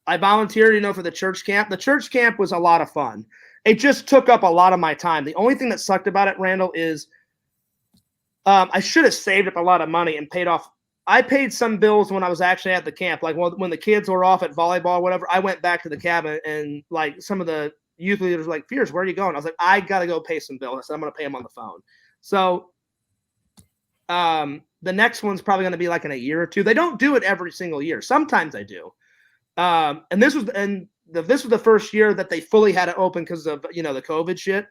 I volunteered, for the church camp. The church camp was a lot of fun. It just took up a lot of my time. The only thing that sucked about it, Randall, is I should have saved up a lot of money and paid off. I paid some bills when I was actually at the camp. Like when the kids were off at volleyball or whatever, I went back to the cabin and like some of the youth leaders were like, Fears, where are you going? I was like, I got to go pay some bills. I said, I'm going to pay them on the phone. So the next one's probably going to be like in a year or two. They don't do it every single year. Sometimes they do. And this was the first year that they fully had it open because of, the COVID shit.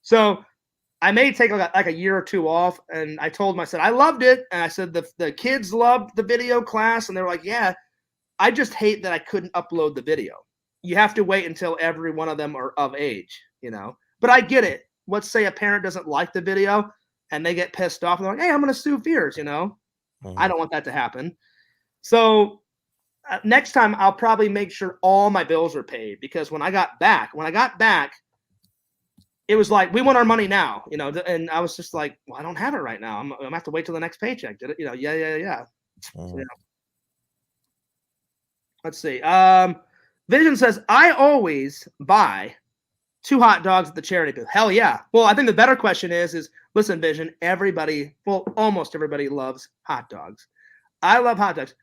So I may take like a year or two off. And I told them, I said, I loved it. And I said, the kids loved the video class. And they were like, yeah, I just hate that I couldn't upload the video. You have to wait until every one of them are of age, but I get it. Let's say a parent doesn't like the video and they get pissed off and they're like, hey, I'm going to sue Fears, I don't want that to happen. So next time I'll probably make sure all my bills are paid because when I got back, it was like, we want our money now, and I was just like, well, I don't have it right now. I'm going to have to wait till the next paycheck. Did it? Yeah. So, let's see. Vision says, I always buy 2 hot dogs at the charity booth. Hell yeah. Well, I think the better question is listen, Vision, almost everybody loves hot dogs. I love hot dogs.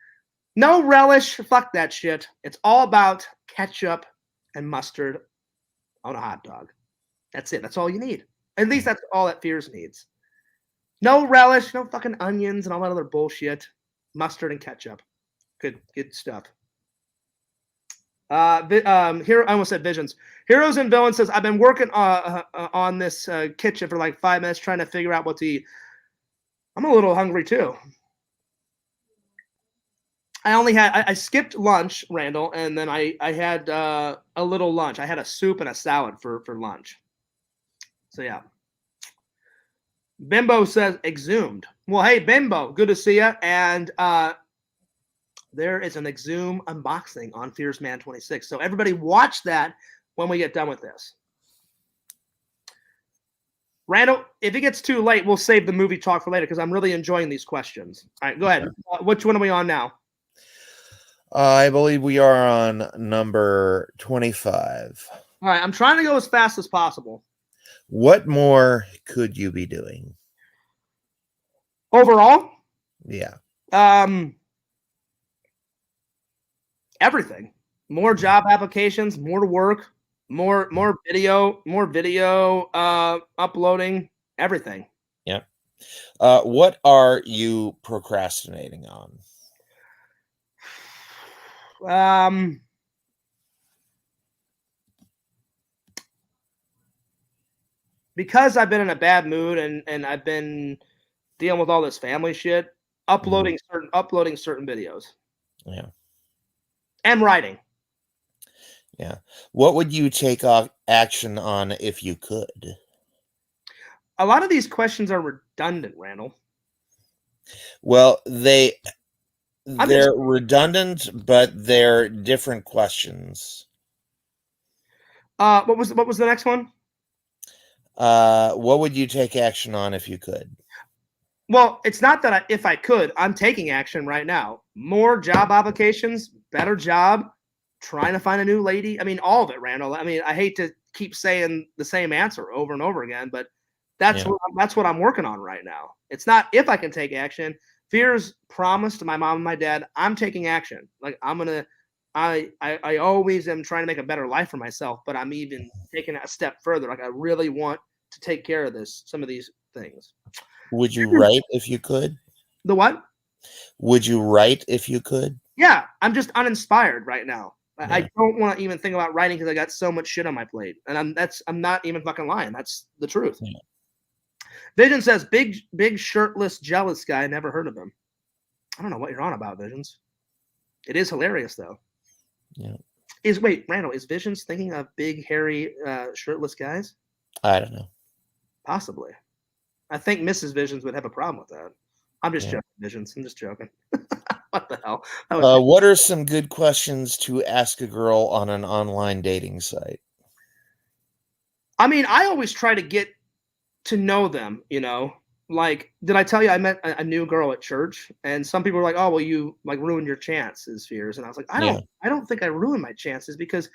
No relish. Fuck that shit. It's all about ketchup and mustard on a hot dog. That's it. That's all you need. At least that's all that Fears needs. No relish, no fucking onions and all that other bullshit. Mustard and ketchup. Good stuff. Here I almost said Visions. Heroes and Villains says, I've been working on this kitchen for like 5 minutes trying to figure out what to eat. I'm a little hungry too. I skipped lunch, Randall, and then I had a little lunch. I had a soup and a salad for lunch. So yeah. Bimbo says exhumed. Well, hey Bimbo, good to see you. And there is an Exhumed unboxing on Fears Man 26. So everybody watch that when we get done with this. Randall, if it gets too late, we'll save the movie talk for later because I'm really enjoying these questions. All right, go ahead. Which one are we on now? I believe we are on number 25. All right, I'm trying to go as fast as possible. What more could you be doing? Overall? Yeah. Everything. More job applications, more to work, more video uploading, everything. Yeah. What are you procrastinating on? Because I've been in a bad mood and I've been dealing with all this family shit, uploading certain videos. Yeah. And writing. Yeah. What would you take off action on if you could? A lot of these questions are redundant, Randall. Well, they're redundant, but they're different questions. What was the next one? What would you take action on if you could? Well, it's not that if I could, I'm taking action right now. More job applications, better job, trying to find a new lady. I mean, all of it, Randall. I mean, I hate to keep saying the same answer over and over again, but that's what I'm working on right now. It's not if I can take action. Fears promised to my mom and my dad, I'm taking action. Like I always am trying to make a better life for myself, but I'm even taking a step further. Like I really want to take care of some of these things. Would you write if you could? The what? Would you write if you could? Yeah, I'm just uninspired right now. Yeah. I don't want to even think about writing because I got so much shit on my plate, and I'm not even fucking lying. That's the truth. Yeah. Vision says, big shirtless jealous guy. Never heard of him. I don't know what you're on about, Visions. It is hilarious though. Yeah. Randall, is Visions thinking of big hairy shirtless guys? I don't know. Possibly. I think Mrs. Visions would have a problem with that. I'm just joking, Visions. I'm just joking. What the hell? What are some good questions to ask a girl on an online dating site? I mean, I always try to get to know them, you know. Like, did I tell you I met a new girl at church? And some people were like, oh, well, you like ruined your chances, Fears. And I was like, I don't think I ruined my chances because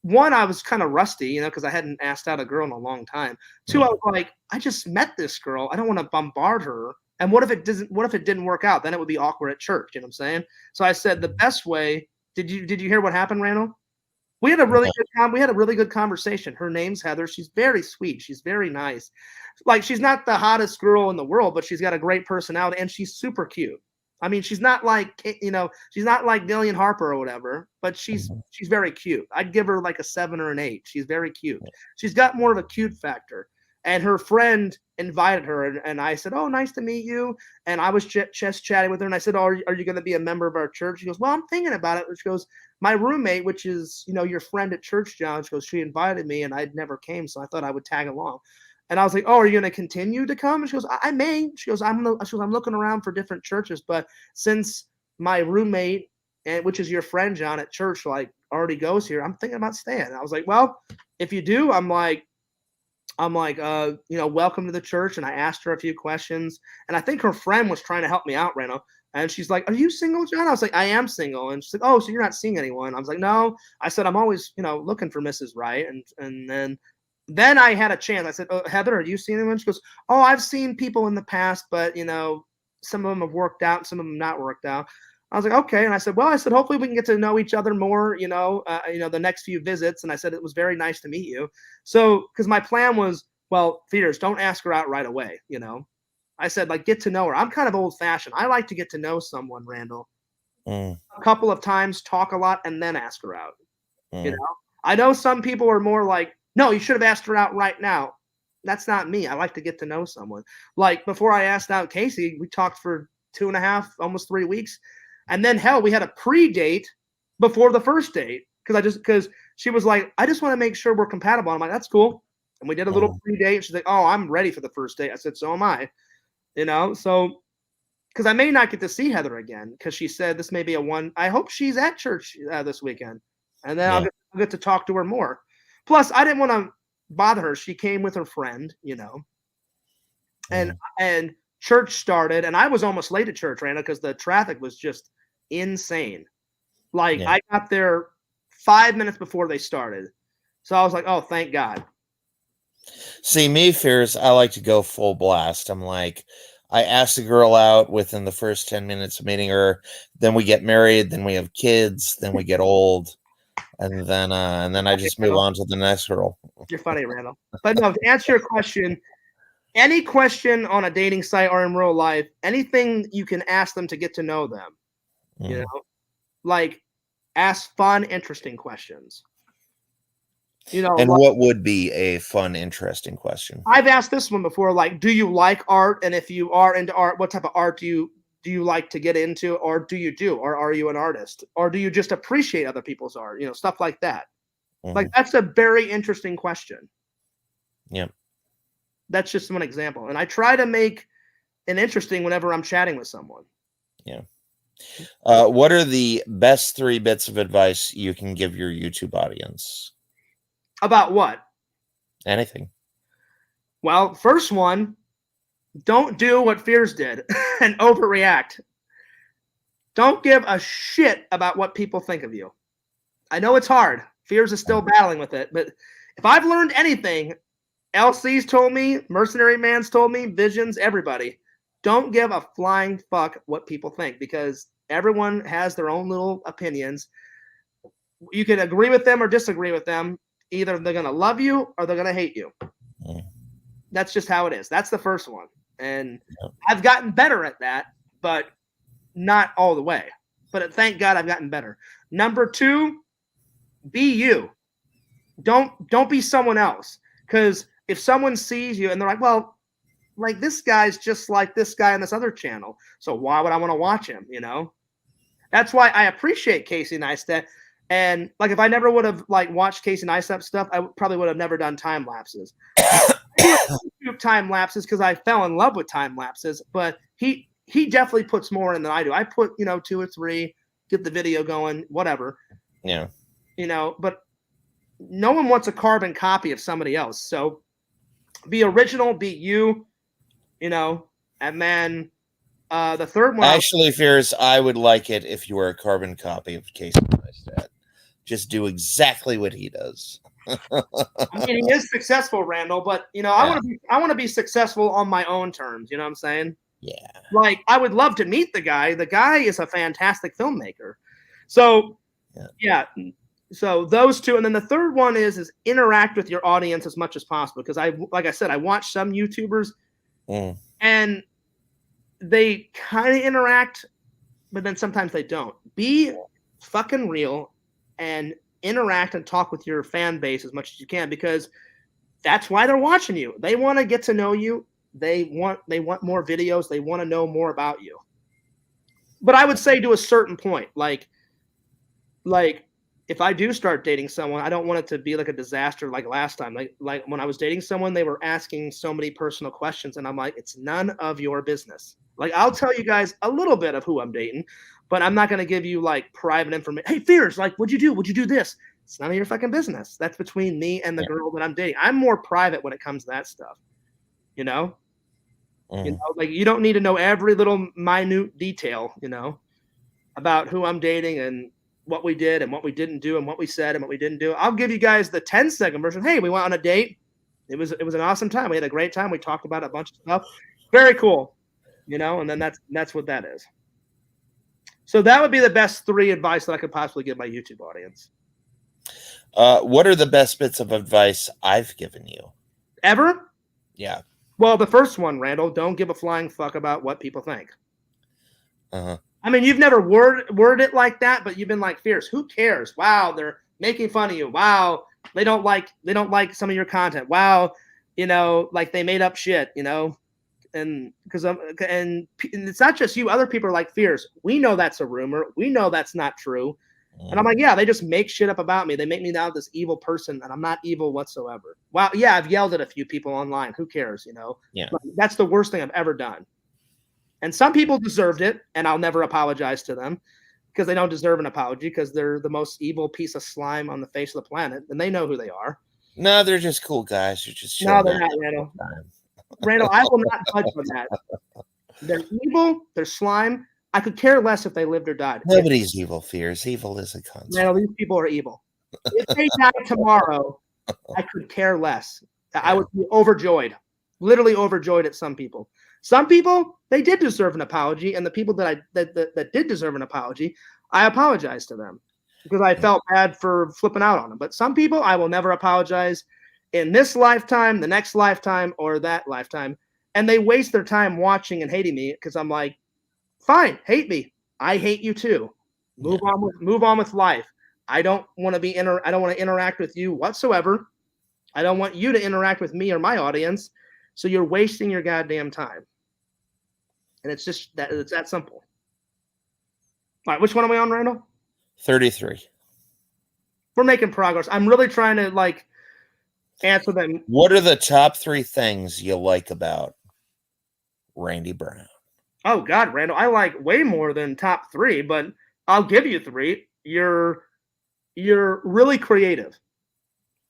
one, I was kind of rusty, you know, because I hadn't asked out a girl in a long time. Two, I was like, I just met this girl. I don't want to bombard her. And what if it didn't work out? Then it would be awkward at church. You know what I'm saying? So I said the best way. Did you hear what happened, Randall? We had a really good conversation. Her name's Heather. She's very sweet. She's very nice. Like, she's not the hottest girl in the world, but she's got a great personality and she's super cute. I mean, she's not like, you know, she's not like Dillian Harper or whatever, but she's very cute. I'd give her like a 7 or an 8. She's very cute. She's got more of a cute factor. And her friend invited her, and I said, oh, nice to meet you. And I was just chatting with her, and I said, oh, are you going to be a member of our church? She goes, well, I'm thinking about it. She goes, my roommate, which is, you know, your friend at church, John, she goes, she invited me, and I never came, so I thought I would tag along. And I was like, oh, are you going to continue to come? And she goes, I may. She goes, I'm looking around for different churches, but since my roommate, which is your friend, John, at church, like, already goes here, I'm thinking about staying. And I was like, well, if you do, I'm like, you know, welcome to the church. And I asked her a few questions. And I think her friend was trying to help me out, Reno. And she's like, are you single, John? I was like, I am single. And she's like, oh, so you're not seeing anyone? I was like, no. I said, I'm always, you know, looking for Mrs. Right. And then I had a chance. I said, oh, Heather, are you seeing anyone? She goes, oh, I've seen people in the past, but, you know, some of them have worked out, some of them not worked out. I was like, okay. And I said, well, I said, hopefully we can get to know each other more, the next few visits. And I said, it was very nice to meet you. So, because my plan was, well, Fears, don't ask her out right away. I said, like, get to know her. I'm kind of old fashioned. I like to get to know someone, Randall, a couple of times, talk a lot, and then ask her out. I know some people are more like, no, you should have asked her out right now. That's not me. I like to get to know someone. Like before I asked out Casey, we talked for 2.5, almost 3 weeks. And then hell, we had a pre-date before the first date because she was like, I just want to make sure we're compatible. I'm like, that's cool. And we did a little pre-date. She's like, oh, I'm ready for the first date. I said, so am I. So because I may not get to see Heather again because she said this may be a one. I hope she's at church this weekend, and then I'll get to talk to her more. Plus, I didn't want to bother her. She came with her friend, and church started, and I was almost late to church, Randall, because the traffic was just insane. Like I got there 5 minutes before they started, so I was like, "Oh, thank God." See, me, Fears, I like to go full blast. I'm like, I ask the girl out within the first 10 minutes of meeting her. Then we get married. Then we have kids. Then we get old. And then I just move on to the next girl. You're funny, Randall. But no, to answer your question, any question on a dating site or in real life, anything you can ask them to get to know them, like ask fun, interesting questions. And what would be a fun, interesting question? I've asked this one before, like, do you like art? And if you are into art, what type of art do you like to get into, or or are you an artist, or do you just appreciate other people's art? Stuff like that. Like that's a very interesting question. Yeah. That's just one example. And I try to make it interesting whenever I'm chatting with someone. Yeah. What are the best 3 bits of advice you can give your YouTube audience? About what? Anything. Well, first one, don't do what Fears did and overreact. Don't give a shit about what people think of you. I know it's hard. Fears is still battling with it. But if I've learned anything, LC's told me, Mercenary Man's told me, Visions, everybody, don't give a flying fuck what people think because everyone has their own little opinions. You can agree with them or disagree with them. Either they're going to love you or they're going to hate you. That's just how it is. That's the first one. And I've gotten better at that, but not all the way. But thank God I've gotten better. Number 2, be you. Don't be someone else. Because if someone sees you and they're like, well, like this guy's just like this guy on this other channel. So why would I want to watch him? That's why I appreciate Casey Neistat. And like, if I never would have like watched Casey Neistat stuff, I probably would have never done time lapses. Time lapses because I fell in love with time lapses, but he definitely puts more in than I do. I put 2 or 3, get the video going, whatever. Yeah. But no one wants a carbon copy of somebody else. So be original, be you. And then the third one. Actually, Fears, I would like it if you were a carbon copy of Casey Neistat. Just do exactly what he does. I mean, he is successful, Randall, but I want to be successful on my own terms. You know what I'm saying? Yeah. Like I would love to meet the guy. The guy is a fantastic filmmaker. So yeah. So those 2, and then the third one is interact with your audience as much as possible. Because like I said, I watch some YouTubers, and they kind of interact, but then sometimes they don't. Be fucking real and interact and talk with your fan base as much as you can, because that's why they're watching you. They want to get to know you. They want more videos. They want to know more about you. But I would say to a certain point, like if I do start dating someone, I don't want it to be like a disaster like last time. Like when I was dating someone, they were asking so many personal questions, and I'm like, it's none of your business. Like I'll tell you guys a little bit of who I'm dating, but I'm not going to give you like private information. Hey, Fears, like, what'd you do? Would you do this? It's none of your fucking business. That's between me and the girl that I'm dating. I'm more private when it comes to that stuff. Like you don't need to know every little minute detail, about who I'm dating and what we did and what we didn't do and what we said and what we didn't do. I'll give you guys the 10-second version. Hey, we went on a date. It was an awesome time. We had a great time. We talked about a bunch of stuff. Very cool. And then that's what that is. So that would be the best 3 advice that I could possibly give my YouTube audience. What are the best bits of advice I've given you? Ever? Yeah. Well, the first one, Randall, don't give a flying fuck about what people think. Uh-huh. I mean, you've never worded it like that, but you've been like, Fierce, who cares? Wow, they're making fun of you. Wow, they don't like some of your content. Wow, like they made up shit, and because and it's not just you. Other people are like, Fierce, we know that's a rumor. We know that's not true. And I'm like, yeah, they just make shit up about me. They make me now this evil person, and I'm not evil whatsoever. Wow, yeah, I've yelled at a few people online. Who cares, Yeah. Like, that's the worst thing I've ever done. And some people deserved it, and I'll never apologize to them because they don't deserve an apology because they're the most evil piece of slime on the face of the planet, and they know who they are. No, they're just cool guys. You're just no, they're not, Randall. Randall, I will not budge on that. They're evil. They're slime. I could care less if they lived or died. Nobody's evil, Fears. Evil is a concept. Randall, these people are evil. If they died tomorrow, I could care less. I would be overjoyed, literally overjoyed at some people. Some people, they did deserve an apology, and the people that did deserve an apology, I apologize to them because I felt bad for flipping out on them. But some people, I will never apologize in this lifetime, the next lifetime, or that lifetime. And they waste their time watching and hating me because I'm like, fine, hate me. I hate you too. Move on with life. I don't want to I don't want to interact with you whatsoever. I don't want you to interact with me or my audience. So you're wasting your goddamn time. And it's just that it's that simple. All right, which one are we on, Randall? 33. We're making progress. I'm really trying to answer them. What are the top 3 things you like about Randy Brown? Oh God, Randall, I like way more than top 3, but I'll give you 3. You're really creative.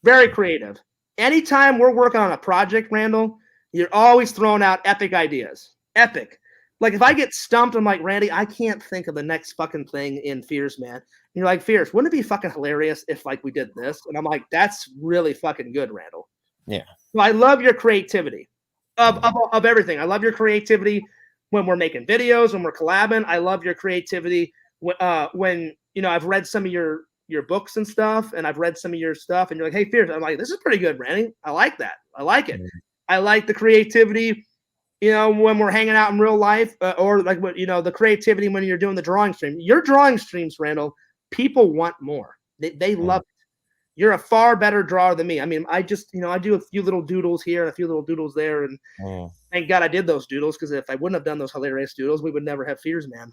Very creative. Anytime we're working on a project, Randall, you're always throwing out epic ideas. Epic. Like if I get stumped, I'm like, Randy, I can't think of the next fucking thing in Fierce, man. And you're like, Fierce, wouldn't it be fucking hilarious if we did this? And I'm like, that's really fucking good, Randall. Yeah. So I love your creativity of everything. I love your creativity when we're making videos, when we're collabing. I love your creativity when I've read some of your books and stuff, and I've read some of your stuff, and you're like, hey, Fierce. I'm like, this is pretty good, Randy. I like that. I like it. I like the creativity, when we're hanging out in real life, or the creativity when you're doing the drawing stream. Your drawing streams, Randall, people want more. They love it. You're a far better drawer than me. I mean, I just, I do a few little doodles here and a few little doodles there, and thank God I did those doodles, because if I wouldn't have done those hilarious doodles, we would never have Fears, man.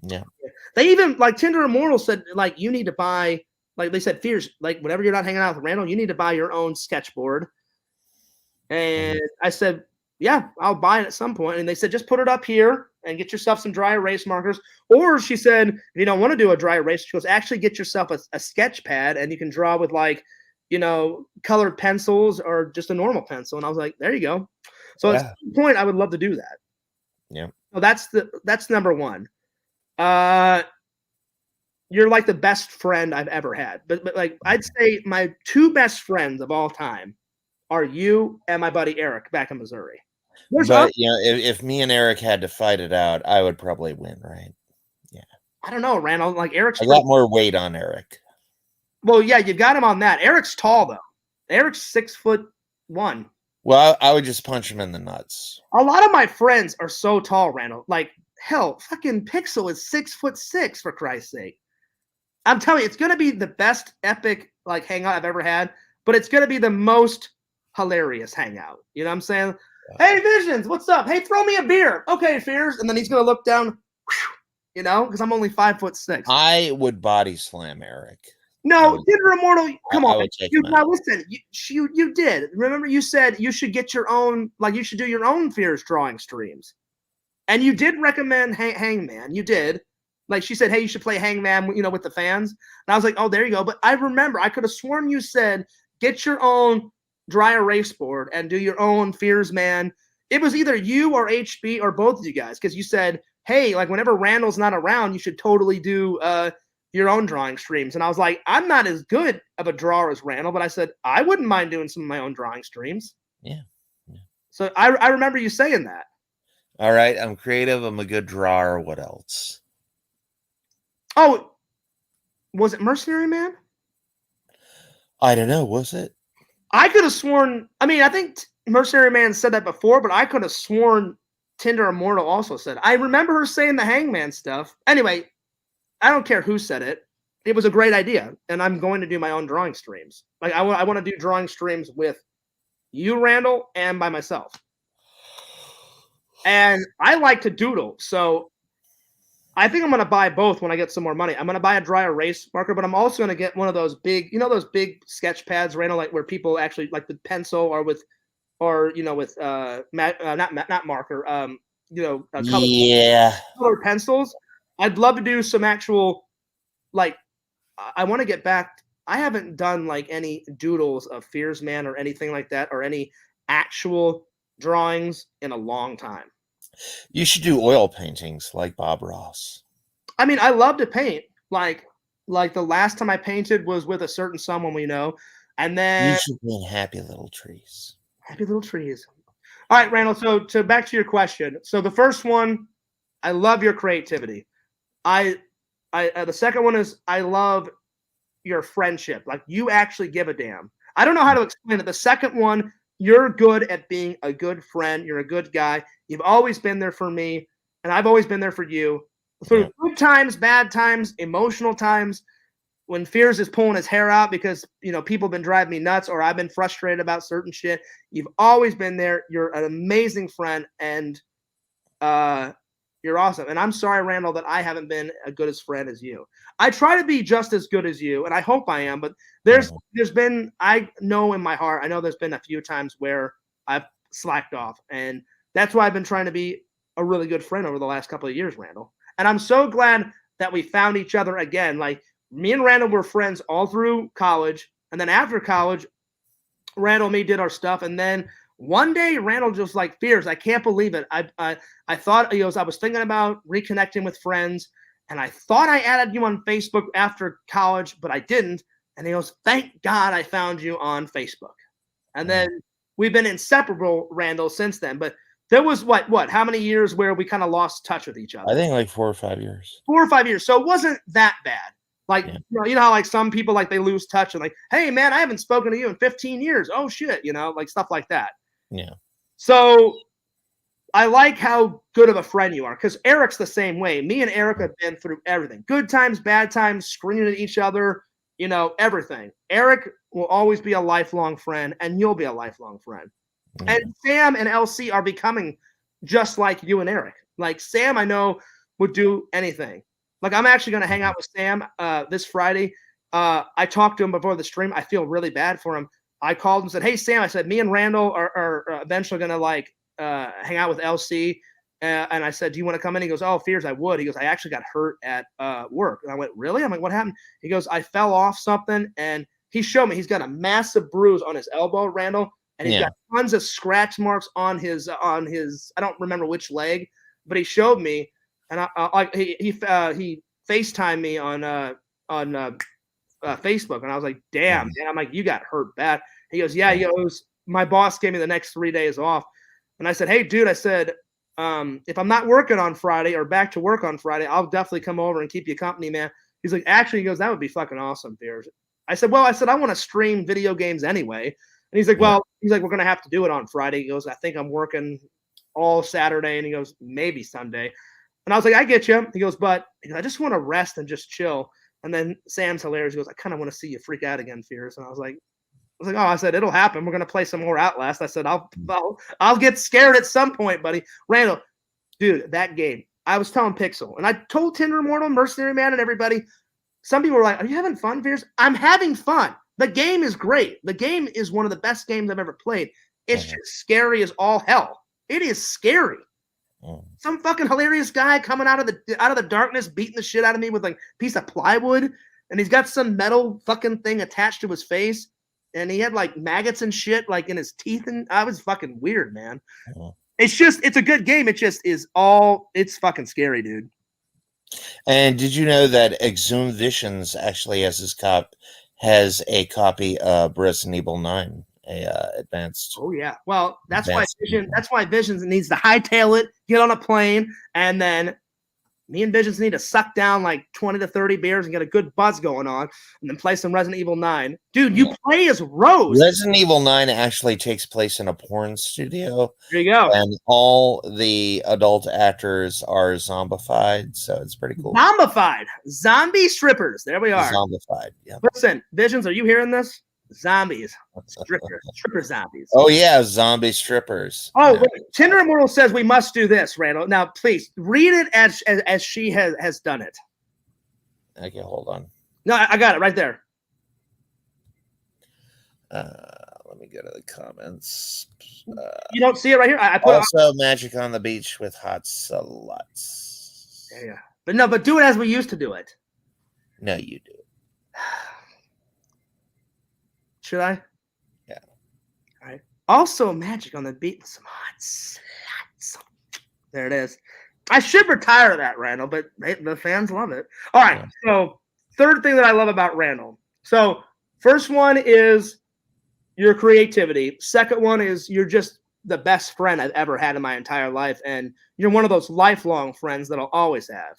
Yeah. They even, Tinder Immortal said, you need to buy, they said, Fears, whenever you're not hanging out with Randall, you need to buy your own sketchboard. And I said, yeah, I'll buy it at some point. And they said, just put it up here and get yourself some dry erase markers. Or she said, if you don't want to do a dry erase, she goes, actually get yourself a sketch pad, and you can draw with colored pencils or just a normal pencil. And I was like, there you go. So at some point, I would love to do that. Yeah. So that's number 1. You're like the best friend I've ever had. But I'd say my 2 best friends of all time are you and my buddy Eric back in Missouri. But if me and Eric had to fight it out, I would probably win, right? Yeah. I don't know, Randall. Eric's I got more weight on Eric. Well, yeah, you got him on that. Eric's tall though. Eric's 6'1". Well, I would just punch him in the nuts. A lot of my friends are so tall, Randall. Hell, fucking Pixel is 6'6", for Christ's sake. I'm telling you, it's gonna be the best epic hangout I've ever had, but it's gonna be the most hilarious hangout. You know what I'm saying? Hey, Visions, what's up? Hey, throw me a beer. Okay, Fears. And then he's going to look down, because I'm only 5'6". I would body slam Eric. No, Tinder Immortal, come on. Now listen, you did. Remember you said you should get your own, you should do your own Fears drawing streams. And you did recommend Hangman. You did. She said, hey, you should play Hangman, with the fans. And I was like, oh, there you go. But I remember, I could have sworn you said, get your own dry erase board and do your own Fears, man. It was either you or HB or both of you guys, because you said, hey, whenever Randall's not around, you should totally do your own drawing streams. And I was like, I'm not as good of a drawer as Randall, but I said, I wouldn't mind doing some of my own drawing streams. Yeah. So I remember you saying that. All right. I'm creative. I'm a good drawer. What else? Oh, was it Mercenary Man? I don't know. Was it? I could have sworn. I mean, I think Mercenary Man said that before, but I could have sworn Tinder Immortal also said. I remember her saying the Hangman stuff. Anyway, I don't care who said it. It was a great idea, and I'm going to do my own drawing streams. Like I want to do drawing streams with you, Randall, and by myself. And I like to doodle, so I think I'm going to buy both when I get some more money. I'm going to buy a dry erase marker, but I'm also going to get one of those big, those big sketch pads, Randall, like where people actually like the pencil or with not marker, colored pencils. I'd love to do some actual, like, I want to get back. I haven't done like any doodles of Fears Man or anything like that, or any actual drawings in a long time. You should do oil paintings like Bob Ross. I mean, I love to paint. Like the last time I painted was with a certain someone we know, and then you should be in Happy Little Trees. Happy Little Trees. All right, Randall. So back to your question. So the first one, I love your creativity. The second one is I love your friendship. Like you actually give a damn. I don't know how to explain it. The second one, you're good at being a good friend. You're a good guy. You've always been there for me, and I've always been there for you. Through good times, bad times, emotional times, when Fears is pulling his hair out because, people have been driving me nuts or I've been frustrated about certain shit, you've always been there. You're an amazing friend, and you're awesome. And I'm sorry, Randall, that I haven't been as good as friend as you. I try to be just as good as you, and I hope I am, but there's been, I know in my heart, I know there's been a few times where I've slacked off, and that's why I've been trying to be a really good friend over the last couple of years, Randall. And I'm so glad that we found each other again. Like, me and Randall were friends all through college, and then after college, Randall and me did our stuff, and then one day Randall just like, Fears, I can't believe it. I thought, I was thinking about reconnecting with friends, and I thought I added you on Facebook after college, but I didn't. And he goes, thank God I found you on Facebook. And then we've been inseparable, Randall, since then. But there was how many years where we kind of lost touch with each other? I think like 4 or 5 years. 4 or 5 years. So it wasn't that bad. Like, you know how like some people, like they lose touch and like, hey man, I haven't spoken to you in 15 years. Oh shit. Like stuff like that. Yeah. So I like how good of a friend you are, because Eric's the same way. Me and Eric have been through everything. Good times, bad times, screaming at each other, everything. Eric will always be a lifelong friend, and you'll be a lifelong friend. Yeah. And Sam and LC are becoming just like you and Eric. Like Sam, I know, would do anything. Like I'm actually going to hang out with Sam this Friday. I talked to him before the stream. I feel really bad for him. I called him and said, hey, Sam, I said, me and Randall are eventually going to like hang out with LC. And I said, do you want to come in? He goes, oh, Fears, I would. He goes, I actually got hurt at work. And I went, really? I'm like, what happened? He goes, I fell off something. And he showed me he's got a massive bruise on his elbow, Randall. And he's got tons of scratch marks on his, I don't remember which leg, but he showed me. And he FaceTimed me on Facebook. And I was like, damn, man. I'm like, you got hurt bad. He goes, yeah. He goes, my boss gave me the next 3 days off. And I said, hey, dude, I said, if I'm not working on Friday or back to work on Friday, I'll definitely come over and keep you company, man. He's like, actually, he goes, that would be fucking awesome, Fears. I said, I want to stream video games anyway. And he's like, we're going to have to do it on Friday. He goes, I think I'm working all Saturday. And he goes, maybe Sunday. And I was like, I get you. He goes, but I just want to rest and just chill. And then Sam's hilarious. He goes, I kind of want to see you freak out again, Fears. And I was like, oh, I said, it'll happen. We're going to play some more Outlast. I said, I'll get scared at some point, buddy. Randall, dude, that game. I was telling Pixel, and I told Tinder Immortal, Mercenary Man, and everybody. Some people were like, are you having fun, Fears? I'm having fun. The game is great. The game is one of the best games I've ever played. It's just scary as all hell. It is scary. Some fucking hilarious guy coming out of the darkness, beating the shit out of me with like a piece of plywood, and he's got some metal fucking thing attached to his face. And he had like maggots and shit like in his teeth, and I was fucking weird, man. It's a good game. It just is it's fucking scary, dude. And did you know that Exhumed Visions actually has a copy of Resident Evil 9, advanced? Oh yeah. Well, that's why Visions needs to hightail it, get on a plane, and then Me and Visions need to suck down like 20 to 30 beers and get a good buzz going on and then play some Resident Evil 9. Dude, you play as Rose. Resident Evil 9 actually takes place in a porn studio. There you go. And all the adult actors are zombified, so it's pretty cool. Zombified. Zombie strippers. There we are. Zombified, yeah. Listen, Visions, are you hearing this? Zombies. Stripper zombies. Oh, yeah, zombie strippers. Oh, yeah. Wait. Tinder Immortal says we must do this, Randall. Now, please, read it as she has done it. Okay, hold on. No, I got it right there. Let me go to the comments. You don't see it right here? I put also magic on the beach with hot sluts. Yeah. But do it as we used to do it. No, you do. Should I? Yeah. All right. Also magic on the beach with some hot sluts. There it is. I should retire that, Randall, but the fans love it. All right. Yeah. So third thing that I love about Randall. So first one is your creativity. Second one is you're just the best friend I've ever had in my entire life. And you're one of those lifelong friends that I'll always have.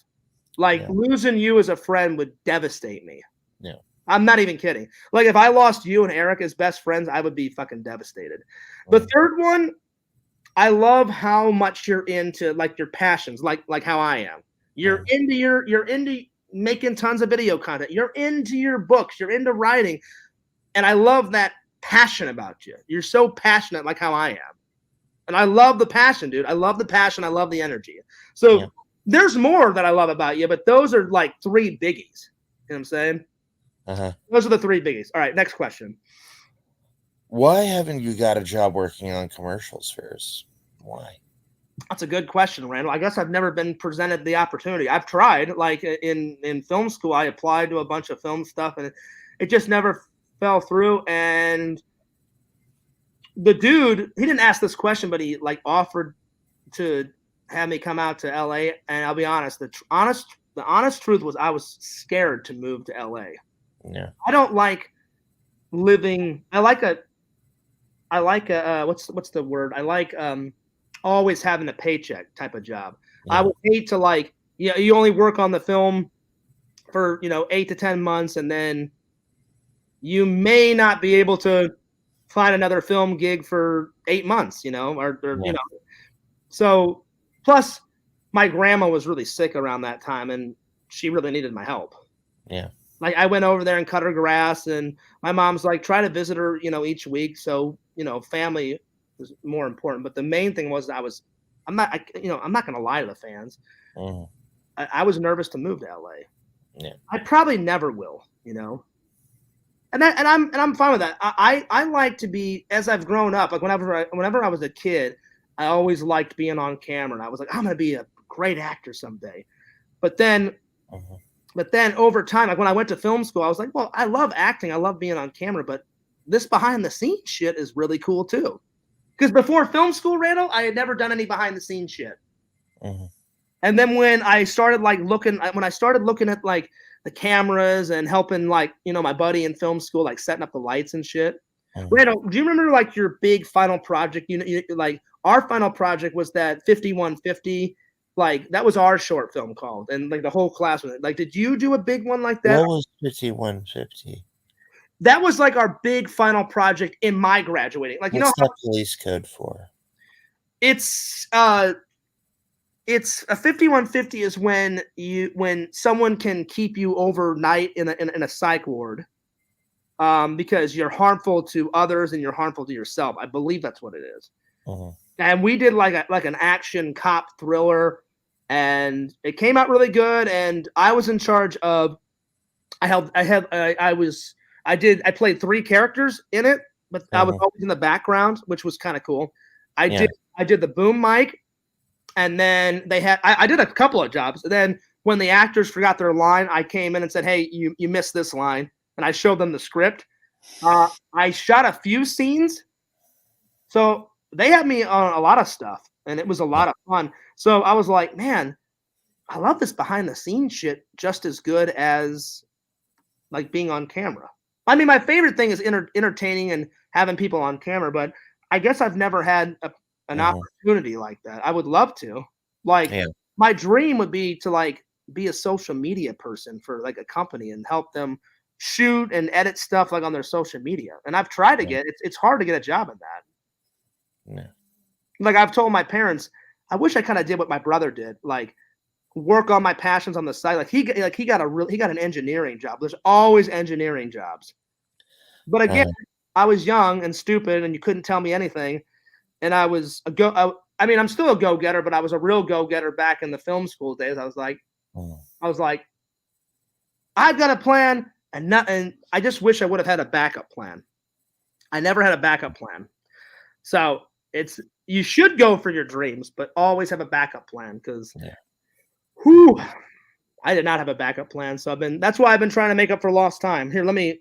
Like losing you as a friend would devastate me. Yeah. I'm not even kidding. Like if I lost you and Eric as best friends, I would be fucking devastated. The third one, I love how much you're into like your passions, like how I am. You're into making tons of video content. You're into your books. You're into writing. And I love that passion about you. You're so passionate like how I am. And I love the passion, dude. I love the passion. I love the energy. So there's more that I love about you, but those are like three biggies. You know what I'm saying? Those are the three biggies. All right, next question. Why haven't you got a job working on commercials first? Why? That's a good question, Randall. I guess I've never been presented the opportunity. I've tried. Like in film school, I applied to a bunch of film stuff, and it just never fell through. And the dude, he didn't ask this question, but he like offered to have me come out to LA. And I'll be honest, the honest truth was I was scared to move to LA. Yeah. I don't like living. I like a what's the word? I like always having a paycheck type of job. Yeah. I would hate to like, you only work on the film for 8 to 10 months, and then you may not be able to find another film gig for 8 months, So plus my grandma was really sick around that time and she really needed my help. Yeah. Like I went over there and cut her grass, and my mom's like, try to visit her, each week. So, family was more important. But the main thing was I'm not going to lie to the fans. I was nervous to move to LA. Yeah. I probably never will, And I'm fine with that. I like to be, as I've grown up, like whenever I was a kid, I always liked being on camera, and I was like, I'm going to be a great actor someday. But then over time, like when I went to film school, I was like, well, I love acting. I love being on camera, but this behind the scenes shit is really cool too. Because before film school, Randall, I had never done any behind the scenes shit. And then when I started looking at like the cameras and helping like, my buddy in film school, like setting up the lights and shit. Randall, do you remember like your big final project? Like our final project was that 5150. Like that was our short film called, and like the whole class was like, did you do a big one like that? What was 5150? That was like our big final project in my graduating. Like, what's that police code for? It's a 5150 is when someone can keep you overnight in a psych ward, because you're harmful to others and you're harmful to yourself. I believe that's what it is. And we did like an action cop thriller, and it came out really good. And I was in charge of. I played 3 characters in it, but I was always in the background, which was kind of cool. I did the boom mic, and then I did a couple of jobs. And then when the actors forgot their line, I came in and said, "Hey, you missed this line," and I showed them the script. I shot a few scenes, so they had me on a lot of stuff, and it was a lot of fun. So I was like, man, I love this behind the scenes shit just as good as like being on camera. I mean, my favorite thing is entertaining and having people on camera, but I guess I've never had an opportunity like that. I would love to. Like, my dream would be to like be a social media person for like a company and help them shoot and edit stuff like on their social media. And I've tried to Yeah. it's hard to get a job in that. Yeah. Like I've told my parents, I wish I kind of did what my brother did, like work on my passions on the side. Like he got an engineering job. There's always engineering jobs. But again, I was young and stupid, and you couldn't tell me anything. And I was I mean, I'm still a go-getter, but I was a real go-getter back in the film school days. I was like, I've got a plan, and I just wish I would have had a backup plan. I never had a backup plan. So you should go for your dreams, but always have a backup plan because I did not have a backup plan. So that's why I've been trying to make up for lost time. Here, let me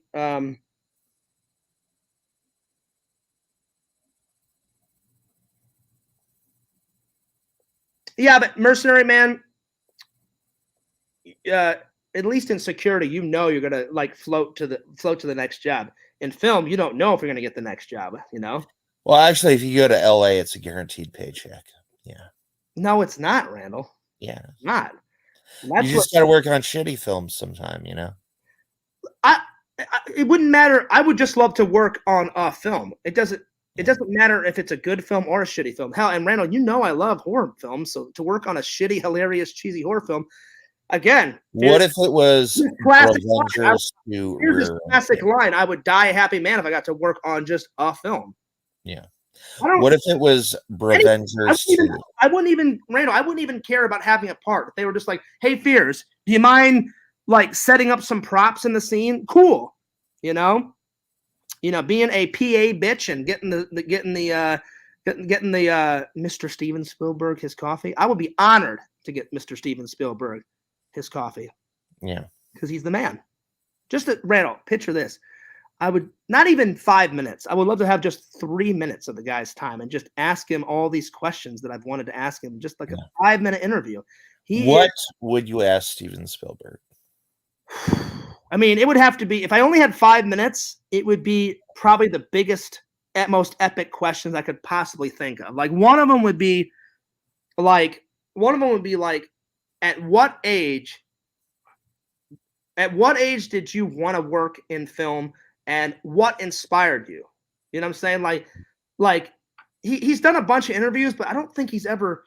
yeah, but Mercenary Man, at least in security, you know you're gonna like float to the next job. In film, you don't know if you're gonna get the next job, you know? Well, actually, if you go to LA, it's a guaranteed paycheck. Yeah. No, it's not, Randall. Yeah. It's not. You just got to work on shitty films sometime, you know? It wouldn't matter. I would just love to work on a film. It doesn't matter if it's a good film or a shitty film. Hell, and Randall, you know I love horror films, so to work on a shitty, hilarious, cheesy horror film, again. What if it was Avengers? Here's a classic line. I would die a happy man if I got to work on just a film. Yeah. What if it was Avengers 2? I wouldn't even care about having a part. If they were just like, hey, Fears, do you mind like setting up some props in the scene? Cool. You know, being a PA bitch and getting the Mr. Steven Spielberg his coffee. I would be honored to get Mr. Steven Spielberg his coffee. Yeah. Because he's the man. Randall, picture this. I would not even 5 minutes. I would love to have just 3 minutes of the guy's time and just ask him all these questions that I've wanted to ask him, just like a 5-minute interview. What would you ask Steven Spielberg? I mean, it would have to be, if I only had 5 minutes, it would be probably the biggest, most epic questions I could possibly think of. Like one of them would be like, at what age did you want to work in film? And what inspired you? You know what I'm saying? Like he's done a bunch of interviews, but I don't think he's ever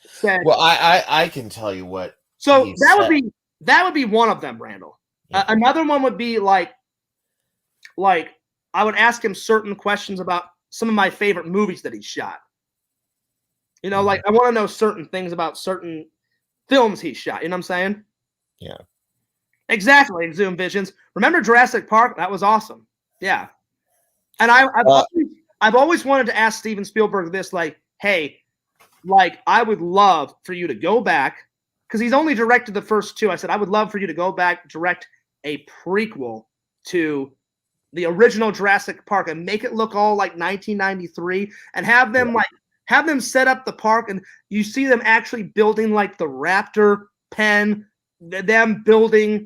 said. Well, I can tell you what. So that would be one of them, Randall. Yeah. Another one would be like I would ask him certain questions about some of my favorite movies that he shot. You know, like I want to know certain things about certain films he shot. You know what I'm saying? Yeah. Exactly, Zoom Visions. Remember Jurassic Park? That was awesome. Yeah. And I've always wanted to ask Steven Spielberg this, like, hey, like I would love for you to go back, because he's only directed the first two. I said, I would love for you to go back, direct a prequel to the original Jurassic Park and make it look all like 1993 and have them set up the park and you see them actually building like the raptor pen, them building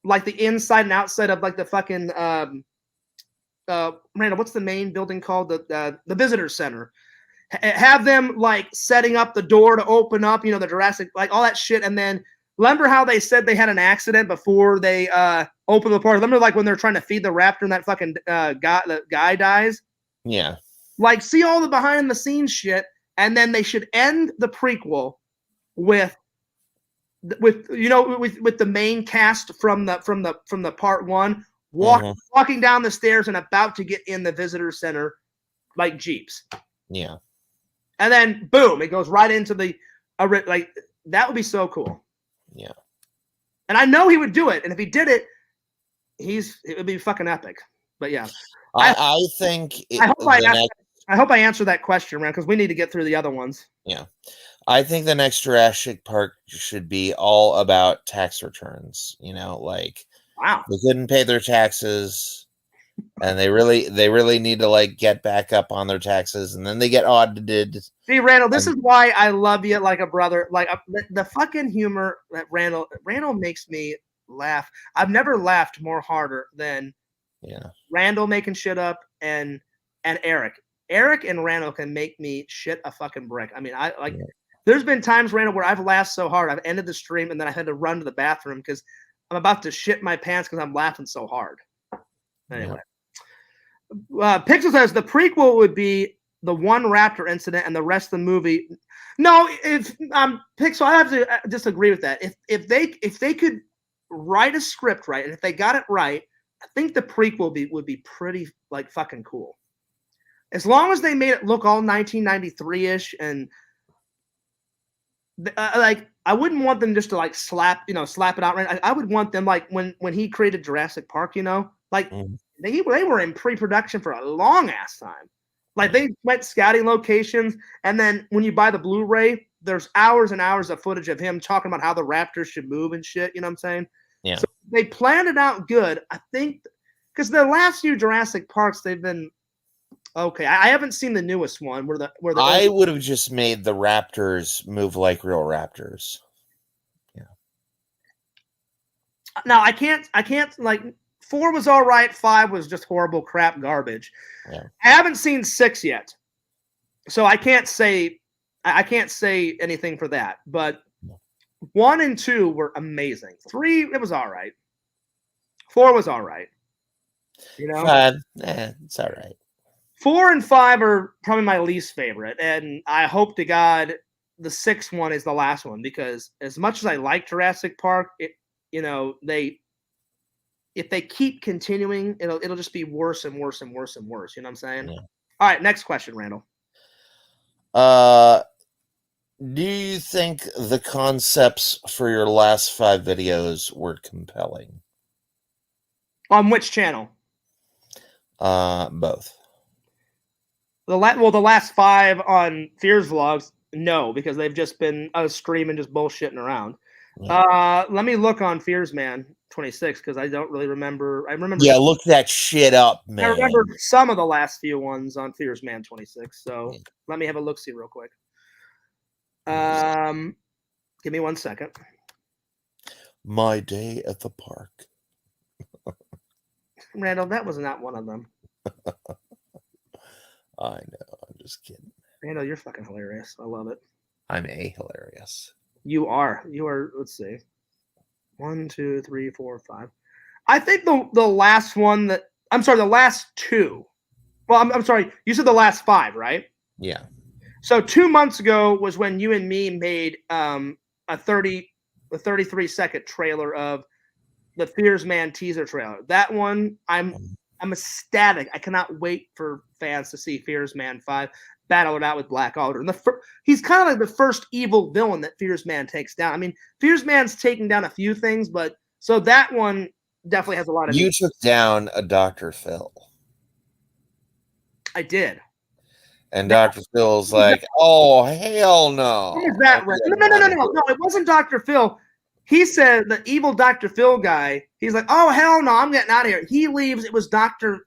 like the inside and outside of like the fucking Randall, what's the main building called? The visitor center. Have them like setting up the door to open up, you know, the Jurassic, like all that shit. And then remember how they said they had an accident before they opened the park? Remember like when they're trying to feed the raptor and that fucking guy dies? Yeah. Like see all the behind the scenes shit. And then they should end the prequel with the main cast from the part one walking down the stairs and about to get in the visitor center like Jeeps. Yeah. And then boom, it goes right into the like that would be so cool. Yeah. And I know he would do it. And if he did it, it would be fucking epic. But yeah. I hope I answered that question, man, because we need to get through the other ones. Yeah. I think the next Jurassic Park should be all about tax returns, you know, like wow, they couldn't pay their taxes and they really need to like get back up on their taxes and then they get audited. See, Randall, this is why I love you like a brother. Like the fucking humor that Randall makes me laugh. I've never laughed more harder than Randall making shit up and Eric. Eric and Randall can make me shit a fucking brick. I mean, There's been times, Randall, where I've laughed so hard I've ended the stream and then I had to run to the bathroom because I'm about to shit my pants because I'm laughing so hard. Anyway, Pixel says the prequel would be the one raptor incident and the rest of the movie. No, if Pixel, I have to disagree with that. If they could write a script right and if they got it right, I think the prequel would be pretty like fucking cool. As long as they made it look all 1993-ish and like I wouldn't want them just to like slap it out right. I would want them like when he created Jurassic Park, like they were in pre-production for a long ass time. Like they went scouting locations, and then when you buy the Blu-ray, there's hours and hours of footage of him talking about how the raptors should move and shit. You know what I'm saying? Yeah. So they planned it out good. I think because the last few Jurassic Parks they've been okay. I haven't seen the newest one where the I would have just made the raptors move like real raptors. Yeah. Now I can't like 4 was all right, 5 was just horrible crap garbage. Yeah. I haven't seen 6 yet. So I can't say anything for that, but 1 and 2 were amazing. 3 it was all right. 4 was all right. 5, it's all right. 4 and 5 are probably my least favorite, and I hope to God the 6th one is the last one because as much as I like Jurassic Park, if they keep continuing, it'll just be worse and worse and worse and worse. You know what I'm saying? Yeah. All right, next question, Randall. Do you think the concepts for your last 5 videos were compelling? On which channel? Both. The last 5 on Fears Vlogs, no, because they've just been screaming, just bullshitting around. Yeah. Let me look on Fears Man 26 because I don't really remember. I remember. Yeah, look that shit up, man. I remember some of the last few ones on Fears Man 26. So let me have a look see real quick. Give me 1 second. My day at the park. Randall, that was not one of them. I know. I'm just kidding. Randall, you're fucking hilarious. I love it. I'm hilarious. You are. Let's see. 1, 2, 3, 4, 5. I think the last one the last 2. Well, I'm sorry. You said the last 5, right? Yeah. So 2 months ago was when you and me made a 33-second trailer of the Fears Man teaser trailer. That one, I'm ecstatic. I cannot wait for fans to see Fears Man 5 battle it out with Black Alder. And he's kind of like the first evil villain that Fears Man takes down. I mean, Fears Man's taken down a few things, but so that one definitely has a lot of. You took down a Dr. Phil. I did. And Dr. Phil's like, oh, hell no. What is that? No. It wasn't Dr. Phil. He said the evil Dr. Phil guy, he's like, oh, hell no, I'm getting out of here. He leaves. It was Dr.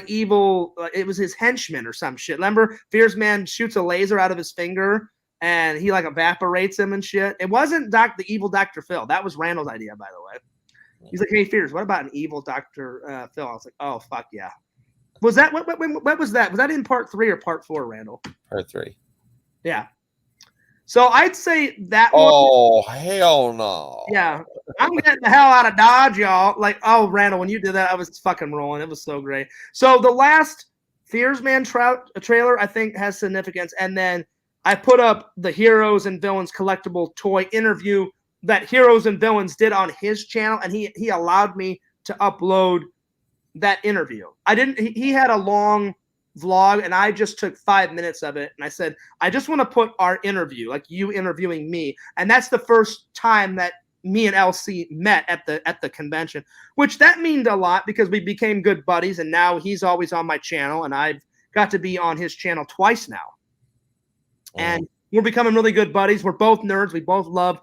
Evil. It was his henchman or some shit. Remember, Fears Man shoots a laser out of his finger and he evaporates him and shit. It wasn't the evil Dr. Phil. That was Randall's idea, by the way. He's like, hey, Fears, what about an evil Dr. Phil? I was like, oh, fuck yeah. Was that what was that? Was that in part 3 or part 4, Randall? Part 3. Yeah. So I'd say that one. Oh, hell no. Yeah. I'm getting the hell out of Dodge, y'all. Oh, Randall, when you did that, I was fucking rolling. It was so great. So the last Fears Man trailer, I think, has significance. And then I put up the Heroes and Villains collectible toy interview that Heroes and Villains did on his channel. And he allowed me to upload that interview. He had a long vlog and I just took 5 minutes of it and I said, I just want to put our interview, like you interviewing me. And that's the first time that me and LC met at the convention, which that means a lot because we became good buddies and now he's always on my channel and I've got to be on his channel twice now. And we're becoming really good buddies. We're both nerds. We both love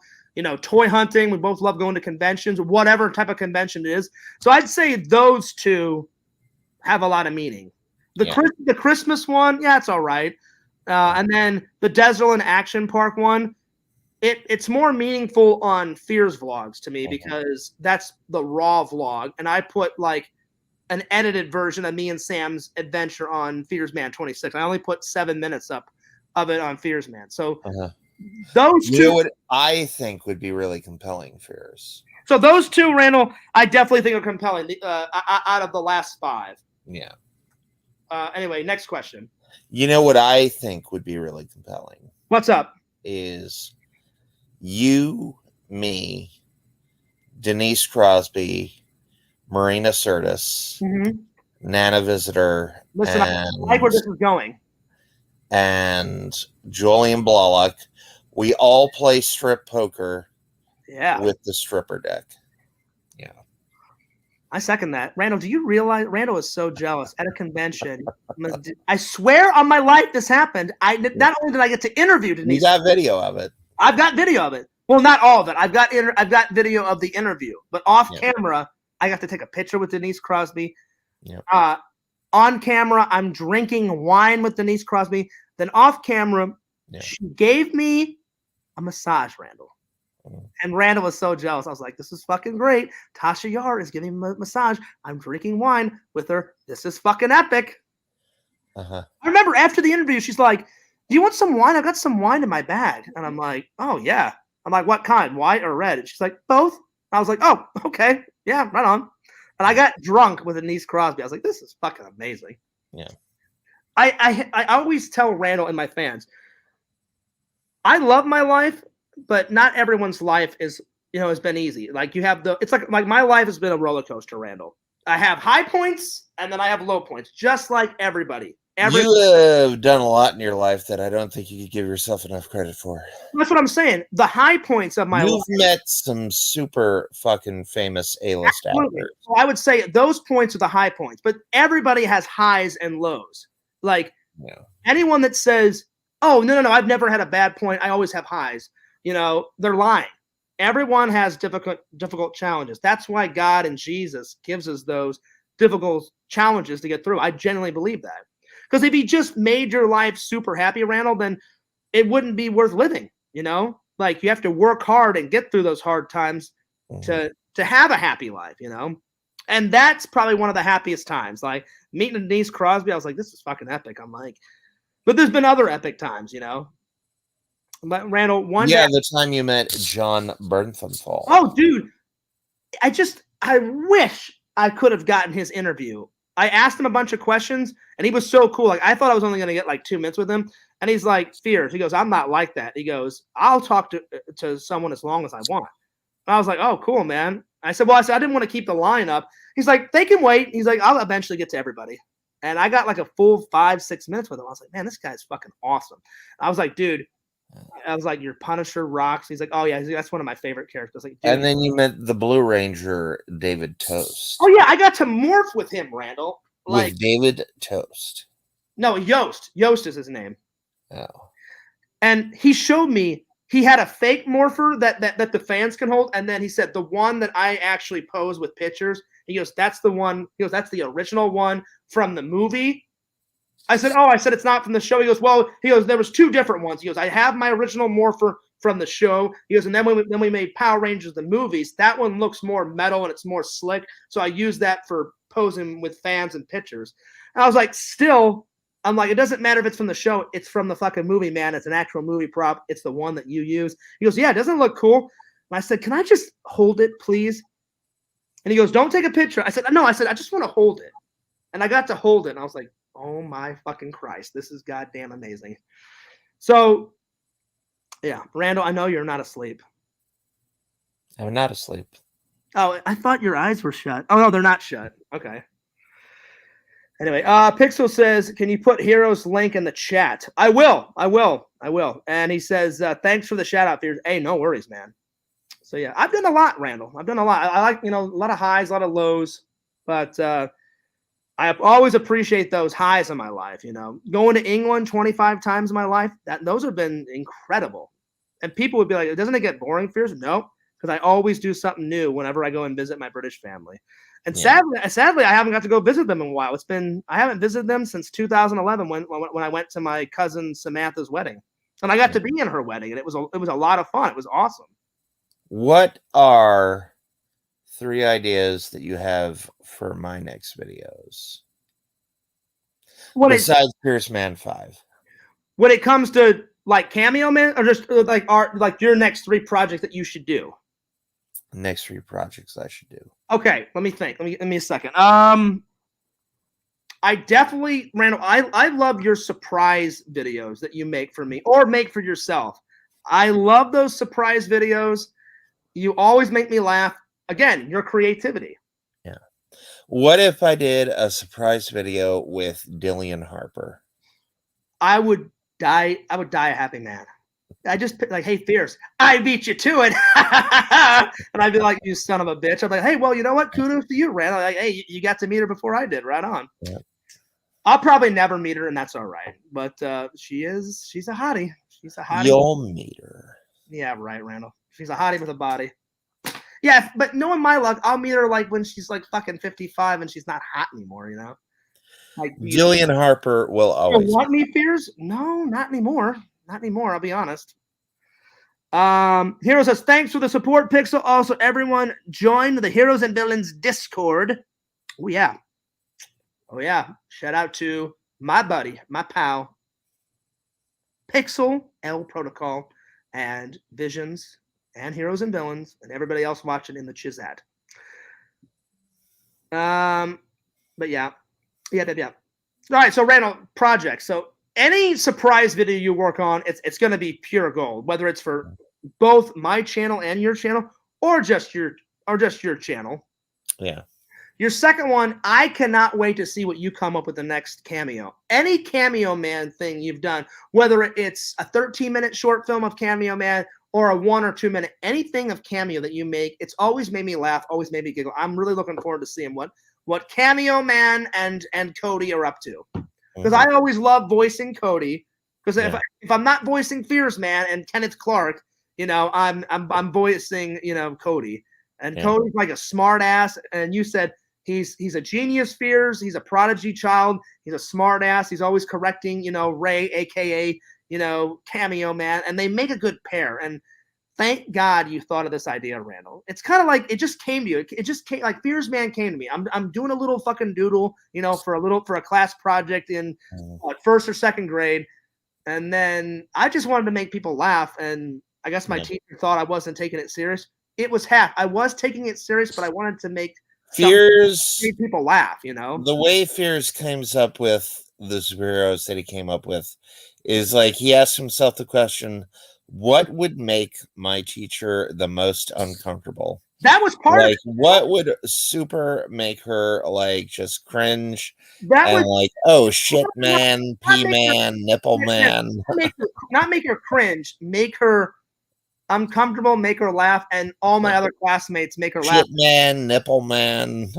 toy hunting. We both love going to conventions or whatever type of convention it is. So I'd say those two have a lot of meaning. The Christmas one, yeah, it's all right. And then the Desert Action Park one, it's more meaningful on Fears Vlogs to me because that's the raw vlog. And I put an edited version of me and Sam's adventure on Fears Man 26. I only put 7 minutes up of it on Fears Man. So Those You two. know what I think would be really compelling, Fears? So those two, Randall, I definitely think are compelling out of the last 5. Yeah. Anyway, next question. You know what I think would be really compelling? What's up? Is you, me, Denise Crosby, Marina Sirtis, Nana Visitor, Listen, I like where this is going. And Julian Blalock. We all play strip poker with the stripper deck. Yeah. I second that. Randall, do you realize Randall is so jealous at a convention? I swear on my life this happened. Not only did I get to interview Denise. You got video of it. I've got video of it. Well, not all of it. I've got video of the interview, but off camera, I got to take a picture with Denise Crosby. Yeah. On camera, I'm drinking wine with Denise Crosby. Then off camera, she gave me a massage, Randall. And Randall was so jealous. I was like, this is fucking great. Tasha Yar is giving me a massage. I'm drinking wine with her. This is fucking epic. I remember after the interview, she's like, do you want some wine? I got some wine in my bag. And I'm like, oh, yeah. I'm like, what kind? White or red? And she's like, both. I was like, oh, okay. Yeah, right on. And I got drunk with Denise Crosby. I was like, this is fucking amazing. Yeah. I always tell Randall and my fans, I love my life, but not everyone's life is, has been easy. Like it's like my life has been a roller coaster, Randall. I have high points and then I have low points, just like everybody. You have done a lot in your life that I don't think you could give yourself enough credit for. That's what I'm saying. The high points of my life. You've met some super fucking famous A-list actors. So I would say those points are the high points, but everybody has highs and lows. Like anyone that says, oh, no, I've never had a bad point. I always have highs. They're lying. Everyone has difficult challenges. That's why God and Jesus gives us those difficult challenges to get through. I genuinely believe that. Because if he just made your life super happy, Randall, then it wouldn't be worth living, Like you have to work hard and get through those hard times to have a happy life, And that's probably one of the happiest times. Like meeting Denise Crosby, I was like, this is fucking epic. I'm like, but there's been other epic times, But Randall, the time you met John Bernthal. Oh, dude. I wish I could have gotten his interview. I asked him a bunch of questions, and he was so cool. Like, I thought I was only going to get like 2 minutes with him. And he's like, Fears. He goes, I'm not like that. He goes, I'll talk to someone as long as I want. And I was like, oh, cool, man. I said, I didn't want to keep the line up. He's like, they can wait. He's like, I'll eventually get to everybody. And I got like a full 5-6 minutes with him. I was like, man, this guy's fucking awesome. I was like, dude, your Punisher rocks. He's like, oh, yeah, that's one of my favorite characters. Like, and then you met the Blue Ranger, David Toast. Oh, yeah, I got to morph with him, Randall. With David Toast. No, Yost. Yost is his name. Oh. And he showed me he had a fake morpher that the fans can hold. And then he said, the one that I actually pose with pictures, he goes, that's the one. He goes, that's the original one from the movie. I said, it's not from the show. He goes, there was 2 different ones. He goes, I have my original morpher from the show. He goes, and then we made Power Rangers, the movies. That one looks more metal and it's more slick. So I use that for posing with fans and pictures. And I was like, I'm like, it doesn't matter if it's from the show. It's from the fucking movie, man. It's an actual movie prop. It's the one that you use. He goes, yeah, it doesn't look cool. And I said, can I just hold it, please? And he goes, don't take a picture. I said, no, I just want to hold it. And I got to hold it. And I was like, oh my fucking Christ, this is goddamn amazing. So, yeah, Randall, I know you're not asleep. I'm not asleep. Oh, I thought your eyes were shut. Oh, no, they're not shut. Okay. Anyway, Pixel says, can you put Hero's link in the chat? I will. And he says, thanks for the shout out, Fears. Hey, no worries, man. So, yeah, I've done a lot, Randall. I've done a lot. I like, a lot of highs, a lot of lows, but I always appreciate those highs in my life, Going to England 25 times in my life, those have been incredible. And people would be like, doesn't it get boring, Fears? No, because I always do something new whenever I go and visit my British family. And sadly, I haven't got to go visit them in a while. I haven't visited them since 2011 when I went to my cousin Samantha's wedding. And I got to be in her wedding, and it was a lot of fun. It was awesome. What are 3 ideas that you have for my next videos? Besides Pierce Man 5. When it comes to like Cameo Man, or just like art, like your next 3 projects that you should do? Next 3 projects I should do. Okay, let me think. Let me a second. I definitely, Randall, I love your surprise videos that you make for me or make for yourself. I love those surprise videos. You always make me laugh. Again, your creativity. Yeah. What if I did a surprise video with Dillian Harper? I would die. I would die a happy man. I just like, hey, Fierce, I beat you to it. And I'd be like, you son of a bitch. I'm like, hey, well, you know what? Kudos to you, Randall. Like, hey, you got to meet her before I did. Right on. Yeah. I'll probably never meet her, and that's all right. But she's a hottie. She's a hottie. You'll meet her. Yeah, right, Randall. She's a hottie with a body. Yeah, but knowing my luck, I'll meet her like when she's like fucking 55 and she's not hot anymore, you know? Like Dillian Harper will always. You want me, Fears? No, not anymore. Not anymore, I'll be honest. Hero says, thanks for the support, Pixel. Also, everyone join the Heroes and Villains Discord. Oh, yeah. Oh, yeah. Shout out to my buddy, my pal, Pixel, L Protocol, and Visions, and Heroes and Villains, and everybody else watching in the Chizat. But yeah. All right, so Randall, projects. So any surprise video you work on, it's going to be pure gold, whether it's for both my channel and your channel, or just your channel. Yeah. Your second one, I cannot wait to see what you come up with the next Cameo. Any Cameo Man thing you've done, whether it's a 13-minute short film of Cameo Man or a 1 or 2 minute, anything of Cameo that you make, it's always made me laugh, always made me giggle. I'm really looking forward to seeing what Cameo Man and Cody are up to. Because I always love voicing Cody. Because if I'm not voicing Fierce Man and Kenneth Clark, you know, I'm voicing, you know, Cody. And Cody's like a smart ass. And you said he's a genius, Fierce. He's a prodigy child. He's a smart ass. He's always correcting, you know, Ray, aka, you know, Cameo Man. And they make a good pair. And thank God you thought of this idea, Randall. It's kind of like it just came to you. It just came like Fierce Man came to me. I'm doing a little fucking doodle, you know, for a class project in first or second grade, and then I just wanted to make people laugh. And I guess my teacher thought I wasn't taking it serious. It was half. I was taking it serious, but I wanted to make people laugh. You know, the way Fears comes up with the superheroes that he came up with is like he asked himself the question, what would make my teacher the most uncomfortable? That was part like, of it. What would super make her like just cringe? That and was like, oh shit, man, pee man, nipple man. Not make her cringe, make her uncomfortable, make her laugh, and all my other classmates make her laugh. Shit man, nipple man.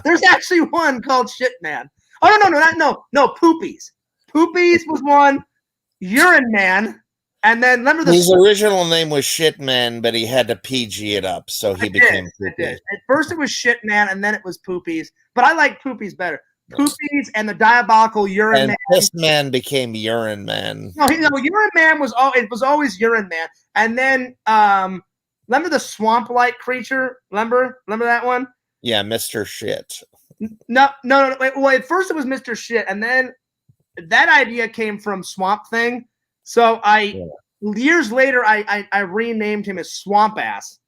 There's actually one called Shit Man. Oh no, Poopies. Poopies was one. Urine Man. And then remember his original name was Shit Man, but he had to PG it up, so he became Poopy. At first it was Shit Man, and then it was Poopies. But I like Poopies better. Poopies and the diabolical Urine Man. Piss Man became Urine Man. No, Urine Man was always Urine Man. And then remember the swamp-like creature? Remember that one? Yeah, Mr. Shit. No. Wait, well, at first it was Mr. Shit, and then that idea came from Swamp Thing. So years later, I renamed him as Swamp Ass.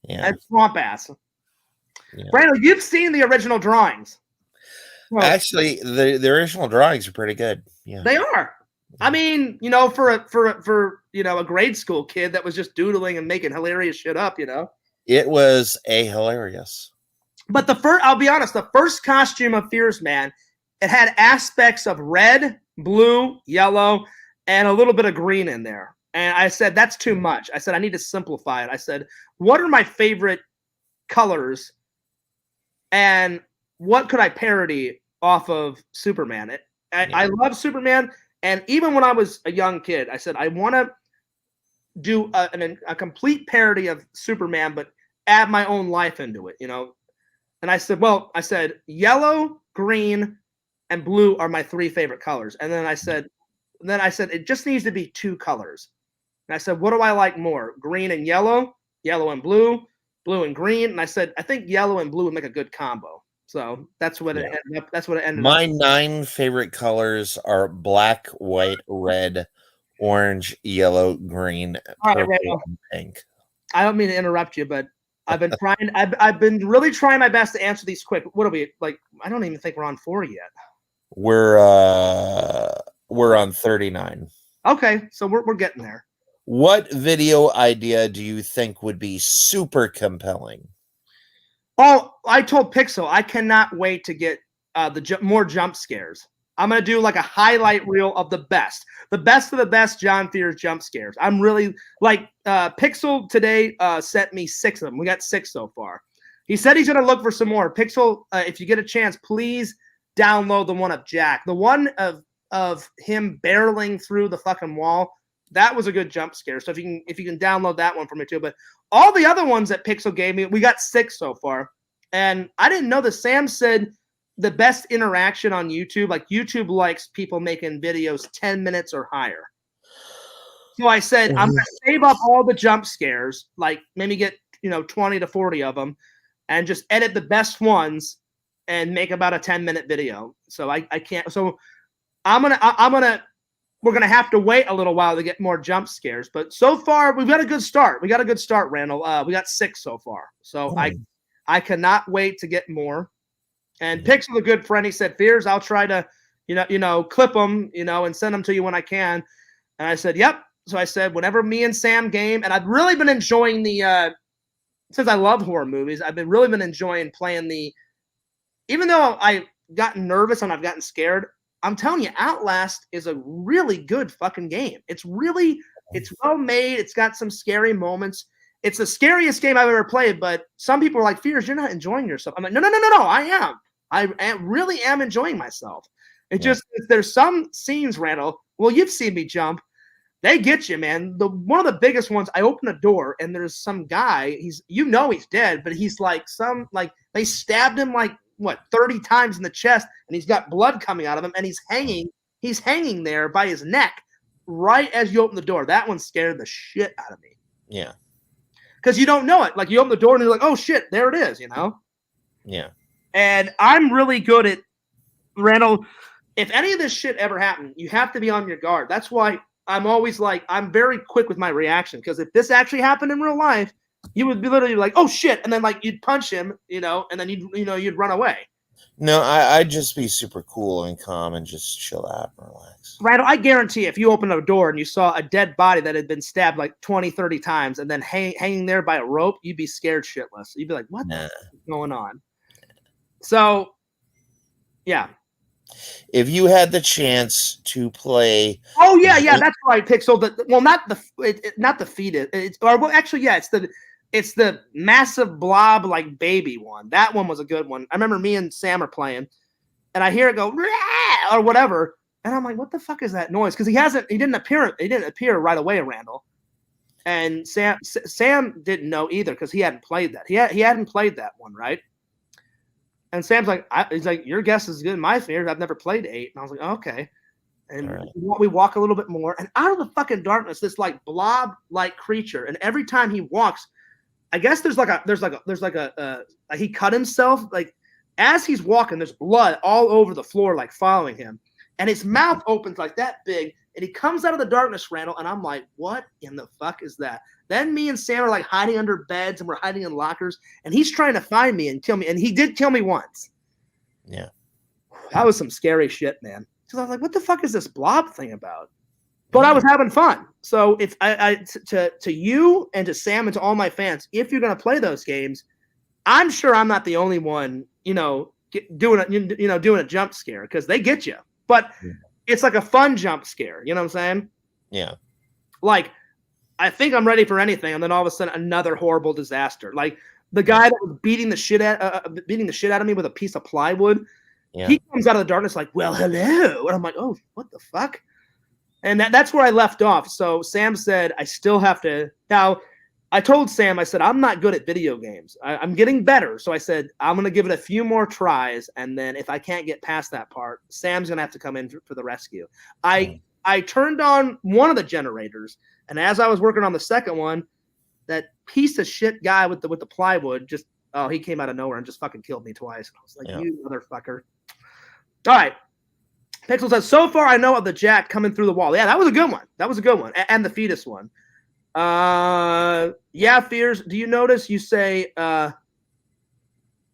Yeah. As Swamp Ass. Yeah. Brandon, you've seen the original drawings. Well, actually, the original drawings are pretty good. Yeah, they are. I mean, you know, for you know, a grade school kid that was just doodling and making hilarious shit up, you know. It was hilarious. But I'll be honest, the first costume of Fierce Man, it had aspects of red, blue, yellow, and a little bit of green in there. And I said, that's too much. I said, I need to simplify it. I said, what are my favorite colors and what could I parody off of Superman? I love Superman. And even when I was a young kid, I said, I want to do a complete parody of Superman, but add my own life into it, you know? And I said, yellow, green, and blue are my 3 favorite colors. And then I said, it just needs to be 2 colors. And I said, what do I like more? Green and yellow and blue, blue and green. And I said, I think yellow and blue would make a good combo. So that's what it Yeah. ended up. That's what it ended up. My 9 favorite colors are black, white, red, orange, yellow, green, All right, purple, Randall. and pink. I don't mean to interrupt you, but I've been trying. I've been really trying my best to answer these quick. What are we like? I don't even think we're on 4 yet. We're on 39. Okay, so we're getting there. What video idea do you think would be super compelling? Oh, I told Pixel I cannot wait to get more jump scares. I'm gonna do like a highlight reel of the best of the best John Fears jump scares. I'm really like Pixel today sent me 6 of them. We got 6 so far. He said he's gonna look for some more. Pixel, if you get a chance, please download the one of Jack. The one of him barreling through the fucking wall. That was a good jump scare. So if you can download that one for me too. But all the other ones that Pixel gave me, we got 6 so far. And I didn't know that. Sam said the best interaction on YouTube, like YouTube likes people making videos 10 minutes or higher. So I said, I'm going to save up all the jump scares, like maybe get, 20 to 40 of them, and just edit the best ones and make about a 10-minute video. So I can't. So we're going to have to wait a little while to get more jump scares. But so far, we've got a good start. Randall. We got 6 so far. So I cannot wait to get more. And Pixel, a good friend, he said, Fears, I'll try to, clip them, and send them to you when I can. And I said, yep. So I said, whenever me and Sam game, and I've really been enjoying since I love horror movies, I've really been enjoying playing even though I've gotten nervous and I've gotten scared, I'm telling you, Outlast is a really good fucking game. It's well made. It's got some scary moments. It's the scariest game I've ever played, but some people are like, Fears, you're not enjoying yourself. I'm like, no, I am. I really am enjoying myself. Just, there's some scenes, Randall, well, you've seen me jump. They get you, man. One of the biggest ones, I open a door and there's some guy, he's dead, but he's like they stabbed him 30 times in the chest, and he's got blood coming out of him, and he's hanging there by his neck right as you open the door. That one scared the shit out of me. Yeah. Because you don't know it. Like, you open the door and you're like, oh shit, there it is, Yeah. And I'm really good at, Randall, if any of this shit ever happened, you have to be on your guard. That's why I'm always I'm very quick with my reaction. Because if this actually happened in real life, you would be literally like, oh shit, and then you'd punch him, and then you'd run away. No, I'd just be super cool and calm and just chill out and relax. Randall, I guarantee if you opened a door and you saw a dead body that had been stabbed 20, 30 times and then hanging there by a rope, you'd be scared shitless. You'd be like, what the fuck is going on? So, yeah. If you had the chance to play, oh yeah, that's right, Pixel. Not the fetus. It's the massive blob baby one. That one was a good one. I remember me and Sam are playing, and I hear it go or whatever, and I'm like, what the fuck is that noise? Because he didn't appear right away, Randall. And Sam didn't know either because he hadn't played that. He hadn't played that one, right? And Sam's like, he's like, your guess is good. My Fears, I've never played 8. And I was like, okay. And we walk a little bit more, and out of the fucking darkness, this blob-like creature. And every time he walks, I guess there's he cut himself. As he's walking, there's blood all over the floor, following him. And his mouth opens that big, and he comes out of the darkness, Randall. And I'm like, what in the fuck is that? Then me and Sam are hiding under beds, and we're hiding in lockers, and he's trying to find me and kill me. And he did kill me once. Yeah. That was some scary shit, man. Because I was like, what the fuck is this blob thing about? But I was having fun. So if to you and to Sam and to all my fans, if you're going to play those games, I'm sure I'm not the only one, doing a jump scare, because they get you. But it's a fun jump scare. You know what I'm saying? Yeah. I think I'm ready for anything, and then all of a sudden another horrible disaster. The guy that was beating the shit out of me with a piece of plywood. Yeah. He comes out of the darkness well, hello, and I'm like, oh, what the fuck? And that's where I left off. So Sam said, I still have to. Now, I told Sam, I said, I'm not good at video games. I'm getting better. So I said, I'm going to give it a few more tries, and then if I can't get past that part, Sam's going to have to come in for the rescue. I turned on one of the generators, and as I was working on the second one, that piece of shit guy with the plywood just Oh, he came out of nowhere and just fucking killed me twice. And I was like, Yeah. you motherfucker. All right. Pixel says, so far I know of the Jack coming through the wall. Yeah, that was a good one. That was a good one. And the fetus one. Yeah, Fears. Do you notice you say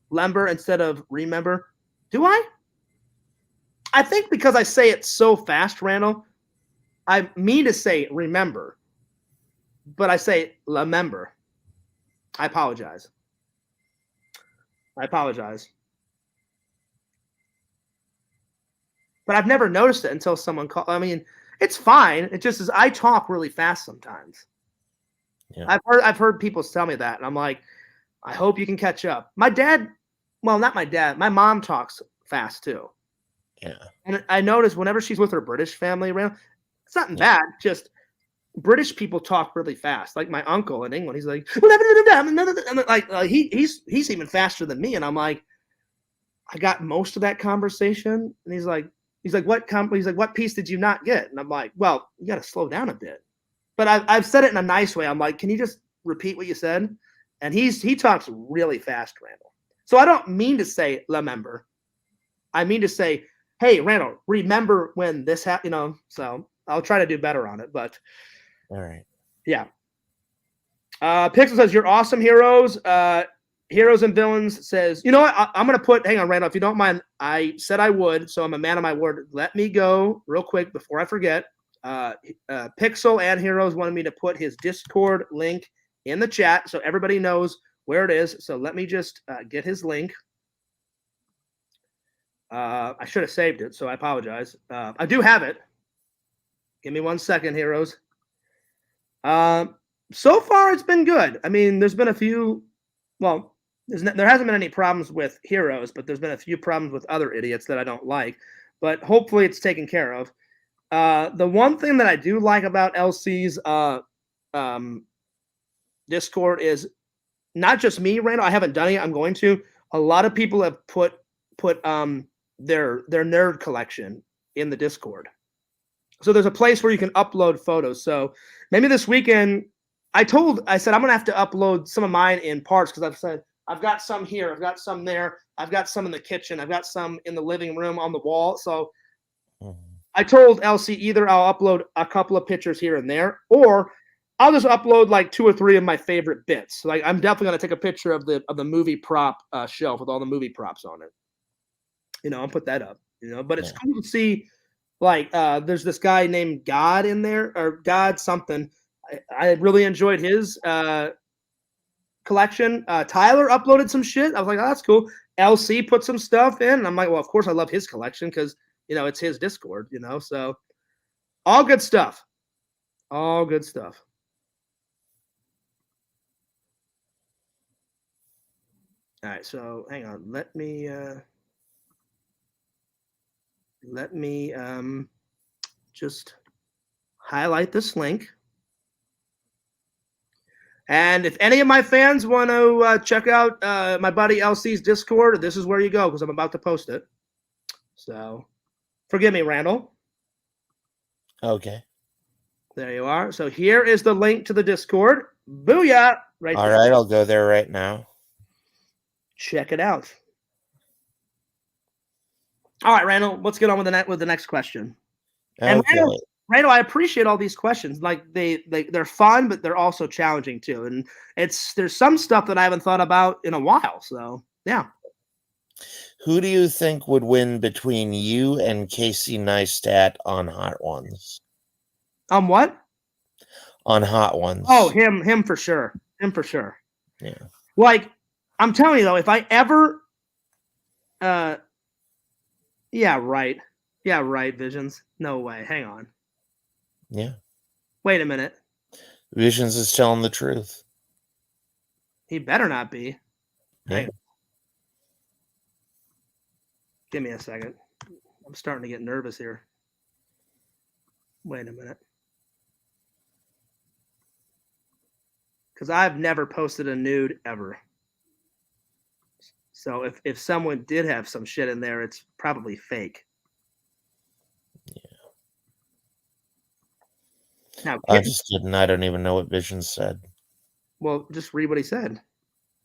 lember instead of remember? Do I? I think because I say it so fast, Randall, I mean to say remember, but I say lemember. I apologize. I apologize. But I've never noticed it until someone called. I mean, it's fine. It just is. I talk really fast sometimes. Yeah. I've heard people tell me that, and I'm like, I hope you can catch up. My dad, well, not my dad. My mom talks fast too. Yeah. And I notice whenever she's with her British family around, it's nothing bad. Just British people talk really fast. Like my uncle in England, he's like, he's even faster than me, and I'm like, I got most of that conversation, and he's like, what piece did you not get? And I'm like, well, you got to slow down a bit. But I've said it in a nice way. I'm like, can you just repeat what you said? And he talks really fast, Randall. So I don't mean to say remember. I mean to say, hey, Randall, remember when this happened? You know. So I'll try to do better on it. But All right. yeah. Pixel says you're awesome, heroes. Heroes and Villains says, you know what? I'm going to put, hang on, Randall, if you don't mind. I said I would, so I'm a man of my word. Let me go real quick before I forget. Pixel and Heroes wanted me to put his Discord link in the chat so everybody knows where it is. So let me just get his link. I should have saved it, so I apologize. I do have it. Give me 1 second, Heroes. So far, it's been good. I mean, there's been a few, well, there hasn't been any problems with Heroes, but there's been a few problems with other idiots that I don't like. But hopefully it's taken care of. The one thing that I do like about LC's Discord is not just me, Randall. I haven't done it. I'm going to. A lot of people have put their nerd collection in the Discord. So there's a place where you can upload photos. So maybe this weekend, I said I'm gonna have to upload some of mine in parts because I've said I've got some here, I've got some there, I've got some in the kitchen, I've got some in the living room on the wall. So I told LC either I'll upload a couple of pictures here and there, or I'll just upload like 2 or 3 of my favorite bits. Like I'm definitely gonna take a picture of the movie prop shelf with all the movie props on it. You know, I'll put that up. You know, but it's cool to see. Like there's this guy named God in there, or God something. I really enjoyed his collection. Tyler uploaded some shit. I was like, oh, that's cool. LC put some stuff in. And I'm like, well, of course I love his collection because, you know, it's his Discord, you know. So all good stuff. All good stuff. All right, so hang on. Let me just highlight this link. And if any of my fans want to check out my buddy LC's Discord, this is where you go because I'm about to post it. So forgive me, Randall. Okay. There you are. So here is the link to the Discord. Booyah! Right All there. right, I'll go there right now. Check it out. All right, Randall, let's get on with the next question. And Okay. Randall, I appreciate all these questions. Like they're fun, but they're also challenging too. And there's some stuff that I haven't thought about in a while. So yeah. Who do you think would win between you and Casey Neistat on Hot Ones? What? On Hot Ones. Oh, him for sure. Him for sure. Yeah. Like, I'm telling you though, if I ever yeah, right. Yeah, right, Visions. No way. Hang on. Yeah. Wait a minute. Visions is telling the truth. He better not be. Yeah. Give me a second. I'm starting to get nervous here. Wait a minute. Because I've never posted a nude ever. So if someone did have some shit in there, it's probably fake. Yeah. Now, I'm just kidding. I don't even know what Visions said. Well, just read what he said.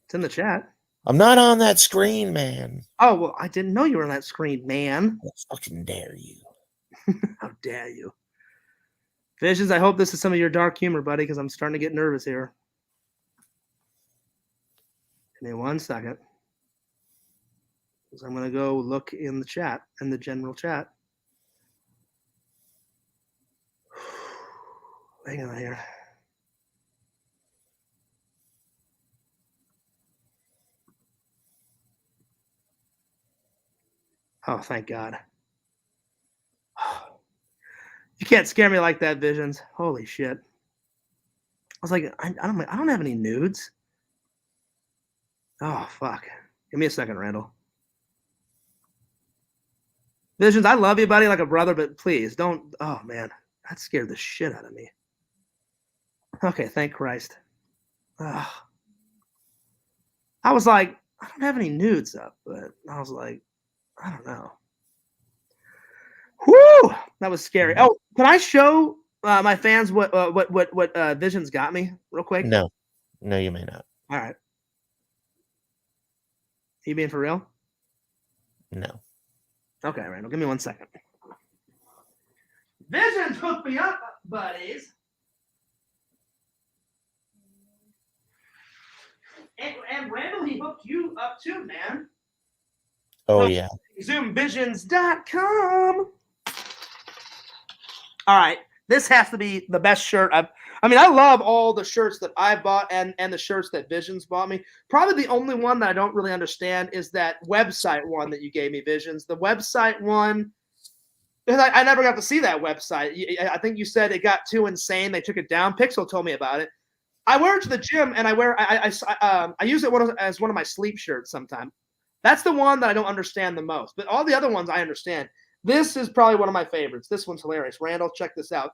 It's in the chat. I'm not on that screen, man. Oh, well, I didn't know you were on that screen, man. How fucking dare you? How dare you? Visions, I hope this is some of your dark humor, buddy, because I'm starting to get nervous here. Give me 1 second. Because I'm going to go look in the chat, in the general chat. Hang on here. Oh, thank God. You can't scare me like that, Visions. Holy shit. I was like, I don't have any nudes. Oh, fuck. Give me a second, Randall. Visions, I love you, buddy, like a brother, but please don't. Oh, man. That scared the shit out of me. Okay, thank Christ. Ugh. I was like, I don't have any nudes up, but I was like, I don't know. Whoo! That was scary. Oh, can I show my fans what Visions got me real quick? No, you may not. All right. You being for real? No. Okay, Randall, give me 1 second. Visions hooked me up, buddies. And Randall, he hooked you up too, man. Oh, yeah. ZoomVisions.com. All right. This has to be the best shirt I love all the shirts that I bought and the shirts that Visions bought me. Probably the only one that I don't really understand is that website one that you gave me, Visions. The website one, because I never got to see that website. I think you said it got too insane. They took it down. Pixel told me about it. I wear it to the gym, and I use it as one of my sleep shirts sometimes. That's the one that I don't understand the most. But all the other ones I understand. This is probably one of my favorites. This one's hilarious. Randall, check this out.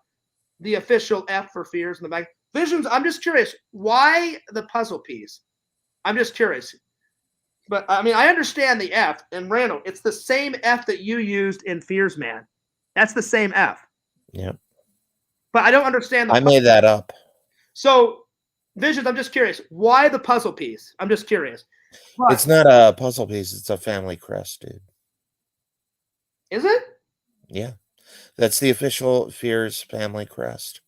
The official F for Fears in the back. Visions, I'm just curious. Why the puzzle piece? I'm just curious. But, I understand the F. And, Randall, it's the same F that you used in Fears Man. That's the same F. Yep. But I don't understand I made that up. So, Visions, I'm just curious. Why the puzzle piece? I'm just curious. But it's not a puzzle piece. It's a family crest, dude. Is it? Yeah. That's the official Fears family crest.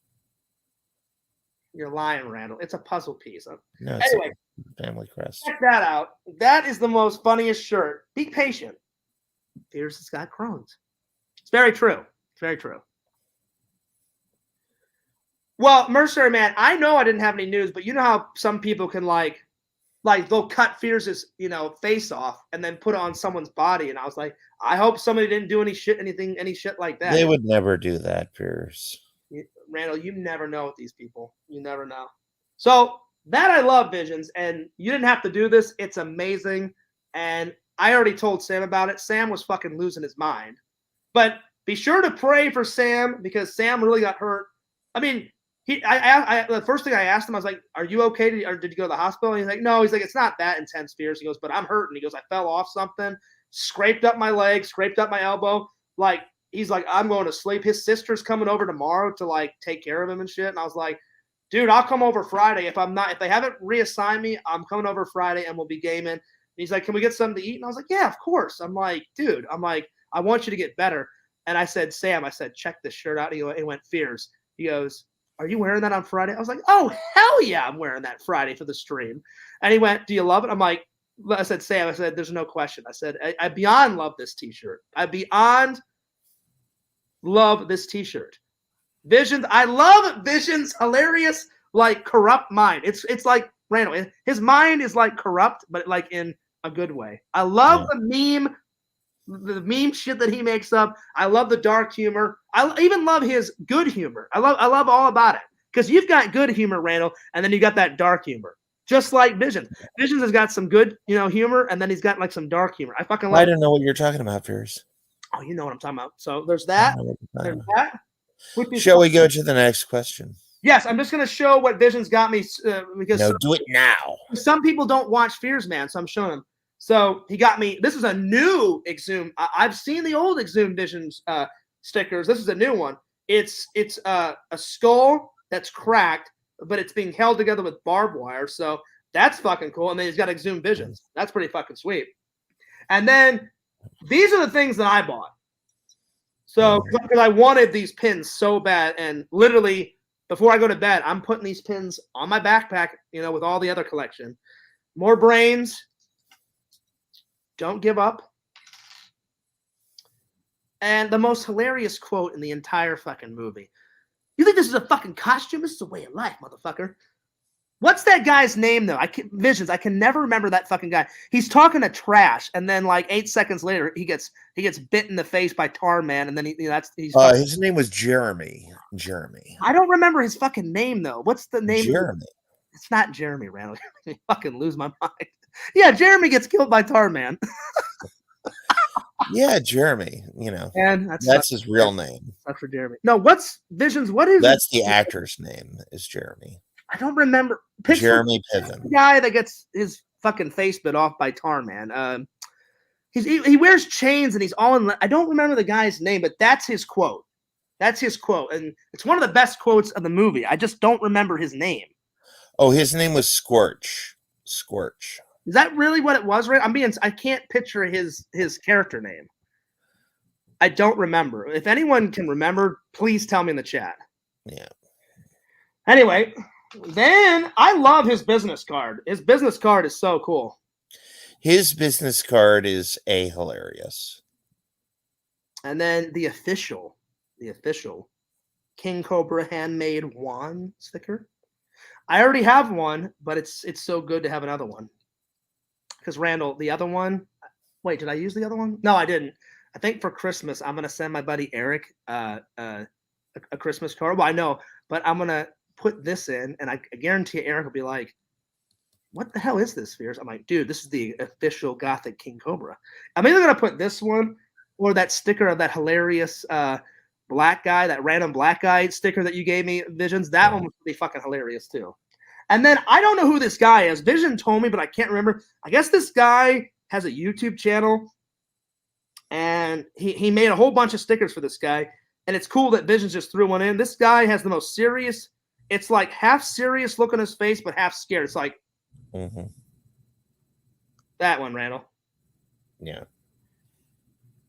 You're lying, Randall. It's a puzzle piece. No, it's anyway, a family crest. Check that out. That is the most funniest shirt. Be patient. Fears has got Crohn's. It's very true. It's very true. Well, Mercenary Man, I know I didn't have any news, but you know how some people can like they'll cut Fears' face off and then put it on someone's body. And I was like, I hope somebody didn't do any shit like that. They would never do that, Fears. Randall, you never know with these people. You never know. So that I love, Visions, and you didn't have to do this. It's amazing. And I already told Sam about it. Sam was fucking losing his mind. But be sure to pray for Sam because Sam really got hurt. The first thing I asked him, I was like, "Are you okay? Or did you go to the hospital?" And he's like, "No." He's like, "It's not that intense, Fears." He goes, "But I'm hurting." He goes, "I fell off something, scraped up my leg, scraped up my elbow." Like he's like, "I'm going to sleep." His sister's coming over tomorrow to like take care of him and shit. And I was like, "Dude, I'll come over Friday. If they haven't reassigned me, I'm coming over Friday and we'll be gaming." And he's like, "Can we get something to eat?" And I was like, "Yeah, of course." I'm like, "Dude, I want you to get better." And I said, "Sam, check this shirt out." He went, "Fears." He goes, "Are you wearing that on Friday?" I was like, "Oh, hell yeah, I'm wearing that Friday for the stream." And he went, "Do you love it?" I said, "Sam," "There's no question." I said, I beyond love this t-shirt. I beyond love this t-shirt. Visions, I love Visions' hilarious, like corrupt mind. It's like Randall. His mind is like corrupt, but like in a good way. I love the meme shit that he makes up. I love the dark humor. I even love his good humor. I love all about it. Because you've got good humor, Randall, and then you got that dark humor. Just like Visions. Visions has got some good, humor, and then he's got like some dark humor. I fucking love I don't know what you're talking about, Fears. Oh, you know what I'm talking about. So there's that. There's that. Shall we go to the next question? Yes, I'm just going to show what Visions got me because do it now. Some people don't watch Fears Man, so I'm showing them. So he got me. This is a new Exhumed. I've seen the old Exhumed Visions stickers. This is a new one. It's a skull that's cracked, but it's being held together with barbed wire. So That's fucking cool. And then he's got Exhumed Visions. That's pretty fucking sweet. And then these are the things that I bought. So, because I wanted these pins so bad, and literally before I go to bed, I'm putting these pins on my backpack, with all the other collection. More brains. Don't give up. And the most hilarious quote in the entire fucking movie. You think this is a fucking costume? This is a way of life, motherfucker. What's that guy's name, though? Visions. I can never remember that fucking guy. He's talking to Trash, and then like 8 seconds later, he gets bit in the face by Tarman, and then his name was Jeremy. Jeremy. I don't remember his fucking name though. What's the name? Jeremy. It's not Jeremy Randall. I fucking lose my mind. Yeah, Jeremy gets killed by Tarman. Yeah, Jeremy. And that's his real name. Sucks for Jeremy. No, what's Visions? What is? That's the actor's name. Is Jeremy. I don't remember. Jeremy Piven. The guy that gets his fucking face bit off by Tarman. He wears chains and he's all in. I don't remember the guy's name, but that's his quote. That's his quote, and it's one of the best quotes of the movie. I just don't remember his name. Oh, his name was Scorch. Scorch. Is that really what it was? Right? I can't picture his character name. I don't remember. If anyone can remember, please tell me in the chat. Yeah. Anyway. Then I love his business card. His business card is so cool. His business card is hilarious. And then the official King Cobra handmade wand sticker. I already have one, but it's so good to have another one. Because Randall, the other one. Wait, did I use the other one? No, I didn't. I think for Christmas I'm gonna send my buddy Eric a Christmas card. Well, I know, but I'm gonna put this in, and I guarantee Eric will be like, what the hell is this, Fierce? I'm like, dude, this is the official Gothic King Cobra. I'm either going to put this one or that sticker of that hilarious black guy, that random black guy sticker that you gave me, Visions. That one would be fucking hilarious, too. And then I don't know who this guy is. Vision told me, but I can't remember. I guess this guy has a YouTube channel, and he made a whole bunch of stickers for this guy, and it's cool that Visions just threw one in. This guy has the most serious. It's like half serious look on his face, but half scared. It's like that one, Randall. Yeah.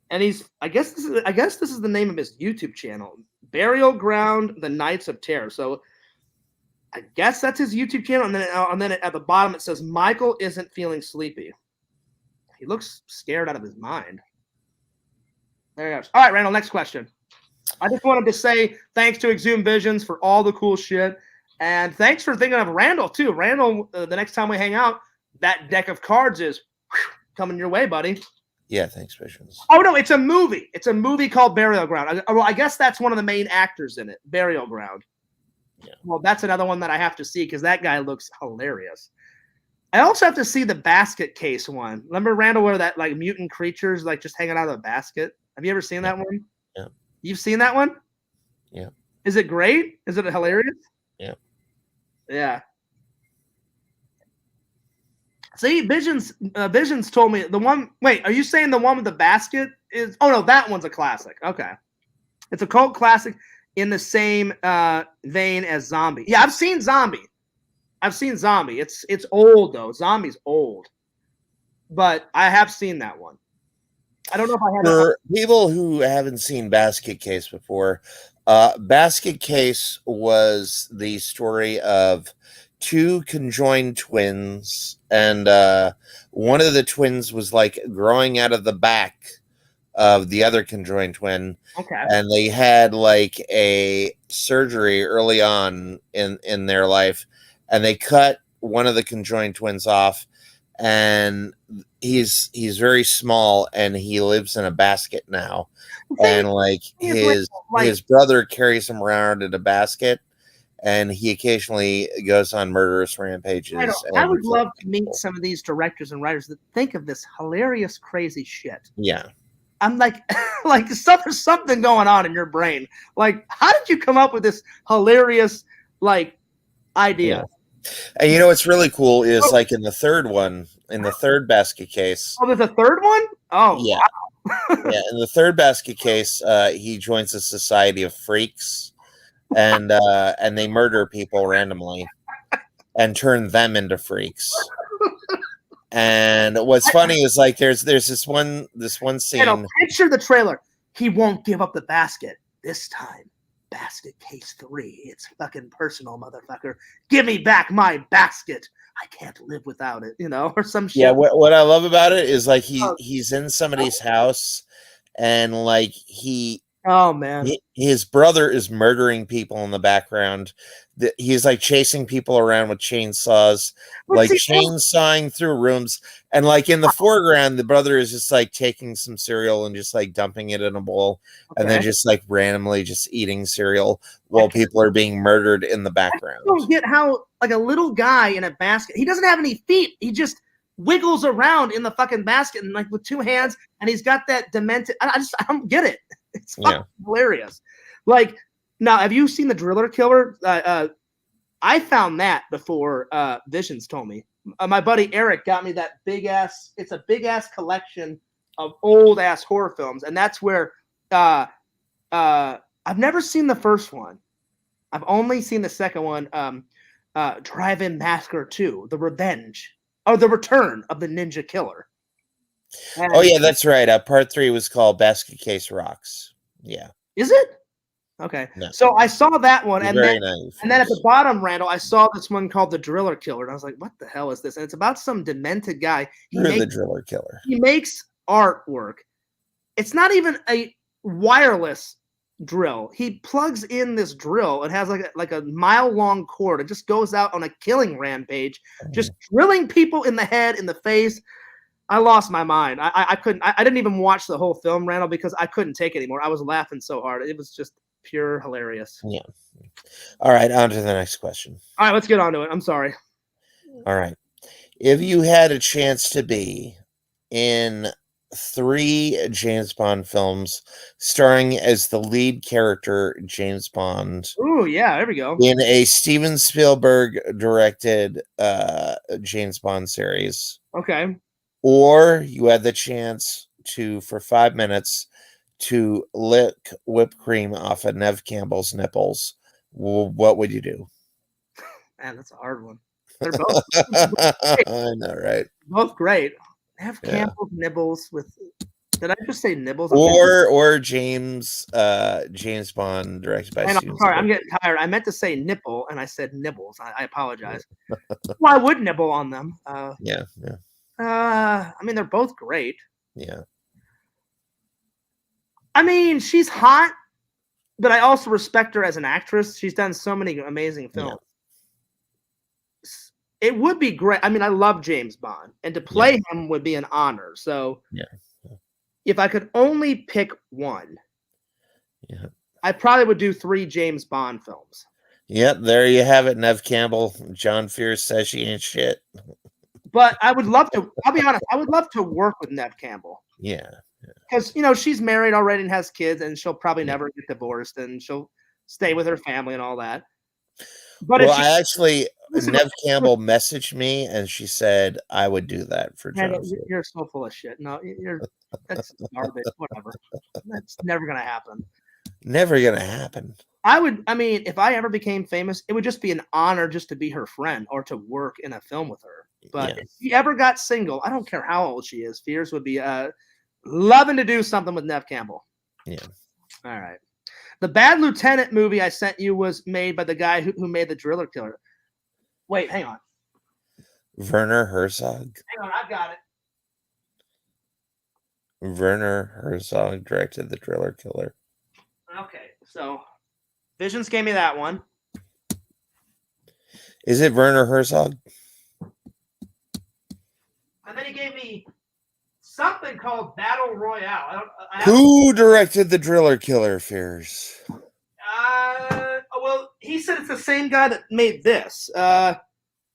And I guess this is the name of his YouTube channel, Burial Ground: The Knights of Terror. So I guess that's his YouTube channel. And then at the bottom it says Michael isn't feeling sleepy. He looks scared out of his mind. There he goes. All right, Randall. Next question. I just wanted to say thanks to Exhumed Visions for all the cool shit. And thanks for thinking of Randall, too. Randall, the next time we hang out, that deck of cards is coming your way, buddy. Yeah, thanks, Visions. Oh, no, it's a movie. It's a movie called Burial Ground. I guess that's one of the main actors in it, Burial Ground. Yeah. Well, that's another one that I have to see because that guy looks hilarious. I also have to see the basket case one. Remember, Randall, where that like mutant creatures like just hanging out of a basket? Have you ever seen that one? Yeah. You've seen that one? Yeah. Is it great? Is it hilarious? Yeah. Yeah. See, Visions told me the one. Wait, are you saying the one with the basket is? Oh no, that one's a classic. Okay, it's a cult classic in the same vein as Zombie. Yeah, I've seen Zombie. It's old though. Zombie's old, but I have seen that one. I don't know if I have. For people who haven't seen Basket Case before, Basket Case was the story of two conjoined twins, and one of the twins was like growing out of the back of the other conjoined twin. Okay. And they had like a surgery early on in their life, and they cut one of the conjoined twins off, and he's very small, and he lives in a basket now. And like his brother carries him around in a basket, and he occasionally goes on murderous rampages. I would love to meet some of these directors and writers that think of this hilarious, crazy shit. Yeah. I'm like, there's something going on in your brain. Like, how did you come up with this hilarious, like, idea? Yeah. And you know what's really cool is like in the third one, in the third basket case. Oh, there's a third one? Oh, yeah. Wow. Yeah, in the third basket case, he joins a society of freaks, and they murder people randomly. and turn them into freaks. And what's funny is like there's this one scene. Picture the trailer. He won't give up the basket this time. Basket case 3. It's fucking personal, motherfucker. Give me back my basket. I can't live without it, or some shit. Yeah, what I love about it is like he's in somebody's house, and like oh man, his brother is murdering people in the background. He's like chasing people around with chainsaws, like chainsawing through rooms, and like in the foreground, the brother is just like taking some cereal and just like dumping it in a bowl, and then just like randomly just eating cereal while people are being murdered in the background. I don't get how like a little guy in a basket. He doesn't have any feet. He just wiggles around in the fucking basket and like with 2 hands, and he's got that demented. I don't get it. It's fucking hilarious. Like, now, have you seen the Driller Killer? I found that before Visions told me. My buddy Eric got me that it's a big ass collection of old ass horror films. And that's where I've never seen the first one. I've only seen the second one, Drive-In Massacre 2, The Revenge, or The Return of the Ninja Killer. And oh yeah, that's right. Part 3 was called Basket Case Rocks. Yeah. Is it? Okay. No. So I saw that one, and then at the bottom, Randall, I saw this one called The Driller Killer, and I was like, "What the hell is this?" And it's about some demented guy. The Driller Killer. He makes artwork. It's not even a wireless drill. He plugs in this drill. It has like a mile-long cord. It just goes out on a killing rampage, just drilling people in the head, in the face. I lost my mind. I couldn't. I didn't even watch the whole film, Randall, because I couldn't take it anymore. I was laughing so hard. It was just pure hilarious. Yeah. All right, on to the next question. All right, let's get on to it. I'm sorry. All right. If you had a chance to be in 3 James Bond films starring as the lead character, James Bond. Ooh, yeah, there we go. In a Steven Spielberg directed James Bond series. Okay. Or you had the chance to, for 5 minutes, to lick whipped cream off of Nev Campbell's nipples. What would you do? Man, that's a hard one. They're both. I know, right? Both great. Nev Campbell's nibbles with. Did I just say nibbles? Or James Bond directed by. I'm sorry, I'm getting tired. I meant to say nipple, and I said nibbles. I apologize. Well, I would nibble on them. Yeah. I mean, they're both great. Yeah. I mean, she's hot, but I also respect her as an actress. She's done so many amazing films. Yeah. It would be great. I mean, I love James Bond, and to play him would be an honor. So, if I could only pick one, I probably would do 3 James Bond films. Yep, there you have it, Nev Campbell. John Fierce says she ain't shit. But I would love to. I'll be honest. I would love to work with Nev Campbell. Yeah. Because she's married already and has kids, and she'll probably never get divorced, and she'll stay with her family and all that. But Nev Campbell messaged me, and she said I would do that for John. You're so full of shit. No, that's garbage. Whatever. That's never gonna happen. Never gonna happen. I mean, if I ever became famous, it would just be an honor just to be her friend or to work in a film with her. But if she ever got single, I don't care how old she is, Fierce would be loving to do something with Nev Campbell. Yeah. All right. The Bad Lieutenant movie I sent you was made by the guy who made The Driller Killer. Wait, hang on. Werner Herzog. Hang on, I've got it. Werner Herzog directed The Driller Killer. Okay, so Visions gave me that one. Is it Werner Herzog? And then he gave me something called Battle Royale. Who directed The Driller Killer, Fears? Well, he said it's the same guy that made this.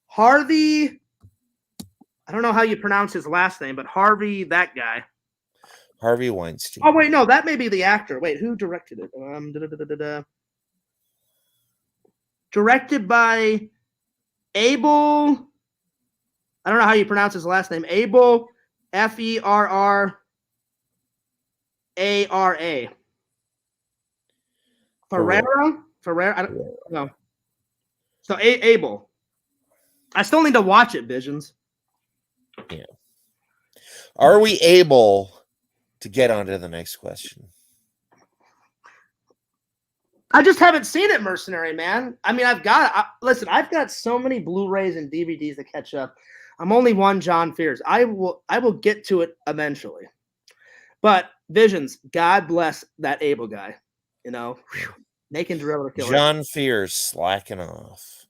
Harvey. I don't know how you pronounce his last name, but Harvey, that guy. Harvey Weinstein. Oh wait, no, that may be the actor. Wait, who directed it? Directed by Abel. I don't know how you pronounce his last name. Abel, Ferrara. Ferrera. I don't know. So Abel. I still need to watch it, Visions. Yeah. Are we able to get on to the next question? I just haven't seen it, Mercenary, man. I mean, I've got so many Blu-rays and DVDs to catch up. I'm only one John Fears. I will get to it eventually. But Visions, God bless that Abel guy. You know, making Driller Killer. John Fears slacking off.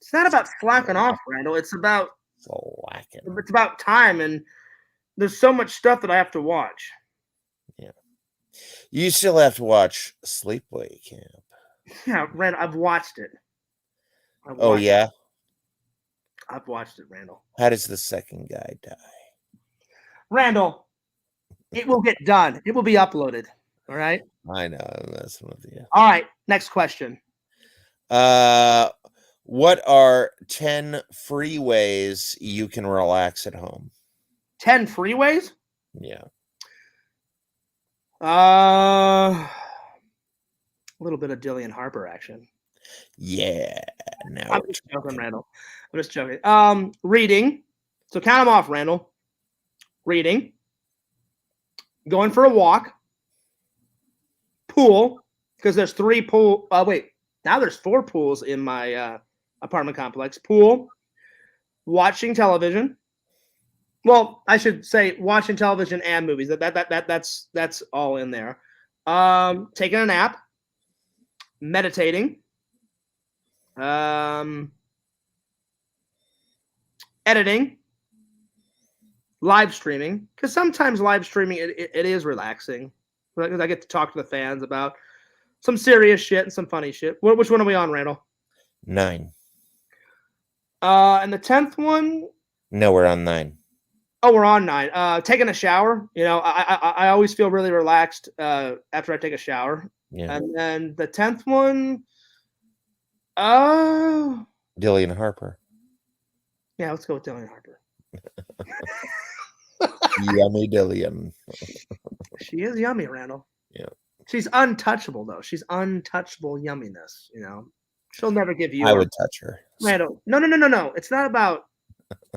It's not about slacking off, Randall. It's about slacking. It's about time, and there's so much stuff that I have to watch. Yeah. You still have to watch Sleepaway Camp. Yeah, Randall, I've watched it. I've watched it, Randall. How does the second guy die? Randall, it will get done. It will be uploaded. All right? I know. That's one of the. All right. Next question. What are 10 free ways you can relax at home? 10 free ways? Yeah. A little bit of Dillian Harper action. Yeah. Now I'm just joking, Randall. I'm just joking. Reading. So count them off, Randall. Reading. Going for a walk. Pool. Because there's 3 pool. Now there's 4 pools in my apartment complex. Pool. Watching television. Well, I should say watching television and movies. That's all in there. Taking a nap. Meditating. Editing. Live streaming, because sometimes live streaming it is relaxing. I get to talk to the fans about some serious shit and some funny shit. Which one are we on, Randall? 9. And the 10th one? No, we're on 9. Oh, we're on 9. Taking a shower. You know, I always feel really relaxed after I take a shower. Yeah. And then the 10th one. Dillian Harper. Yeah, let's go with Dillian Harper. Yummy Dillian. She is yummy, Randall. Yeah. She's untouchable, though. She's untouchable yumminess, you know. She'll never give you. I would touch her. Randall. No. It's not about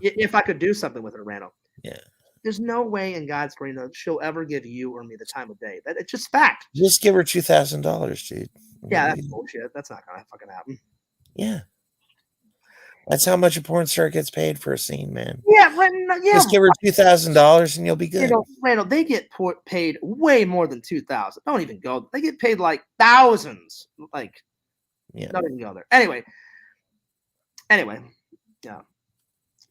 if I could do something with her, Randall. Yeah. There's no way in God's green that she'll ever give you or me the time of day. It's just fact. Just give her $2,000, dude. Yeah, that's bullshit. That's not gonna fucking happen. Yeah. That's how much a porn star gets paid for a scene, man. Yeah, yeah. Just give her $2,000 and you'll be good. Randall, they get paid way more than $2,000. Don't even go. They get paid like thousands. Like, yeah. Don't even go there. Anyway, yeah.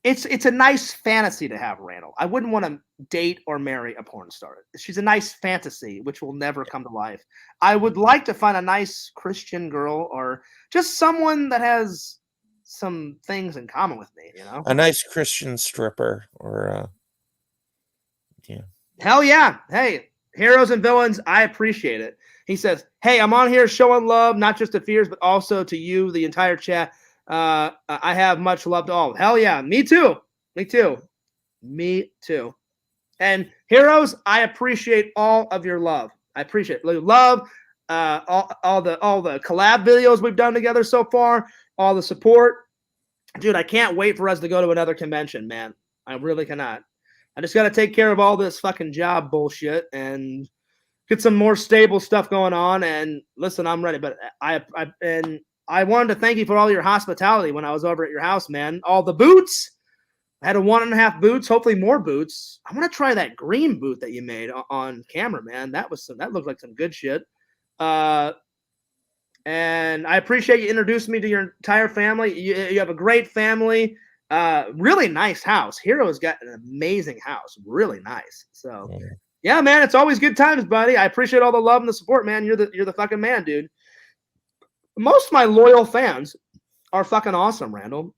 It's a nice fantasy to have, Randall. I wouldn't want to date or marry a porn star. She's a nice fantasy, which will never come to life. I would like to find a nice Christian girl or just someone that has some things in common with me, you know? A nice Christian stripper or yeah. Hell yeah. Hey, heroes and villains, I appreciate it. He says, hey, I'm on here showing love, not just to Fears, but also to you, the entire chat. I have much love to all. Hell yeah. Me too. And heroes, I appreciate all of your love. I appreciate love. All the collab videos we've done together so far, all the support. Dude, I can't wait for us to go to another convention, man. I really cannot. I just got to take care of all this fucking job bullshit and get some more stable stuff going on. And listen, I'm ready. But I wanted to thank you for all your hospitality when I was over at your house, man. All the boots. I had a 1.5 boots, hopefully more boots. I want to try that green boot that you made on camera, man. That looked like some good shit. And I appreciate you introducing me to your entire family. You have a great family. Really nice house. Hero's got an amazing house. Really nice. So, yeah, man, it's always good times, buddy. I appreciate all the love and the support, man. You're the fucking man, dude. Most of my loyal fans are fucking awesome, Randall.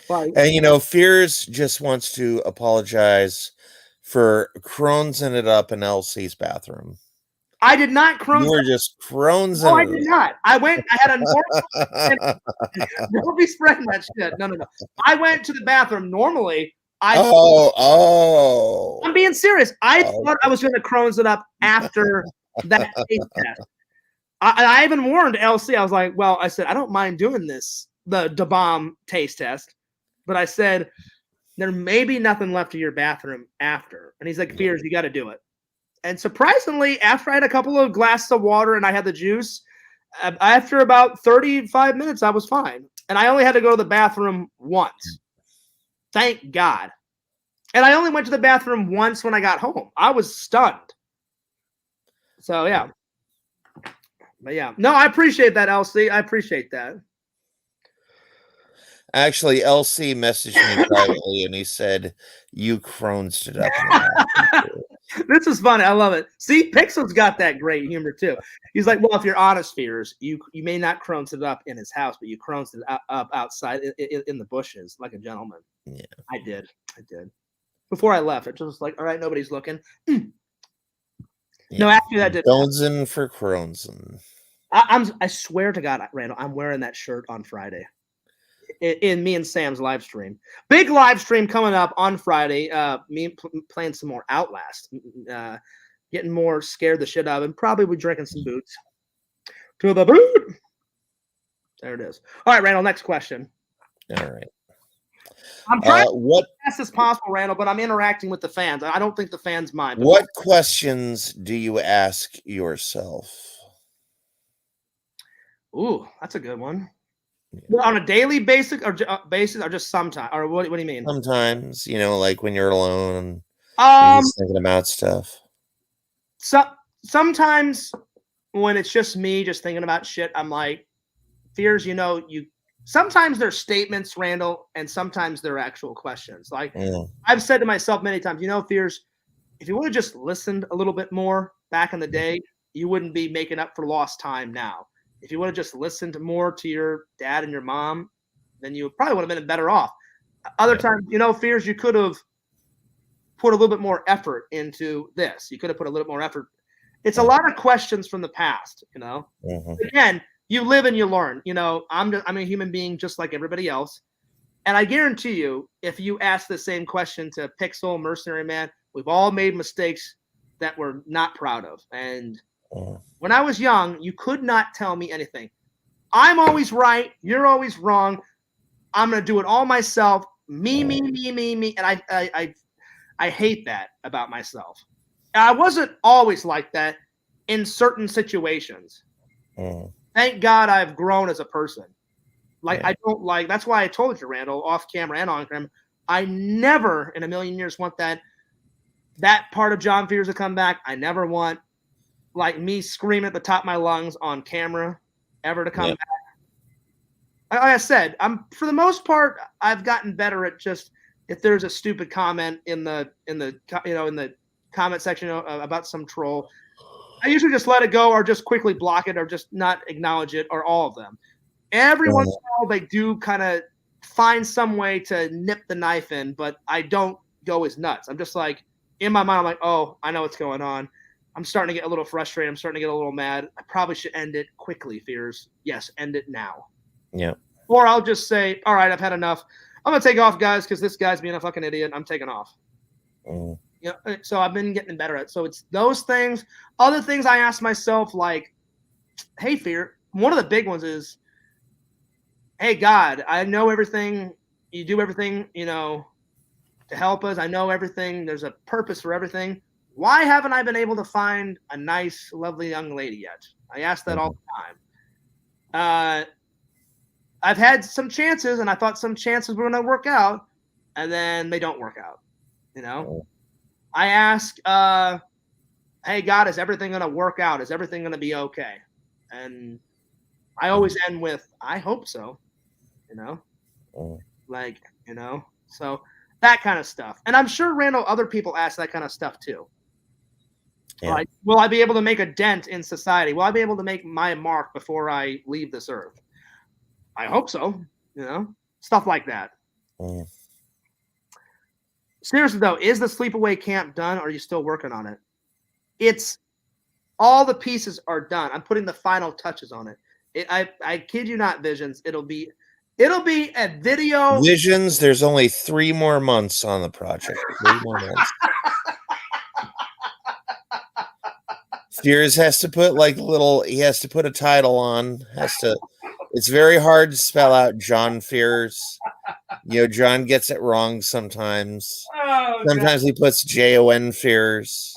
And, Fears just wants to apologize for cronesing it up in Elsie's bathroom. I did not crone. You were just cronesing. No, I did not. I had a normal. Don't be spreading that shit. No. I went to the bathroom. Normally, I'm being serious. I thought I was going to crones it up after that taste test. I even warned LC. I was like, well, I said, I don't mind doing this, the bomb taste test, but I said, there may be nothing left of your bathroom after. And he's like, Fears, you got to do it. And surprisingly, after I had a couple of glasses of water and I had the juice, after about 35 minutes, I was fine. And I only had to go to the bathroom once. Thank God. And I only went to the bathroom once when I got home. I was stunned. So, yeah. But, yeah. No, I appreciate that, LC. I appreciate that. Actually, LC messaged me privately, and he said, you crones it up. This is funny. I love it. See, Pixel's got that great humor, too. He's like, well, if you're honest, Fears, you may not crones it up in his house, but you crones it up outside in the bushes like a gentleman. Yeah. I did. Before I left, it just was like, all right, nobody's looking. Yeah. No, actually, that did. Jonesin for Cronson. I swear to God, Randall, I'm wearing that shirt on Friday in me and Sam's live stream. Big live stream coming up on Friday. Me playing some more Outlast, getting more scared the shit out of him. Probably be drinking some boots. To the boot. There it is. All right, Randall. Next question. All right. I'm trying to be as fast as possible, Randall, but I'm interacting with the fans. I don't think the fans mind. What questions do you ask yourself? Ooh, that's a good one. Yeah. On a daily basis or just sometimes? Or what do you mean? Sometimes, like when you're alone and you're just thinking about stuff. Sometimes when it's just me just thinking about shit, I'm like, Fears, sometimes they're statements, Randall, and sometimes they're actual questions. Like I've said to myself many times, Fears, if you would have just listened a little bit more back in the day, you wouldn't be making up for lost time now. If you would have just listened more to your dad and your mom, then you probably would have been better off. Other times, Fears, you could have put a little bit more effort into this. You could have put a little more effort. It's a lot of questions from the past, Again, you live and you learn. I'm a human being just like everybody else. And I guarantee you, if you ask the same question to Pixel, Mercenary Man, we've all made mistakes that we're not proud of. And when I was young, you could not tell me anything. I'm always right. You're always wrong. I'm going to do it all myself. Me. And I hate that about myself. I wasn't always like that in certain situations. Thank God I've grown as a person. That's why I told you, Randall, off camera and on camera, I never in a million years want that part of John Fears to come back. I never want me screaming at the top of my lungs on camera ever to come back. Like I said, for the most part, I've gotten better at just if there's a stupid comment in the comment section about some troll, I usually just let it go or just quickly block it or just not acknowledge it or all of them. Every once in a while, they do kind of find some way to nip the knife in, but I don't go as nuts. I'm just like, in my mind, I'm like, oh, I know what's going on. I'm starting to get a little frustrated. I'm starting to get a little mad. I probably should end it quickly, Fears. Yes, end it now. Yeah. Or I'll just say, all right, I've had enough. I'm going to take off, guys, because this guy's being a fucking idiot. I'm taking off. So I've been getting better at it. So it's those things. Other things I ask myself, like, hey, Fear, one of the big ones is, hey, God, I know everything. You do everything, to help us. I know everything. There's a purpose for everything. Why haven't I been able to find a nice, lovely young lady yet? I ask that all the time. I've had some chances, and I thought some chances were going to work out, and then they don't work out. I ask, hey, God, is everything going to work out? Is everything going to be okay? And I always end with, I hope so, so that kind of stuff. And I'm sure, Randall, other people ask that kind of stuff too. Yeah. Like, will I be able to make a dent in society? Will I be able to make my mark before I leave this earth? I hope so, stuff like that. Seriously, though, is the sleepaway camp done, or are you still working on it? It's all the pieces are done. I'm putting the final touches on it. I kid you not, Visions. It'll be a video. Visions, there's only 3 more months on the project. 3 more months. Fears has to put he has to put a title on. It's very hard to spell out John Fears. John gets it wrong sometimes. Oh, Sometimes he puts JON fears.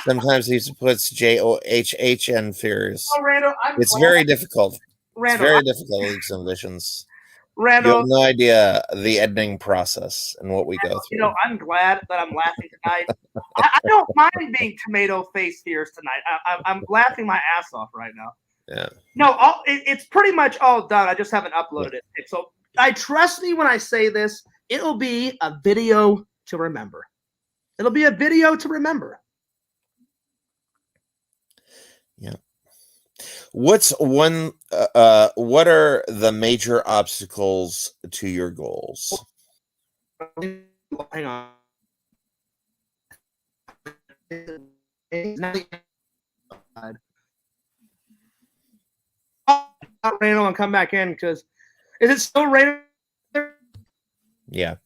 Sometimes he puts JOHHN fears. Oh, Randall, It's very difficult. It's Randall, very difficult with these auditions. You have Randall, no idea the editing process and what we go through. I'm glad that I'm laughing tonight. I don't mind being tomato face fears tonight. I'm laughing my ass off right now. Yeah. No, it's pretty much all done. I just haven't uploaded it. So I trust me when I say this. It'll be a video to remember. It'll be a video to remember. Yeah. What are the major obstacles to your goals? Hang on. Randall and come back in because is it still raining? Yeah.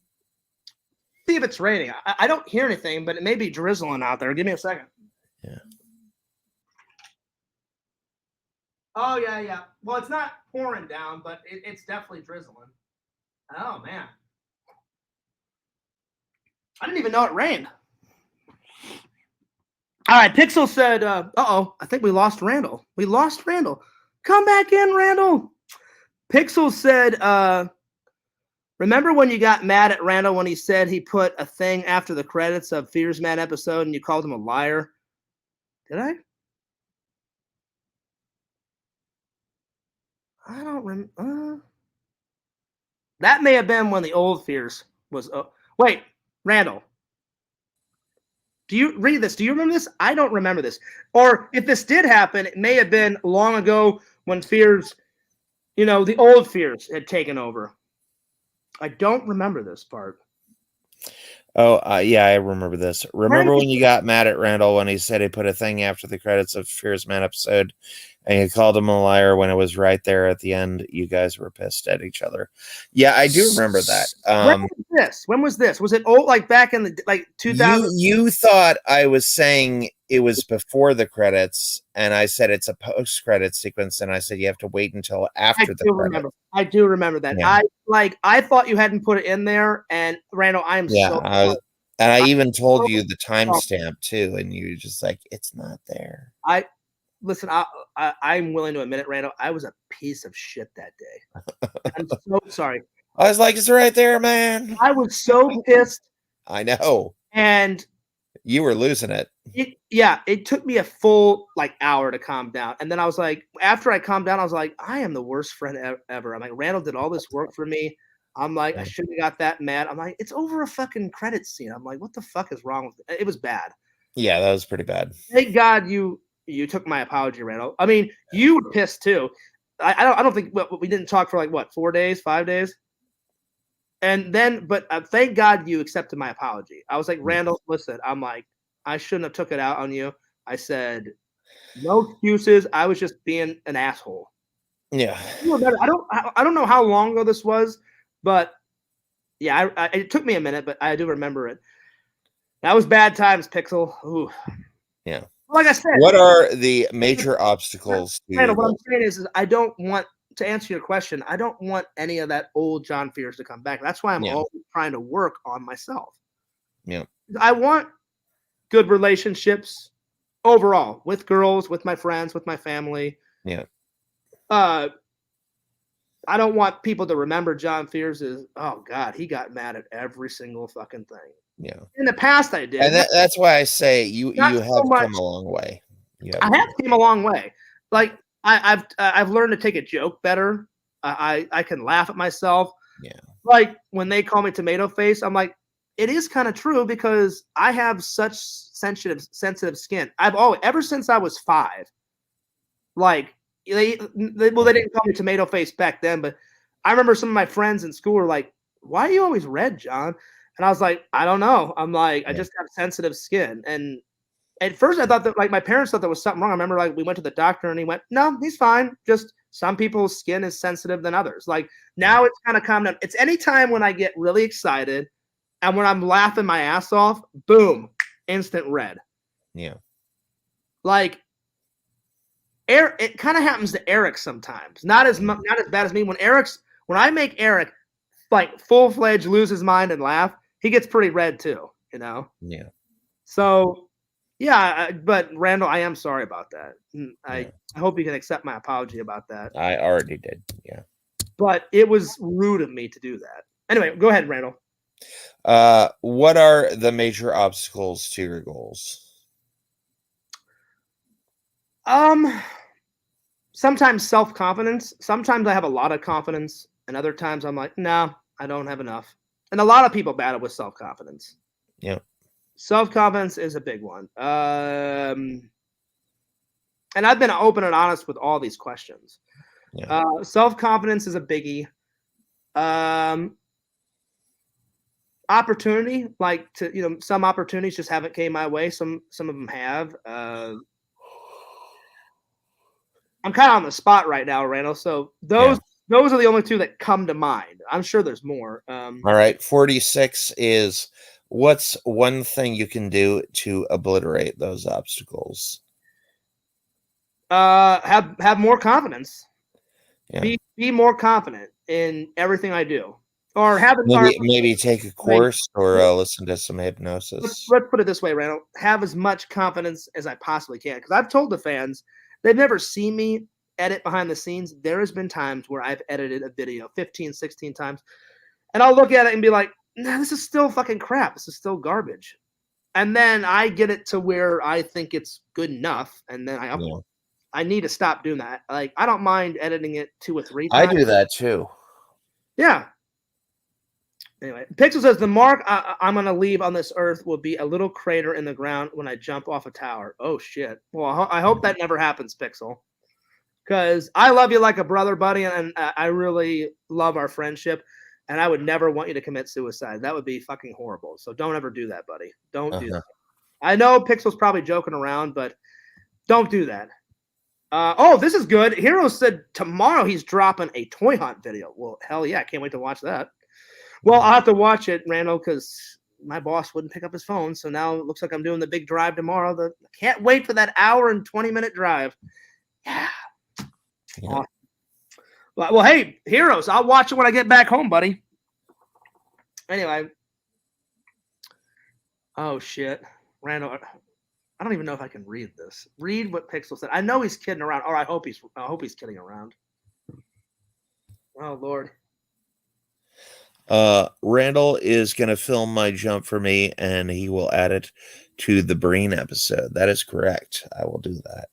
See if it's raining. I don't hear anything, but it may be drizzling out there. Give me a second. Yeah. Oh yeah. Well, it's not pouring down, but it's definitely drizzling. Oh man. I didn't even know it rained. All right, Pixel said, uh-oh, I think we lost Randall. We lost Randall. Come back in, Randall. Pixel said, remember when you got mad at Randall when he said he put a thing after the credits of Fears Man episode and you called him a liar? Did I? I don't remember. That may have been when the old Fears was. Wait, Randall. Do you read this? Do you remember this? I don't remember this. Or if this did happen, it may have been long ago when Fears, the old Fears had taken over. I don't remember this part. Oh, yeah, I remember this. Remember when you got mad at Randall when he said he put a thing after the credits of Fears Man episode and you called him a liar when it was right there at the end? You guys were pissed at each other. Yeah, I do remember that. When was this? Was it old, like back in the 2000? You thought I was saying it was before the credits, and I said it's a post-credit sequence, and I said you have to wait until after the credits. I do remember that. Yeah. I thought you hadn't put it in there, and Randall, I'm so and I even told you the timestamp too, and you were just like, it's not there. Listen, I'm willing to admit it, Randall. I was a piece of shit that day. I'm so sorry. I was like, it's right there, man. I was so pissed. I know. And you were losing it. It took me a full hour to calm down. And then I was like, after I calmed down, I was like, I am the worst friend ever. I'm like, Randall did all this work for me. I'm like, I shouldn't have got that mad. I'm like, it's over a fucking credit scene. I'm like, what the fuck is wrong with it? It was bad. Yeah, that was pretty bad. Thank God you took my apology, Randall. I mean, you were pissed too. I don't think we didn't talk for 4 days, 5 days. And then, but thank God you accepted my apology. I was like, Randall, listen, I'm like, I shouldn't have took it out on you. I said, no excuses. I was just being an asshole. Yeah. I don't know how long ago this was, but yeah, it took me a minute, but I do remember it. That was bad times, Pixel. Ooh. Yeah. Like I said, what are the major obstacles? Randall, what I'm saying is I don't want to answer your question. I don't want any of that old John Fears to come back. That's why I'm always trying to work on myself. Yeah. I want good relationships overall with girls, with my friends, with my family. Yeah. I don't want people to remember John Fears as, oh God, he got mad at every single fucking thing. Yeah. In the past, I did. And that's why I say you have come a long way. I have come a long way. I've learned to take a joke better. I can laugh at myself. Yeah. Like when they call me tomato face, I'm like, it is kind of true because I have such sensitive skin. Ever since I was 5, they didn't call me tomato face back then, but I remember some of my friends in school were like, why are you always red, John? And I was like, I don't know. I'm like, I just have sensitive skin. And at first I thought that my parents thought there was something wrong. I remember we went to the doctor and he went, no, he's fine. Just some people's skin is sensitive than others. Now it's kind of calmed down. It's anytime when I get really excited and when I'm laughing my ass off, boom, instant red. Yeah. It kind of happens to Eric sometimes. Not as bad as me. When I make Eric like full-fledged lose his mind and laugh, he gets pretty red too, you know? Yeah. So, yeah, but Randall, I am sorry about that. Yeah. I hope you can accept my apology about that. I already did. Yeah. But it was rude of me to do that. Anyway, go ahead, Randall. What are the major obstacles to your goals? Sometimes self-confidence. Sometimes I have a lot of confidence, and other times I'm like, no, I don't have enough. And a lot of people battle with self-confidence. Yeah. Self-confidence is a big one. And I've been open and honest with all these questions. Yeah. Self-confidence is a biggie. Opportunity, like some opportunities just haven't came my way. Some of them have. I'm kind of on the spot right now, Randall. So those are the only two that come to mind. I'm sure there's more. All right. 46 is, what's one thing you can do to obliterate those obstacles? Have more confidence. Yeah. Be more confident in everything I do. Or maybe take a course or listen to some hypnosis. Let's put it this way, Randall. Have as much confidence as I possibly can. Because I've told the fans, they've never seen me edit behind the scenes. There has been times where I've edited a video 15, 16 times. And I'll look at it and be like, nah, this is still fucking crap. This is still garbage. And then I get it to where I think it's good enough. And then I upload. I need to stop doing that. Like, I don't mind editing it 2 or 3 times. I do that too. Yeah. Anyway, Pixel says the mark I'm going to leave on this earth will be a little crater in the ground when I jump off a tower. Oh, shit. Well, I hope that never happens, Pixel. Because I love you like a brother, buddy, and I really love our friendship. And I would never want you to commit suicide. That would be fucking horrible. So don't ever do that, buddy. Don't do that. I know Pixel's probably joking around, but don't do that. Oh, this is good. Hero said tomorrow he's dropping a toy hunt video. Well, hell yeah. I can't wait to watch that. Well, I'll have to watch it, Randall, because my boss wouldn't pick up his phone. So now it looks like I'm doing the big drive tomorrow. I can't wait for that hour and 20-minute drive. Yeah. Awesome. Well, hey, Heroes, I'll watch it when I get back home, buddy. Anyway. Oh, shit. Randall, I don't even know if I can read this. Read what Pixel said. I know he's kidding around. Or I hope he's kidding around. Oh, Lord. Randall is going to film my jump for me, and he will add it to the Breen episode. That is correct. I will do that.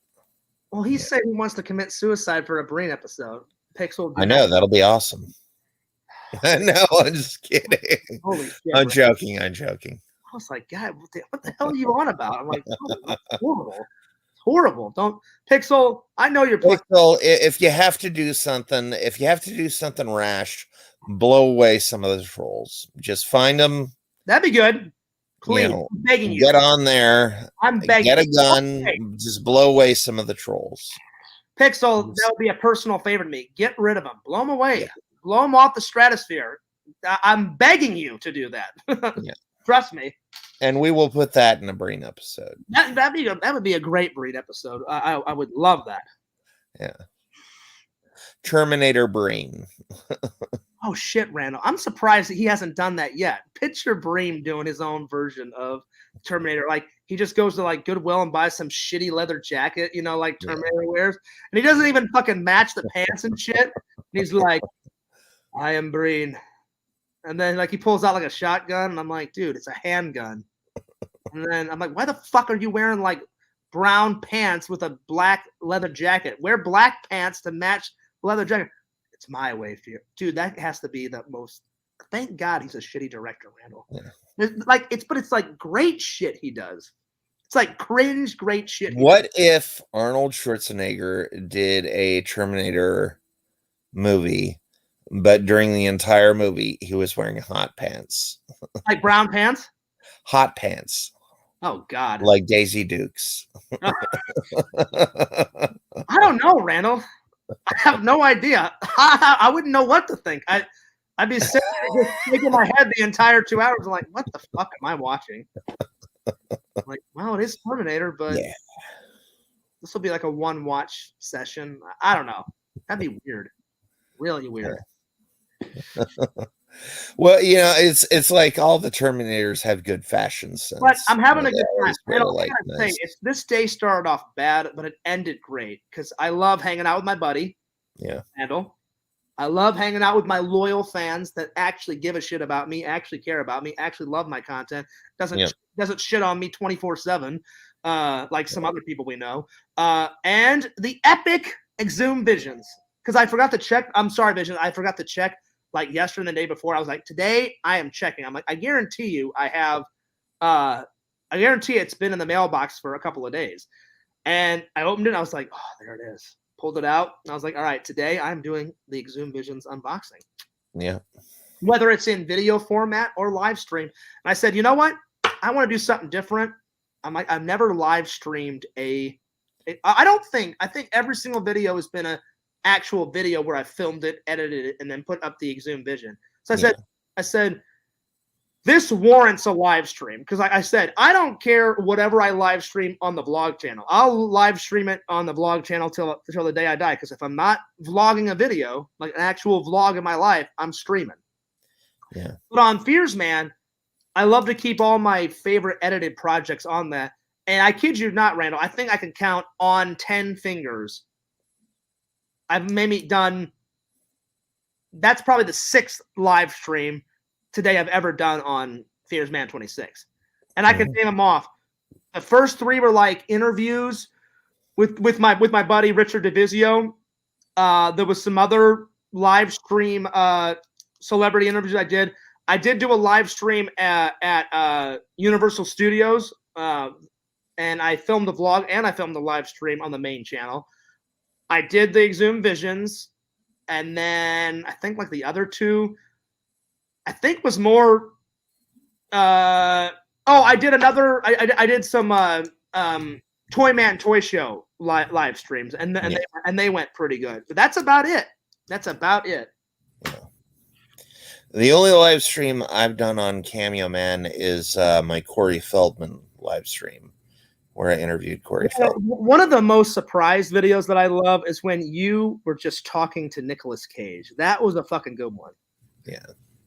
Well, he said he wants to commit suicide for a Breen episode. Pixel. I know. That'll be awesome. No, I'm just kidding. Holy shit. I'm joking. I'm joking. I was like, God, what the hell are you on about? I'm like, oh, that's horrible. It's horrible. Don't, Pixel, I know you're Pixel, if you have to do something, rash, blow away some of the trolls. Just find them. That'd be good. Please, I'm begging you. Get on there. I'm begging you. Get a gun. Okay. Just blow away some of the trolls. Pixel, that would be a personal favor to me. Get rid of them. Blow them away. Yeah. Blow them off the stratosphere. I'm begging you to do that. Yeah. Trust me. And we will put that in a Breen episode. That would be a great Breen episode. I would love that. Yeah. Terminator Breen. Oh, shit, Randall. I'm surprised that he hasn't done that yet. Picture Breen doing his own version of Terminator. Like, he just goes to, like, Goodwill and buys some shitty leather jacket, like Terminator wears. And he doesn't even fucking match the pants and shit. And he's like, I am Breen. And then, like, he pulls out, like, a shotgun. And I'm like, dude, it's a handgun. And then I'm like, why the fuck are you wearing, like, brown pants with a black leather jacket? Wear black pants to match leather jacket. It's my way, dude. That has to be the most. Thank God he's a shitty director, Randall. Yeah. It's like great shit he does. It's like cringe, great shit. What if Arnold Schwarzenegger did a Terminator movie, but during the entire movie he was wearing hot pants, like brown pants, hot pants. Oh God, like Daisy Dukes. I don't know, Randall. I have no idea. I wouldn't know what to think. I'd be sitting there just shaking my head the entire 2 hours. I'm like, what the fuck am I watching? I'm like, well, it is Terminator, but this will be like a one watch session. I don't know. That'd be weird. Really weird. Well, it's like all the Terminators have good fashion But sense. I'm having a They good time. always wear, I like, gotta say, nice. this day started off bad, but it ended great because I love hanging out with my buddy, Yeah. Randel. I love hanging out with my loyal fans that actually give a shit about me, actually care about me, actually love my content, Yeah. doesn't shit on me 24/7, like some other people we know. And the epic Exhumed Visions. Because I forgot to check. I'm sorry, Vision. I forgot to check like yesterday and the day before. I was like, today I am checking. I'm like, I guarantee you I have I guarantee it's been in the mailbox for a couple of days. And I opened it and I was like, oh, there it is. Pulled it out. And I was like, all right, today I'm doing the Exhumed Visions unboxing. Yeah. Whether it's in video format or live stream. And I said, you know what? I want to do something different. I'm like, I've never live streamed I think every single video has been an actual video where I filmed it, edited it, and then put up the Exhumed Vision. So I said, this warrants a live stream because I said, I don't care whatever I live stream on the vlog channel. I'll live stream it on the vlog channel till the day I die. Because if I'm not vlogging a video, like an actual vlog of my life, I'm streaming. Yeah. But on Fears Man, I love to keep all my favorite edited projects on that. And I kid you not, Randall, I think I can count on 10 fingers. I've maybe done, that's probably the 6th live stream today I've ever done on Fears Man 26. And I can name them off. The first 3 were like interviews with my buddy Richard DeVizio. There was some other live stream celebrity interviews I did. I did do a live stream at Universal Studios, and I filmed the vlog and I filmed the live stream on the main channel. I did the Exhumed Visions, and then I think like the other 2, I think was more. I did another. I did some Toy Man Toy Show live streams, and they went pretty good. But that's about it. That's about it. Yeah. The only live stream I've done on Cameo Man is my Corey Feldman live stream, where I interviewed Corey Feldman. One of the most surprised videos that I love is when you were just talking to Nicolas Cage. That was a fucking good one. Yeah.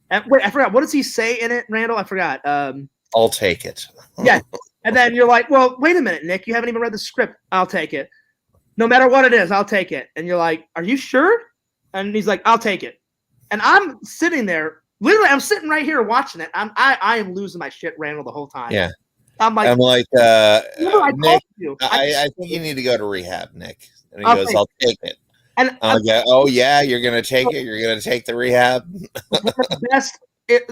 And wait, I forgot. What does he say in it, Randall? I forgot. I'll take it. Yeah. And then you're like, well, wait a minute, Nick. You haven't even read the script. I'll take it. No matter what it is, I'll take it. And you're like, are you sure? And he's like, I'll take it. And I'm sitting there. Literally, I'm sitting right here watching it. I am losing my shit, Randall, the whole time. Yeah. I'm like, Nick, I think you need to go to rehab, Nick. And he goes, I'll take it. And I'll go, oh, yeah, you're going to take it? You're going to take the rehab? The best.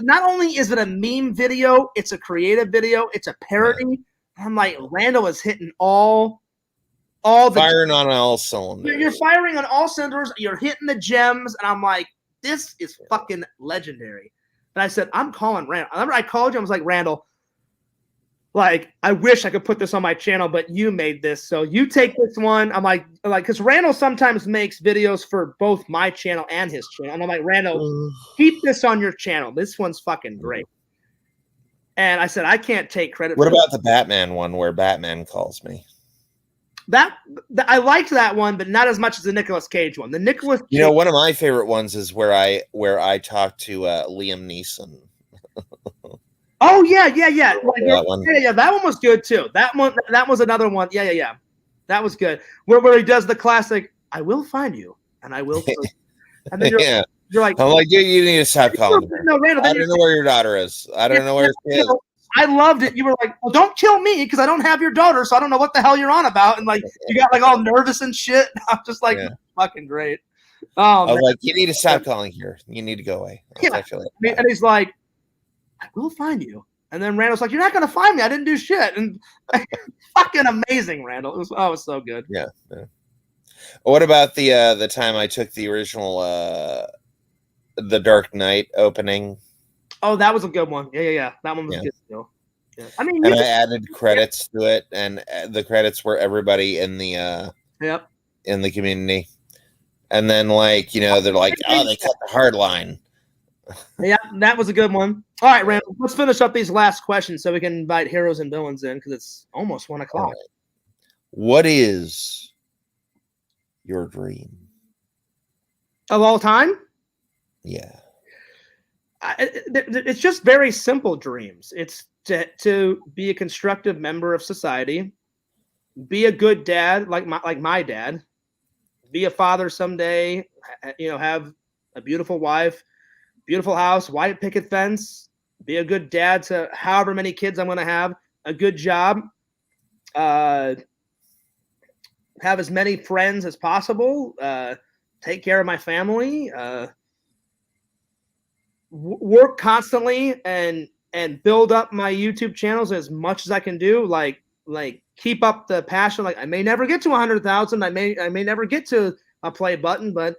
Not only is it a meme video, it's a creative video, it's a parody. Yeah. I'm like, Randall is hitting all the firing on all cylinders. You're firing on all cylinders. You're hitting the gems, and I'm like, this is fucking legendary. And I said, I'm calling Randall. I remember I called you. I was like, Randall, like, I wish I could put this on my channel, but you made this. So you take this one. I'm like, because Randall sometimes makes videos for both my channel and his channel. And I'm like, Randall, keep this on your channel. This one's fucking great. And I said, I can't take credit. What about the Batman one where Batman calls me? I liked that one, but not as much as the Nicolas Cage one. The Nicolas Cage, one of my favorite ones is where I talked to Liam Neeson. Oh yeah. Like, that one. Yeah, that one was good too. That was another one. Yeah. That was good. Where he does the classic, I will find you and I will kill you. And then you're like, I'm like, you need to stop calling her. No, Randall, I don't know where your daughter is. I don't know where she is. I loved it. You were like, well, don't kill me because I don't have your daughter, so I don't know what the hell you're on about. And like, you got like all nervous and shit. I'm just like, fucking great. I was like, you need to stop calling here. You need to go away. And he's like, I will find you. And then Randall's like, you're not going to find me. I didn't do shit. And fucking amazing, Randall. It was so good. Yeah. What about the time I took the original The Dark Knight opening? Oh, that was a good one. Yeah. That one was good too. Yeah. I mean, and I added credits to it, and the credits were everybody in the in the community. And then, like, they're like, oh, they cut the hard line. Yeah, that was a good one. All right, Randall, let's finish up these last questions so we can invite heroes and villains in because it's almost 1:00. Right. What is your dream of all time? Yeah. It's just very simple dreams. It's to be a constructive member of society, be a good dad like my dad, be a father someday, have a beautiful wife, beautiful house, white picket fence, be a good dad to however many kids I'm going to have, a good job, have as many friends as possible, take care of my family, work constantly and build up my YouTube channels as much as I can do. Like keep up the passion. Like I may never get to 100,000. I may never get to a play button, but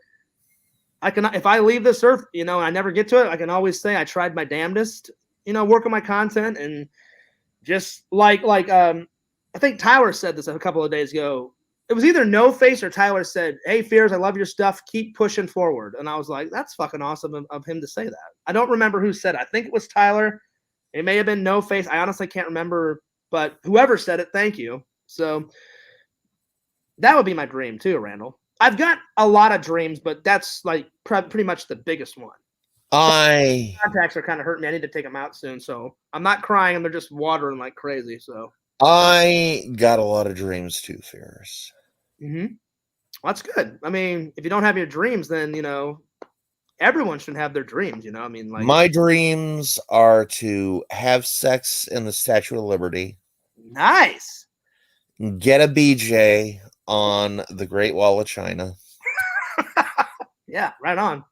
I can, if I leave this earth, and I never get to it, I can always say I tried my damnedest, work on my content. And just I think Tyler said this a couple of days ago. It was either No Face or Tyler said, "Hey, Fears, I love your stuff. Keep pushing forward." And I was like, that's fucking awesome of him to say that. I don't remember who said it. I think it was Tyler. It may have been No Face. I honestly can't remember, but whoever said it, thank you. So that would be my dream too, Randall. I've got a lot of dreams, but that's like pretty much the biggest one. Contacts are kind of hurting me. I need to take them out soon. So I'm not crying and they're just watering like crazy. So I got a lot of dreams too, Ferris. Well, that's good. I mean, if you don't have your dreams, then everyone should have their dreams. I mean, like my dreams are to have sex in the Statue of Liberty. Nice. Get a BJ on the Great Wall of China. Yeah, right on.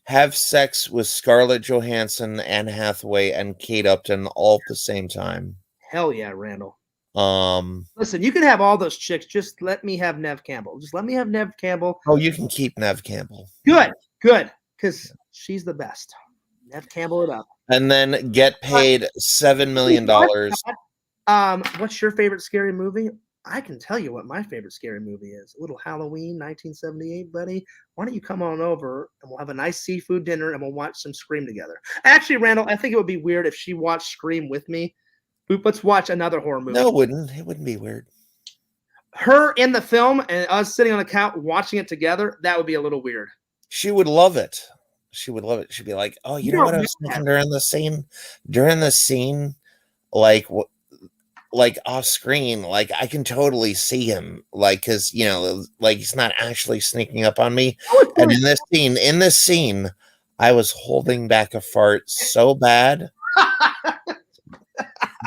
Have sex with Scarlett Johansson, Anne Hathaway, and Kate Upton all at the same time. Hell yeah, Randall. Listen, you can have all those chicks. Just let me have Nev Campbell. Just let me have Nev Campbell. Oh, you can keep Nev Campbell. Good. Because she's the best. Nev Campbell it up. And then get paid $7 million. What's your favorite scary movie? I can tell you what my favorite scary movie is. A little Halloween, 1978, buddy. Why don't you come on over and we'll have a nice seafood dinner and we'll watch some Scream together. Actually, Randall, I think it would be weird if she watched Scream with me. Let's watch another horror movie. No, it wouldn't. It wouldn't be weird. Her in the film and us sitting on the couch watching it together, that would be a little weird. She would love it. She would love it. She'd be like, "Oh, you know what I was thinking during the scene? During the scene, like off screen, like I can totally see him, like because like he's not actually sneaking up on me." And in this scene, I was holding back a fart so bad.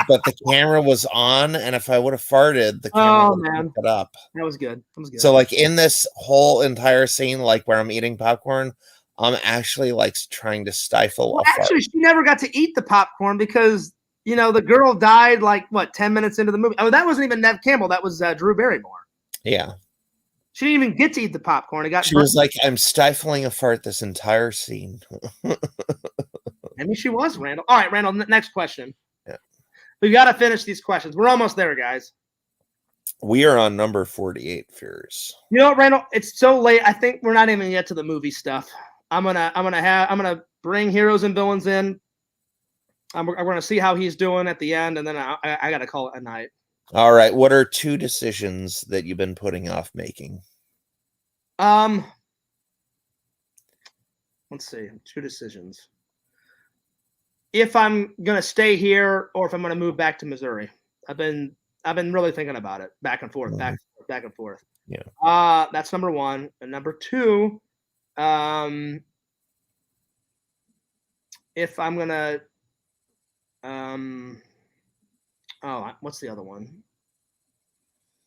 But the camera was on, and if I would have farted, the camera would have picked it up. That was good. So, like in this whole entire scene, like where I'm eating popcorn, I'm actually like trying to stifle. Actually, she never got to eat the popcorn because the girl died like 10 minutes into the movie. Oh, that wasn't even Nev Campbell. That was Drew Barrymore. Yeah. She didn't even get to eat the popcorn. She was like, "I'm stifling a fart this entire scene." I mean, she was, Randall. All right, Randall. Next question. We got to finish these questions. We're almost there, guys. We are on number 48, Fears. You know what, Randall? It's so late. I think we're not even yet to the movie stuff. I'm gonna bring heroes and villains in. I'm gonna see how he's doing at the end, and then I gotta call it a night. All right. What are 2 decisions that you've been putting off making? Let's see. 2 decisions. If I'm gonna stay here or if I'm gonna move back to Missouri. I've been really thinking about it, back and forth, back and forth. Yeah. That's number 1. And number 2, if I'm gonna what's the other one?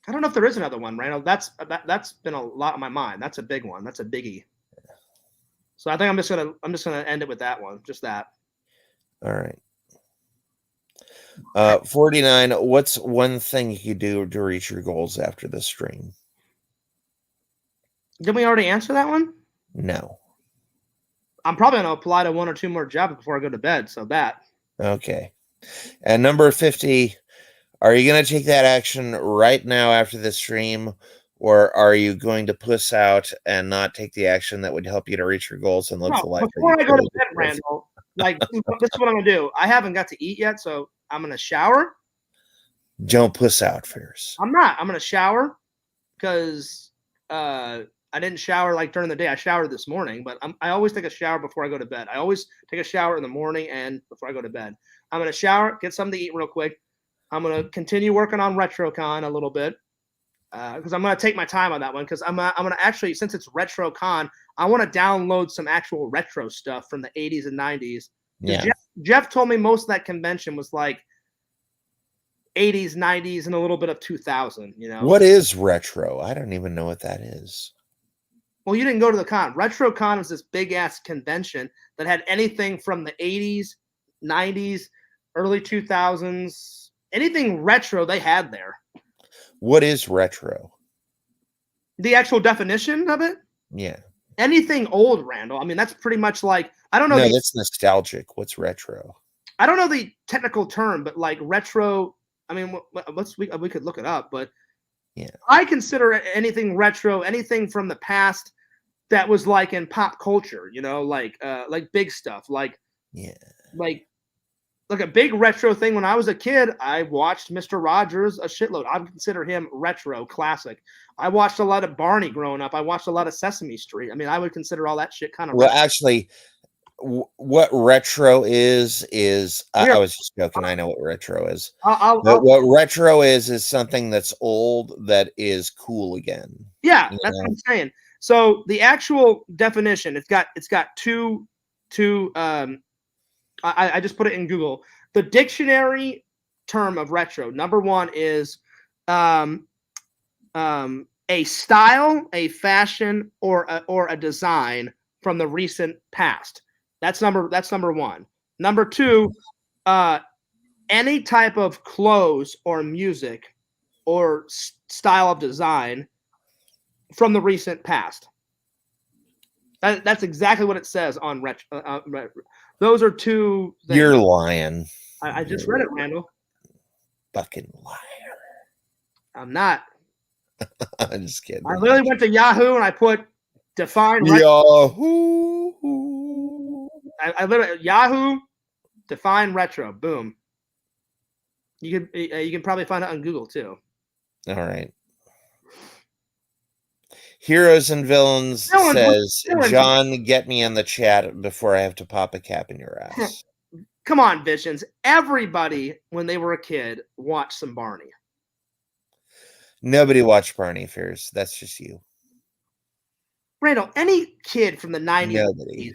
I don't know if there is another one, Randall. That's been a lot on my mind. That's a big one. That's a biggie. So I think I'm just gonna end it with that one. Just that. All right. 49. What's one thing you do to reach your goals after this stream? Did we already answer that one? No. I'm probably going to apply to 1 or 2 more jobs before I go to bed. So that. Okay. And number 50, are you going to take that action right now after the stream, or are you going to puss out and not take the action that would help you to reach your goals and live the life? Before I go to bed, Randall, this is what I'm going to do. I haven't got to eat yet, so I'm going to shower. Don't puss out first. I'm not. I'm going to shower because I I didn't shower like during the day. I showered this morning, but I always take a shower before I go to bed. I always take a shower in the morning and before I go to bed. I'm going to shower, get something to eat real quick. I'm going to continue working on RetroCon a little bit because I'm going to take my time on that one because I'm going to actually, since it's RetroCon, I want to download some actual retro stuff from the 80s and 90s. Yeah. Jeff told me most of that convention was like 80s, 90s, and a little bit of 2000, you know. What is retro? I don't even know what that is. Well, you didn't go to the con. RetroCon was this big-ass convention that had anything from the 80s, 90s, early 2000s, anything retro they had there. What is retro? The actual definition of it? Yeah. Anything old, Randall. I mean, that's pretty much like, I don't know. No, that's nostalgic. What's retro? I don't know the technical term, but like retro, I mean, we could look it up, but yeah, I consider anything retro, anything from the past that was like in pop culture, you know, like big stuff, like like a big retro thing. When I was a kid, I watched Mr. Rogers a shitload. I would consider him retro classic. I watched a lot of Barney growing up. I watched a lot of Sesame Street. I mean, I would consider all that shit kind of retro. Actually, what retro is I was just joking. I know what retro is. What retro is something that's old that is cool again. Yeah, that's what I'm saying. So the actual definition, it's got two I just put it in Google. The dictionary term of retro, number one is a style, a fashion, or a design from the recent past. That's number one. Number two, any type of clothes or music or style of design from the recent past. That's exactly what it says on retro. Those are two things. You're lying. I just read it, Randall. Fucking liar. I'm not. I'm just kidding. I literally went to Yahoo and I put define retro. Yahoo. I literally Yahoo define retro. Boom. You can probably find it on Google too. All right. Heroes and Villains says, John, get me in the chat before I have to pop a cap in your ass. Come on, Visions. Everybody, when they were a kid, watched some Barney. Nobody watched Barney Fears. That's just you. Randall, any kid from the 90s. Nobody.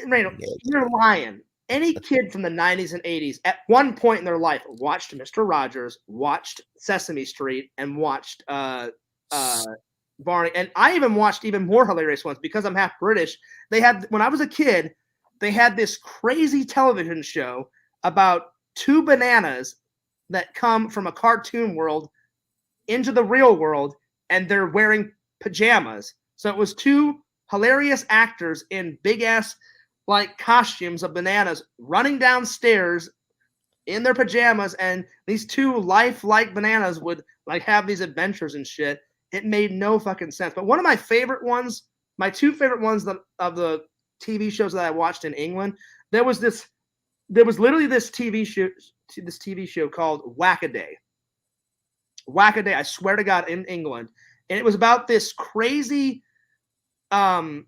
Randall, you're lying. Any kid from the 90s and 80s at one point in their life watched Mr. Rogers, watched Sesame Street, and watched Barney. And I even watched even more hilarious ones because I'm half British. They had, when I was a kid, they had this crazy television show about two bananas that come from a cartoon world into the real world, and they're wearing pajamas. So it was two hilarious actors in big ass like costumes of bananas running downstairs in their pajamas, and these two lifelike bananas would like have these adventures and shit. It made no fucking sense. But one of my favorite ones, my two favorite ones of the TV shows that I watched in England, there was literally this TV show called Whack-A-Day. Whack-A-Day, I swear to God, in England. And it was about this crazy, like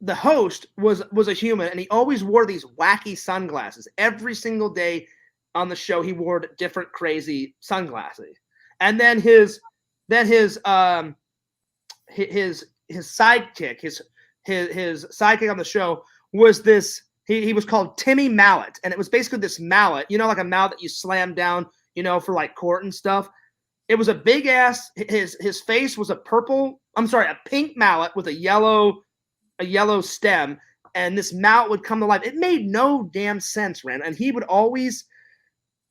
the host was a human, and he always wore these wacky sunglasses. Every single day on the show, he wore different crazy sunglasses. And then his sidekick, his sidekick on the show was this. He was called Timmy Mallet, and it was basically this mallet, you know, like a mallet that you slam down, you know, for like court and stuff. It was a big ass. His face was a pink mallet with a yellow stem, and this mallet would come to life. It made no damn sense, Ren, and he would always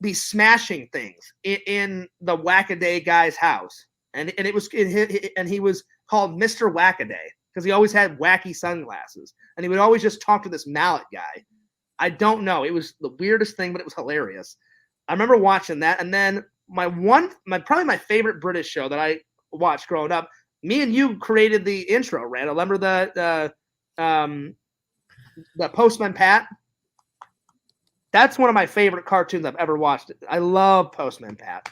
be smashing things in the Whack-A-Day guy's house, and he was called Mr. Whack-A-Day because he always had wacky sunglasses, and he would always just talk to this mallet guy. I don't know. It was the weirdest thing, but it was hilarious. I remember watching that, and then probably my favorite British show that I watched growing up. Me and you created the intro, Randall. Remember the Postman Pat? That's one of my favorite cartoons I've ever watched. I love Postman Pat.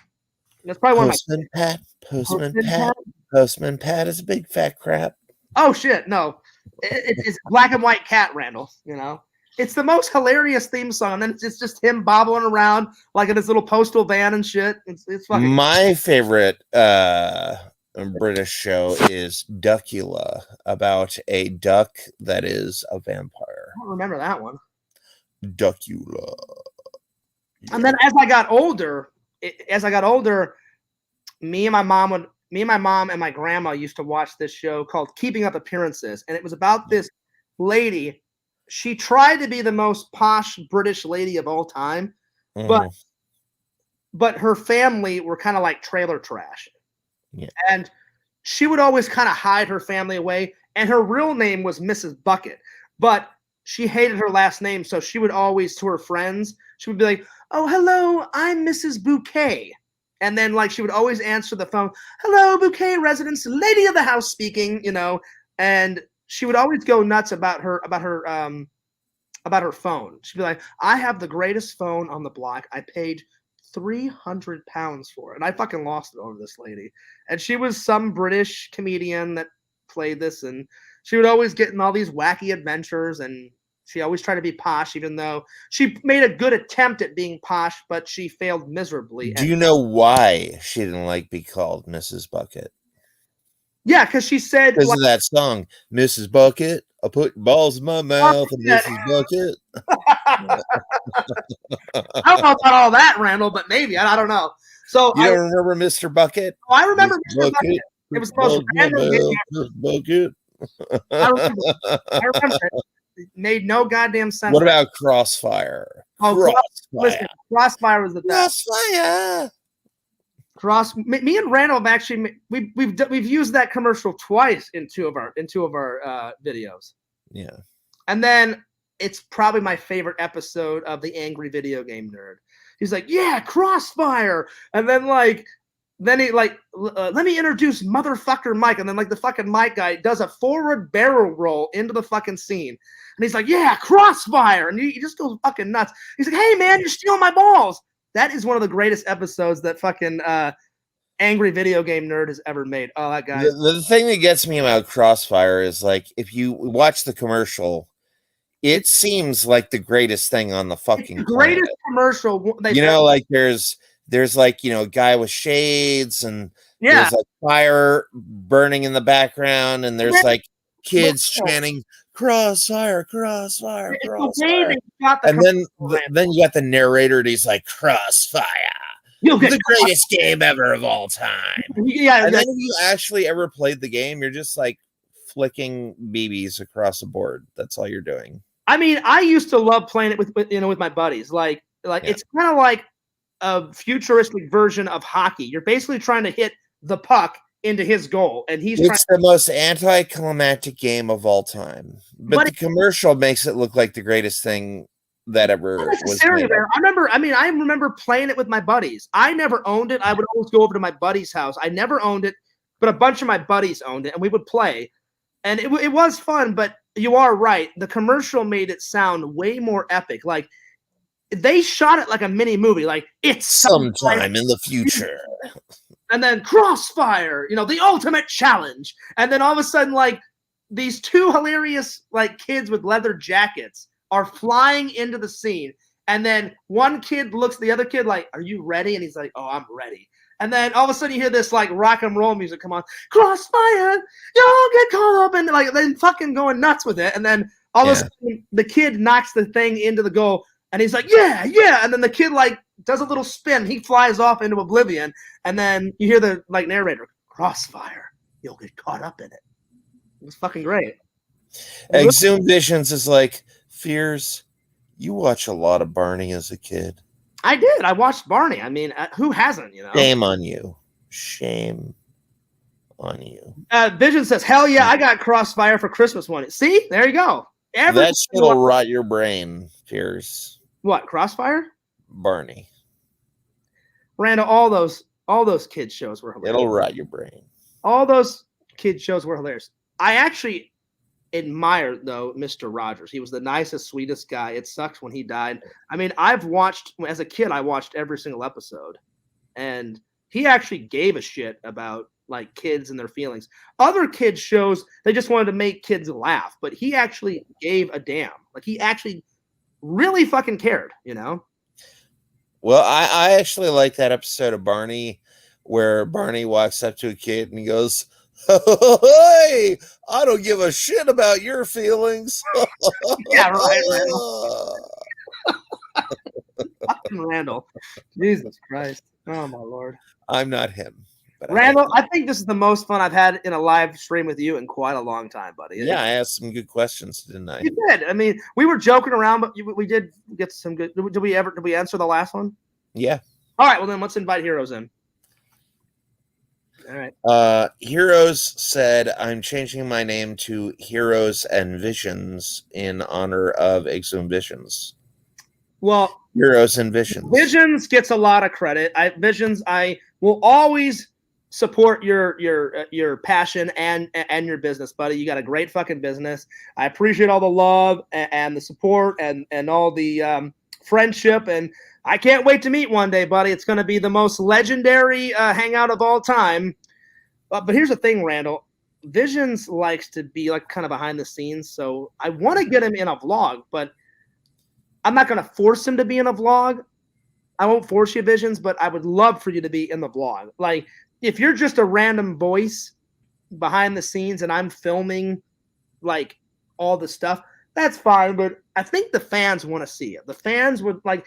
That's probably one of my Postman Pat. Postman Pat is a big fat crap. Oh shit, no, it's black and white cat Randall. You know, it's the most hilarious theme song. And then it's just him bobbling around like in his little postal van and shit. It's fucking. My favorite British show is Duckula, about a duck that is a vampire. I don't remember that one. Duckula. And then as I got older, me and my mom and my grandma used to watch this show called Keeping Up Appearances, and it was about this lady. She tried to be the most posh British lady of all time, but her family were kind of like trailer trash. Yeah. And she would always kind of hide her family away, and her real name was Mrs. Bucket, but she hated her last name, so she would always, to her friends, she would be like, "Oh, hello, I'm Mrs. Bouquet." And then, like, she would always answer the phone, "Hello, Bouquet residence, lady of the house speaking," you know, and she would always go nuts about her phone. She'd be like, "I have the greatest phone on the block. I paid £300 for it." And I fucking lost it over this lady. And she was some British comedian that played this, and she would always get in all these wacky adventures, and she always tried to be posh, even though she made a good attempt at being posh, but she failed miserably. Do you know why she didn't like be called Mrs. Bucket? Yeah, because she said, because of that song, Mrs. Bucket. I put balls in my mouth, and Mrs. Bucket. I don't know about all that, Randall, but maybe I don't know. So you don't remember Mr. Bucket? Oh, I remember Mr. Bucket. It was the most random Bucket. I remember it. It made no goddamn sense. What about Crossfire? Oh, Crossfire. Crossfire was the best. Crossfire. Me and Randall have actually we've used that commercial twice in two of our videos. Yeah. And then it's probably my favorite episode of the Angry Video Game Nerd. He's like, "Yeah, Crossfire," and then he let me introduce motherfucker Mike, and then like the fucking Mike guy does a forward barrel roll into the fucking scene, and he's like, "Yeah, Crossfire," and he just goes fucking nuts. He's like, "Hey man, you're stealing my balls." That is one of the greatest episodes that fucking Angry Video Game Nerd has ever made. Oh, that guy. The thing that gets me about Crossfire is like if you watch the commercial, it seems like the greatest thing on the fucking greatest planet. Commercial. Like there's like, a guy with shades, and there's like fire burning in the background, and there's like kids chanting Crossfire, Crossfire, Crossfire. And then you got the narrator, and he's like, Crossfire, the greatest game ever of all time. Yeah. And then if you actually ever played the game, you're just like flicking BBs across the board. That's all you're doing. I mean, I used to love playing it with my buddies. It's kind of like a futuristic version of hockey. You're basically trying to hit the puck into his goal, and it's the most anticlimactic game of all time. But the commercial makes it look like the greatest thing that ever was made. I remember playing it with my buddies. I never owned it. I would always go over to my buddy's house. I never owned it, but a bunch of my buddies owned it, and we would play. And it was fun, but you are right. The commercial made it sound way more epic. Like, they shot it like a mini movie. Like, it's sometime in the future. And then Crossfire, the ultimate challenge. And then all of a sudden, like, these two hilarious, like, kids with leather jackets are flying into the scene. And then one kid looks at the other kid like, "Are you ready?" And he's like, "Oh, I'm ready." And then all of a sudden you hear this like rock and roll music come on. Crossfire, y'all get caught up, and like then fucking going nuts with it. And then all of a sudden the kid knocks the thing into the goal, and he's like, "Yeah, yeah." And then the kid like does a little spin. He flies off into oblivion, and then you hear the like narrator, "Crossfire, you'll get caught up in it." It was fucking great. Exhumed Visions is like, Fears, you watch a lot of Barney as a kid. I did. I watched Barney. I mean, who hasn't, Shame on you. Shame on you. Vision says, "Hell yeah, I got Crossfire for Christmas one." See? There you go. That shit will rot your brain, Fears. What, Crossfire? Barney. Randall, all those kids shows were hilarious. It'll rot your brain. All those kids shows were hilarious. I actually admire, though, Mr. Rogers. He was the nicest, sweetest guy. It sucks when he died. I mean, as a kid, I watched every single episode. And he actually gave a shit about like kids and their feelings. Other kids shows, they just wanted to make kids laugh, but he actually gave a damn. Like he actually really fucking cared, you know? Well, I actually like that episode of Barney where Barney walks up to a kid and he goes, "Hey, I don't give a shit about your feelings." Yeah, right, Randall. Fucking Randall. Jesus Christ. Oh my Lord. I'm not him. But Randall, I think this is the most fun I've had in a live stream with you in quite a long time, buddy. Yeah, I asked some good questions, didn't I? You did. I mean, we were joking around, but we did get some good. Did we answer the last one? Yeah. All right. Well, then let's invite Heroes in. All right. Heroes said, "I'm changing my name to Heroes and Visions in honor of Exhumed Visions." Well, Heroes and Visions. Visions gets a lot of credit. I will always support your passion and your business, buddy. You got a great fucking business. I appreciate all the love and the support and all the friendship, and I can't wait to meet one day, buddy. It's going to be the most legendary hangout of all time. But here's the thing, Randall. Visions likes to be like kind of behind the scenes, so I want to get him in a vlog, but I'm not going to force him to be in a vlog. I won't force you, Visions, but I would love for you to be in the vlog. Like, if you're just a random voice behind the scenes and I'm filming, like, all the stuff, that's fine, but I think the fans want to see it. The fans would, like,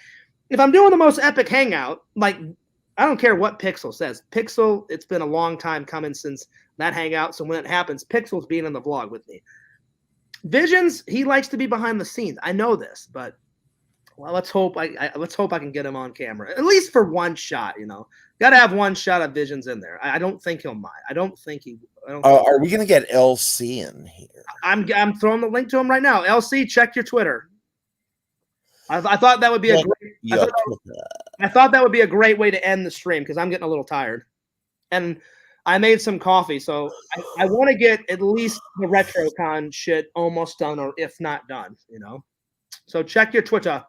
if I'm doing the most epic hangout, like, I don't care what Pixel says. Pixel, it's been a long time coming since that hangout, so when it happens, Pixel's being in the vlog with me. Visions, he likes to be behind the scenes. I know this, but well, let's hope I can get him on camera, at least for one shot. You know, got to have one shot of Visions in there. I don't think he'll mind. I don't think he. Are we gonna get LC in here? I'm throwing the link to him right now. LC, check your Twitter. I thought that would be I thought that would be a great way to end the stream because I'm getting a little tired, and I made some coffee, so I want to get at least the RetroCon shit almost done, or if not done. You know, so check your Twitter.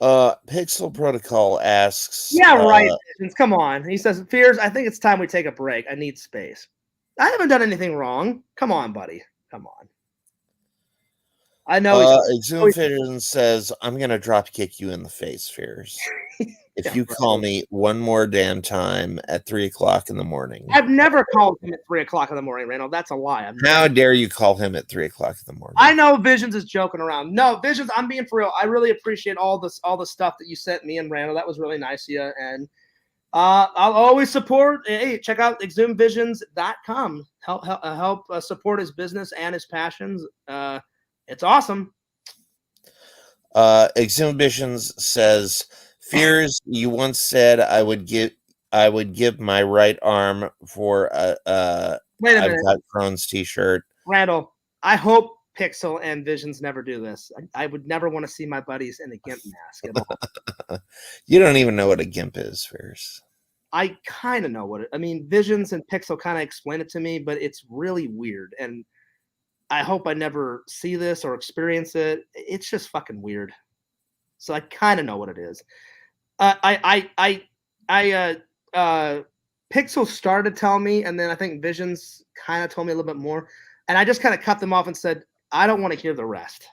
Pixel Protocol asks. Yeah, right. Come on. He says, Fears, I think it's time we take a break. I need space. I haven't done anything wrong. Come on, buddy. Come on. I know. Exhumed Visions says, "I'm gonna drop kick you in the face, Fears. If you call me one more damn time at 3:00 in the morning." I've never called him at 3:00 in the morning, Randall. That's a lie. How dare you call him at 3:00 in the morning? I know Visions is joking around. No, Visions, I'm being for real. I really appreciate all the stuff that you sent me and Randall. That was really nice of you. And I'll always support. Hey, check out exhumedvisions.com. Help support his business and his passions. It's awesome. Exhumed Visions says, "Fears, you once said I would give my right arm for a Wait a minute. I've got Crohn's t-shirt." Randall, I hope Pixel and Visions never do this. I would never want to see my buddies in a GIMP mask at all. You don't even know what a GIMP is, Fears. I kind of know what it. I mean, Visions and Pixel kind of explain it to me, but it's really weird, and I hope I never see this or experience it. It's just fucking weird. So I kind of know what it is. Pixel started telling me, and then I think Visions kind of told me a little bit more, and I just kind of cut them off and said, I don't want to hear the rest.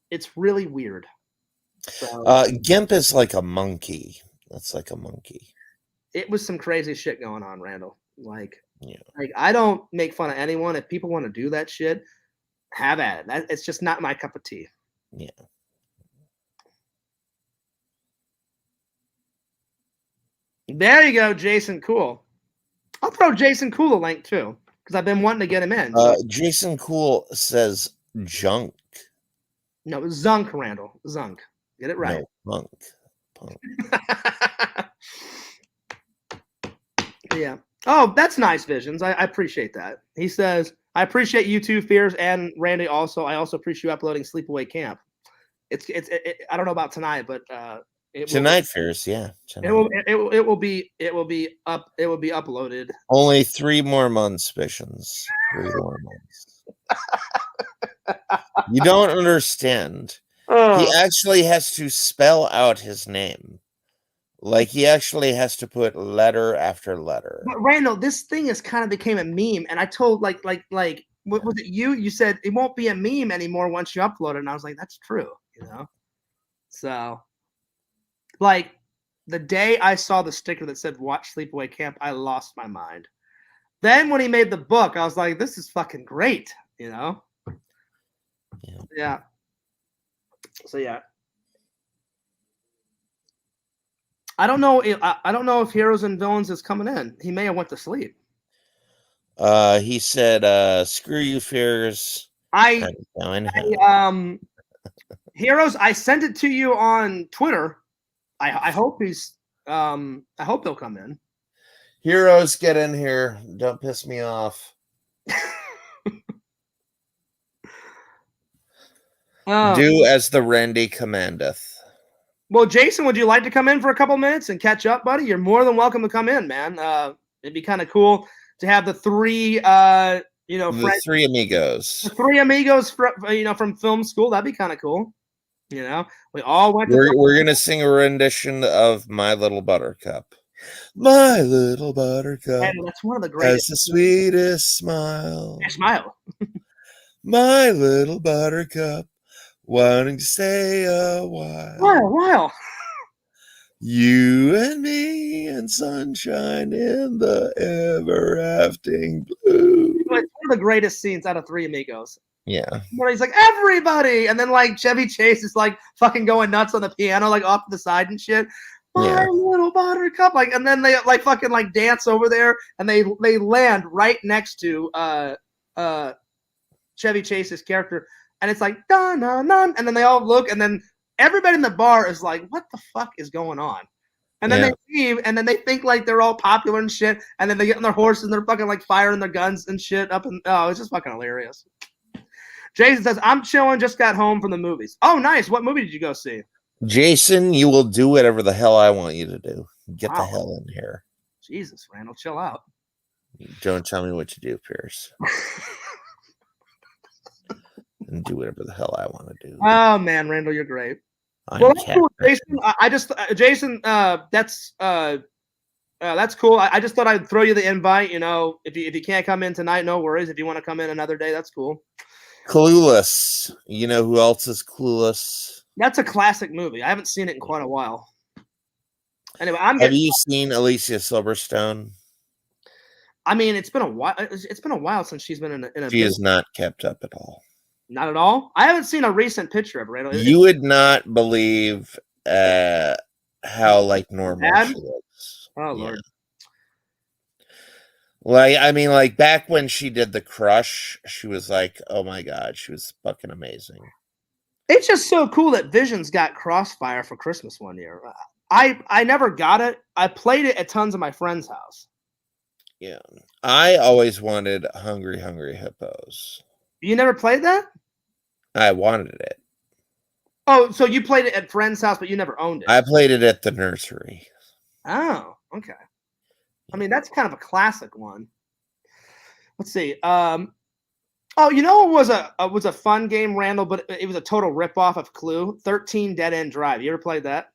It's really weird. So, GIMP is like a monkey. That's like a monkey. It was some crazy shit going on, Randall. Like Yeah. Like, I don't make fun of anyone. If people want to do that shit, have at it. It's just not my cup of tea. Yeah. There you go, Jason Cool. I'll throw Jason Cool a link too, because I've been wanting to get him in. Jason Cool says junk. No, Zunk, Randall. Zunk. Get it right. No, punk. Yeah. Oh, that's nice, Visions. I appreciate that. He says, I appreciate you too, Fears, and Randy also. I also appreciate you uploading Sleepaway Camp. It's I don't know about tonight, but tonight, Fears, yeah. Tonight. It will be uploaded. Only 3 more months, Visions. 3 more months. You don't understand. He actually has to spell out his name. Like, he actually has to put letter after letter. But Randall, this thing has kind of became a meme, and I told what was it you? You said it won't be a meme anymore once you upload it, and I was like, that's true, you know. So, like, the day I saw the sticker that said "Watch Sleepaway Camp," I lost my mind. Then when he made the book, I was like, this is fucking great, you know. Yeah. So yeah. I don't know if Heroes and Villains is coming in. He may have went to sleep. He said, "Screw you, fears." Heroes. I sent it to you on Twitter. I hope I hope they'll come in. Heroes, get in here. Don't piss me off. Do as the Randy commandeth. Well, Jason, would you like to come in for a couple minutes and catch up, buddy? You're more than welcome to come in, man. It'd be kind of cool to have the three, friends, three amigos. The three amigos, from film school. That'd be kind of cool. You know, we all went. We're gonna sing a rendition of "My Little Buttercup." My little buttercup. Man, that's one of the greatest. Has the sweetest smile. Smile. My little buttercup, wanting to stay a while. You and me and sunshine in the ever-afting blue. It's one of the greatest scenes out of Three Amigos. Yeah. Where he's like, everybody! And then, like, Chevy Chase is, like, fucking going nuts on the piano, like, off to the side and shit. My little buttercup. Like, and then they, like, fucking, like, dance over there, and they land right next to Chevy Chase's character. And it's like, dun, dun, dun. And then they all look, and then everybody in the bar is like, what the fuck is going on? And then they leave, and then they think like they're all popular and shit, and then they get on their horses and they're fucking like firing their guns and shit up, and it's just fucking hilarious. Jason says, I'm chilling, just got home from the movies. Oh, nice. What movie did you go see? Jason, you will do whatever the hell I want you to do. Get the hell in here. Jesus, Randall, chill out. Don't tell me what to do, Pierce. And do whatever the hell I want to do. Oh man, Randall, you're great. Well, that's cool, Jason. Jason, that's cool. I just thought I'd throw you the invite. You know, if you can't come in tonight, no worries. If you want to come in another day, that's cool. Clueless. You know who else is Clueless? That's a classic movie. I haven't seen it in quite a while. Anyway, have you seen Alicia Silverstone? I mean, it's been a while. It's been a while since she's been in a. She is not kept up at all. Not at all. I haven't seen a recent picture of her. You would not believe how like normal she looks. Oh Lord. Like, I mean, like back when she did The Crush, she was like, oh my god, she was fucking amazing. It's just so cool that Visions got Crossfire for Christmas one year. I never got it. I played it at tons of my friends' house. Yeah, I always wanted Hungry Hungry Hippos. You never played that? I wanted it. Oh, so you played it at friend's house, but you never owned it. I played it at the nursery. Oh, okay. I mean, that's kind of a classic one. Let's see. Oh, you know, it was a fun game, Randall, but it was a total ripoff of Clue. 13 Dead End Drive. You ever played that?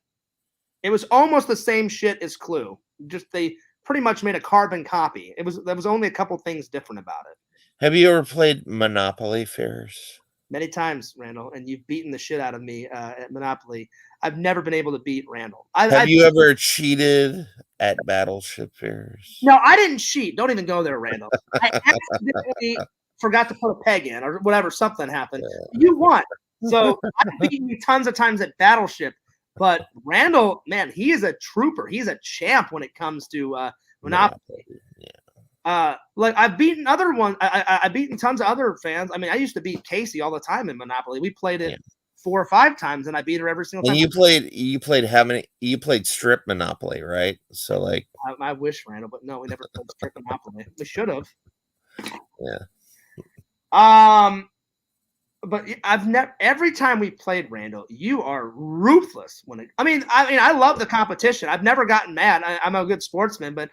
It was almost the same shit as Clue. Just they pretty much made a carbon copy. There was only a couple things different about it. Have you ever played Monopoly Fairs? Many times, Randall, and you've beaten the shit out of me at Monopoly. I've never been able to beat Randall. Have you ever cheated at Battleship Fairs? No, I didn't cheat. Don't even go there, Randall. I accidentally forgot to put a peg in or whatever. Something happened. Yeah. You won. So I've beaten you tons of times at Battleship. But Randall, man, he is a trooper. He's a champ when it comes to Monopoly. Yeah. Like I've beaten other ones. I've beaten tons of other fans. I mean, I used to beat Casey all the time in Monopoly. We played it 4 or 5 times, and I beat her every single time. And you played how many? You played Strip Monopoly, right? So like, I wish, Randall, but no, we never played Strip Monopoly. We should have. Yeah. But I've never. Every time we played, Randall, you are ruthless when it. I mean, I love the competition. I've never gotten mad. I'm a good sportsman, but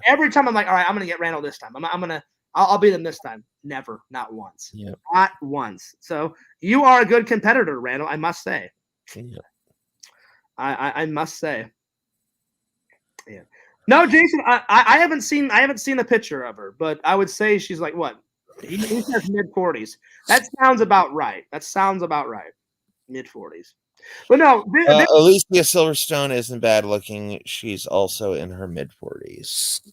every time I'm like, all right, I'm gonna get Randall this time. I'm I'll beat him this time. Never, not once. Yeah. Not once. So you are a good competitor, Randall, I must say. Yeah. I must say. Yeah. No, Jason, I haven't seen a picture of her, but I would say she's like what? He says mid-40s. That sounds about right. Mid-40s. But no, Alicia Silverstone isn't bad looking. She's also in her mid-40s.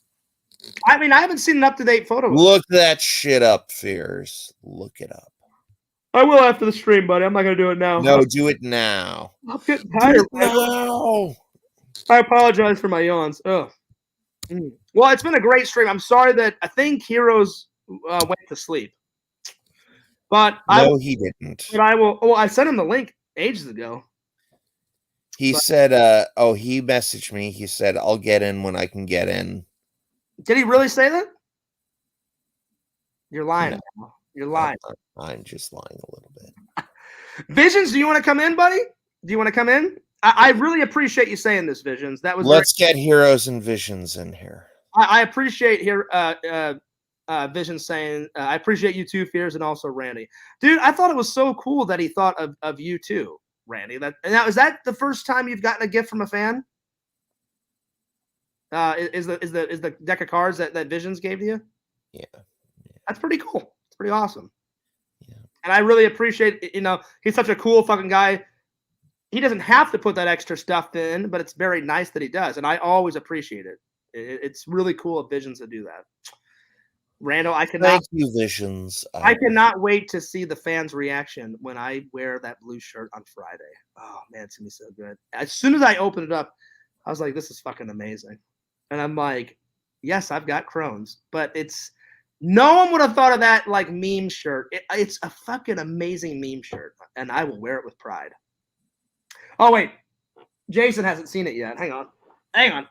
I mean, I haven't seen an up-to-date photo. Look that shit up, Fears. Look it up. I will after the stream, buddy. I'm not gonna do it now. No, do it now. I'm getting tired. No. I apologize for my yawns. Ugh. Well, it's been a great stream. I'm sorry that I think Heroes went to sleep. But he didn't. But I will. Well, I sent him the link ages ago. He said, he messaged me. He said, I'll get in when I can get in. Did he really say that? You're lying. No. You're lying. I'm just lying a little bit. Visions, do you want to come in, buddy? Do you want to come in? I really appreciate you saying this, Visions. That was. Let's get Heroes and Visions in here. I appreciate Visions saying. I appreciate you too, Fears, and also Randy. Dude, I thought it was so cool that he thought of you too, Randy. Now is that the first time you've gotten a gift from a fan? Is the deck of cards that Visions gave to you? Yeah. That's pretty cool. It's pretty awesome. Yeah. And I really appreciate it. You know, he's such a cool fucking guy. He doesn't have to put that extra stuff in, but it's very nice that he does. And I always appreciate it. It's really cool of Visions to do that. Randall, thank you, Visions. I cannot wait to see the fans' reaction when I wear that blue shirt on Friday. Oh, man, it's going to be so good. As soon as I opened it up, I was like, this is fucking amazing. And I'm like, yes, I've got Crohn's, but no one would have thought of that like meme shirt. It's a fucking amazing meme shirt, and I will wear it with pride. Oh, wait. Jason hasn't seen it yet. Hang on.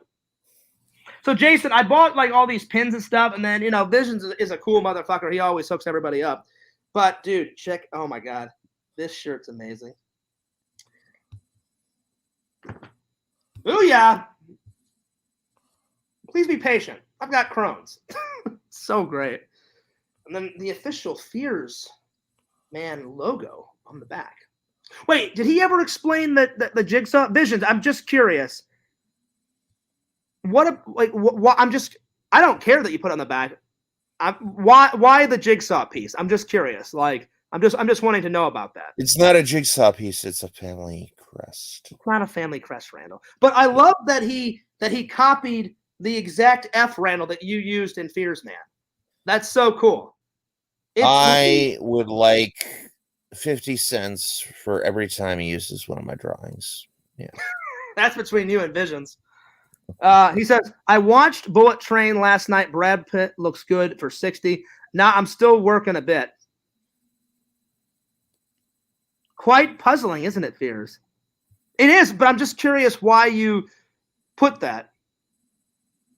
So, Jason, I bought like all these pins and stuff, and then, Visions is a cool motherfucker. He always hooks everybody up. But, dude, oh my God. This shirt's amazing. Ooh, yeah. Please be patient. I've got Crohn's. So great. And then the official Fears Man logo on the back. Wait, did he ever explain the Jigsaw Visions? I'm just curious. I don't care that you put it on the back. Why the Jigsaw piece? I'm just curious. Like, I'm just wanting to know about that. It's not a Jigsaw piece. It's a family crest. It's not a family crest, Randall. But I love that he copied the exact F, Randall, that you used in Fears Man. That's so cool. I would like 50 cents for every time he uses one of my drawings. Yeah. That's between you and Visions. He says, I watched Bullet Train last night. Brad Pitt looks good for 60. Now I'm still working a bit. Quite puzzling, isn't it, Fears? It is, but I'm just curious why you put that.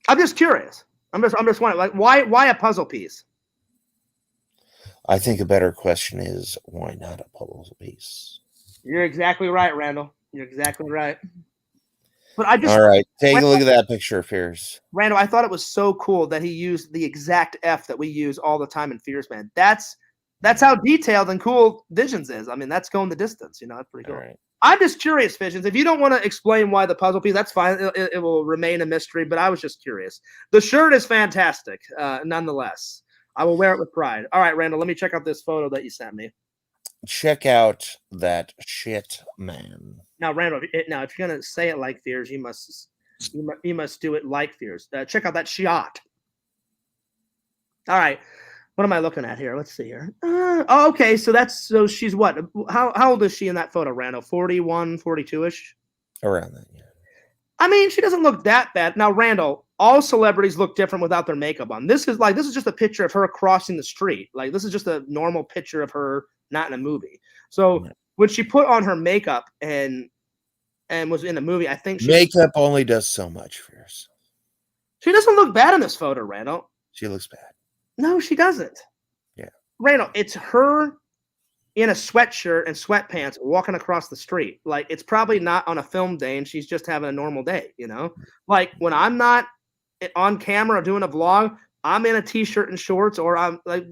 I'm just curious. I'm just wondering, like, why a puzzle piece? I think a better question is, why not a puzzle piece? You're exactly right, Randall. You're exactly right. But all right, take a look at that picture, Fears. Randall, I thought it was so cool that he used the exact F that we use all the time in Fears Man. That's how detailed and cool Visions is. I mean, that's going the distance. That's pretty cool. Right. I'm just curious, Visions. If you don't want to explain why the puzzle piece, that's fine. It will remain a mystery, but I was just curious. The shirt is fantastic, nonetheless. I will wear it with pride. All right, Randall, let me check out this photo that you sent me. Check out that shit, man. Now, Randall, if you're going to say it like Fears, you must do it like Fears. Check out that shot. All right. What am I looking at here? Let's see here. Okay. So she's what? How old is she in that photo, Randall? 41, 42-ish? Around that, yeah. I mean, she doesn't look that bad. Now, Randall, all celebrities look different without their makeup on. This is just a picture of her crossing the street. Like, this is just a normal picture of her, not in a movie. So when she put on her makeup and was in the movie, I think makeup only does so much for us. She doesn't look bad in this photo, Randall. She looks bad. No, she doesn't. Yeah. Randall, it's her in a sweatshirt and sweatpants walking across the street. Like, it's probably not on a film day and she's just having a normal day, Like, when I'm not on camera doing a vlog, I'm in a t-shirt and shorts, or I'm like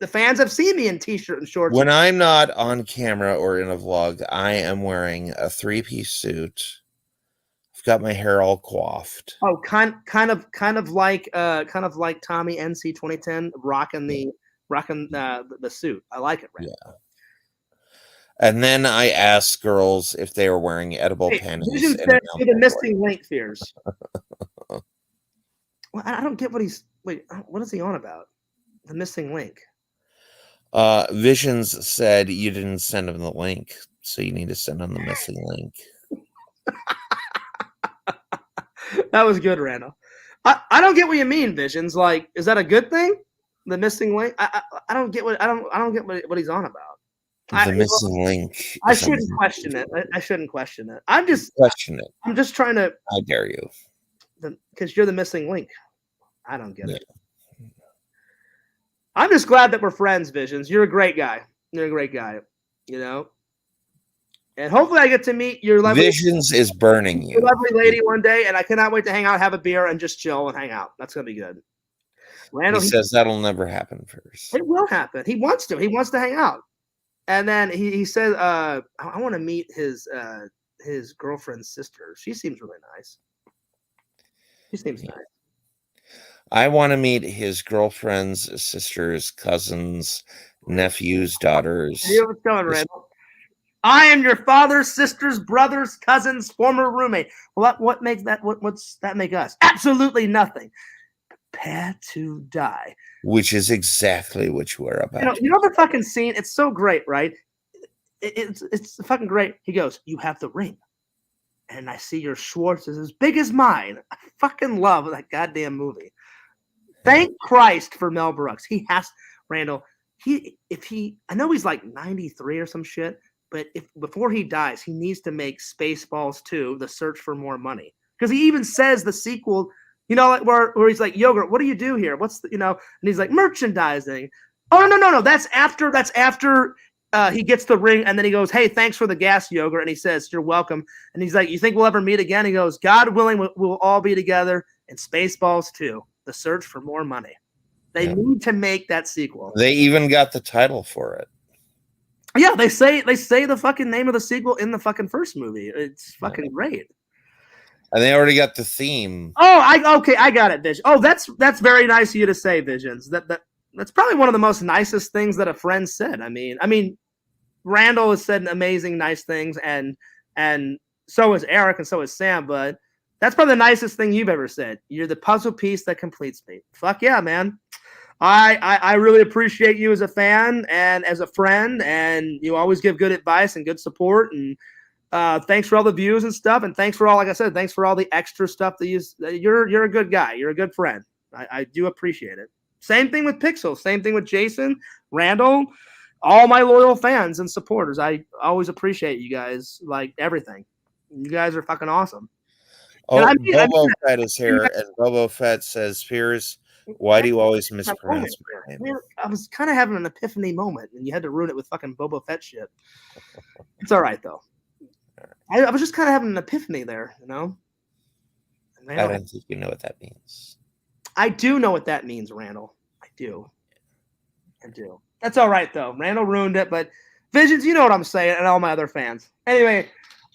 the fans have seen me in t-shirt and shorts. When I'm not on camera or in a vlog, I am wearing a 3-piece suit. I've got my hair all coiffed. Oh, kind of like Tommy NC 2010 rocking the suit. I like it, right? Yeah. And then I asked girls if they were wearing edible panties. Vision said to the missing link fears. Well, I don't get what he's. Wait, what is he on about? The missing link. Visions said you didn't send him the link, so you need to send him the missing link. That was good, Randall. I don't get what you mean, Visions. Like, is that a good thing? The missing link? I don't get what what he's on about. The missing link. I shouldn't question it. I shouldn't question it. I'm just question it. I'm just trying to. I dare you. Because you're the missing link. I don't get it. I'm just glad that we're friends, Visions. You're a great guy. You're a great guy. You know. And hopefully I get to meet your lovely Visions is burning you. Your lovely lady one day, and I cannot wait to hang out, have a beer, and just chill and hang out. That's gonna be good. Randall, he says that'll never happen first. It will happen. He wants to. He wants to hang out. And then he said, I want to meet his girlfriend's sister. She seems really nice. She seems nice. I want to meet his girlfriend's sisters, cousins, nephews, daughters. Hey, what's going, Randall? I am your father's sister's brother's cousin's former roommate. What makes that? What's that make us? Absolutely nothing. Prepare to die. Which is exactly what you are about. You know the fucking scene? It's so great, right? It's fucking great. He goes, "You have the ring, and I see your Schwartz is as big as mine." I fucking love that goddamn movie. Thank Christ for Mel Brooks. He has Randall. I know he's like 93 or some shit. But before he dies, he needs to make Spaceballs 2, The Search for More Money. Because he even says the sequel, like where he's like, Yogurt, what do you do here? And he's like, merchandising. Oh, no. That's after he gets the ring, and then he goes, hey, thanks for the gas, Yogurt. And he says, you're welcome. And he's like, you think we'll ever meet again? He goes, God willing, we'll all be together in Spaceballs 2, The Search for More Money. They need to make that sequel. They even got the title for it. Yeah, they say the fucking name of the sequel in the fucking first movie. It's fucking great. And they already got the theme. Oh, I got it, Vision. Oh, that's very nice of you to say, Visions. That's probably one of the most nicest things that a friend said. I mean, Randall has said amazing, nice things, and so is Eric, and so is Sam. But that's probably the nicest thing you've ever said. You're the puzzle piece that completes me. Fuck yeah, man. I really appreciate you as a fan and as a friend, and you always give good advice and good support. And thanks for all the views and stuff, and thanks for all, like I said, thanks for all the extra stuff that you're a good guy. You're a good friend. I do appreciate it. Same thing with Pixel. Same thing with Jason, Randall, all my loyal fans and supporters. I always appreciate you guys, like everything. You guys are fucking awesome. Oh, Bobo Fett is here, and Bobo Fett says, Piers, why do you always mispronounce my name? I was kind of having an epiphany moment, and you had to ruin it with fucking Boba Fett shit. It's all right, though. I was just kind of having an epiphany there, you know? I don't think you know what that means. I do know what that means, Randall. I do. That's all right, though. Randall ruined it, but Visions, you know what I'm saying, and all my other fans. Anyway,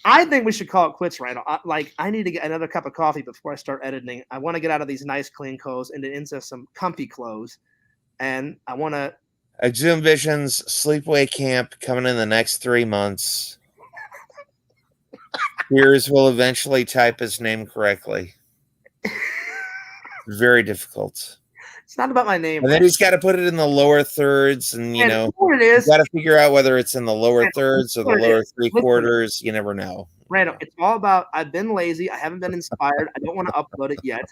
I think we should call it quits, Randall. I need to get another cup of coffee before I start editing. I want to get out of these nice, clean clothes and into some comfy clothes. And I want to... Exhumed Visions, Sleepaway Camp coming in the next 3 months. Piers will eventually type his name correctly. Very difficult. It's not about my name. And then he's got to put it in the lower thirds, and you know what it is. You got to figure out whether it's in the lower thirds or the lower three-quarters. You never know. Randall, it's all about, I've been lazy. I haven't been inspired. I don't want to upload it yet.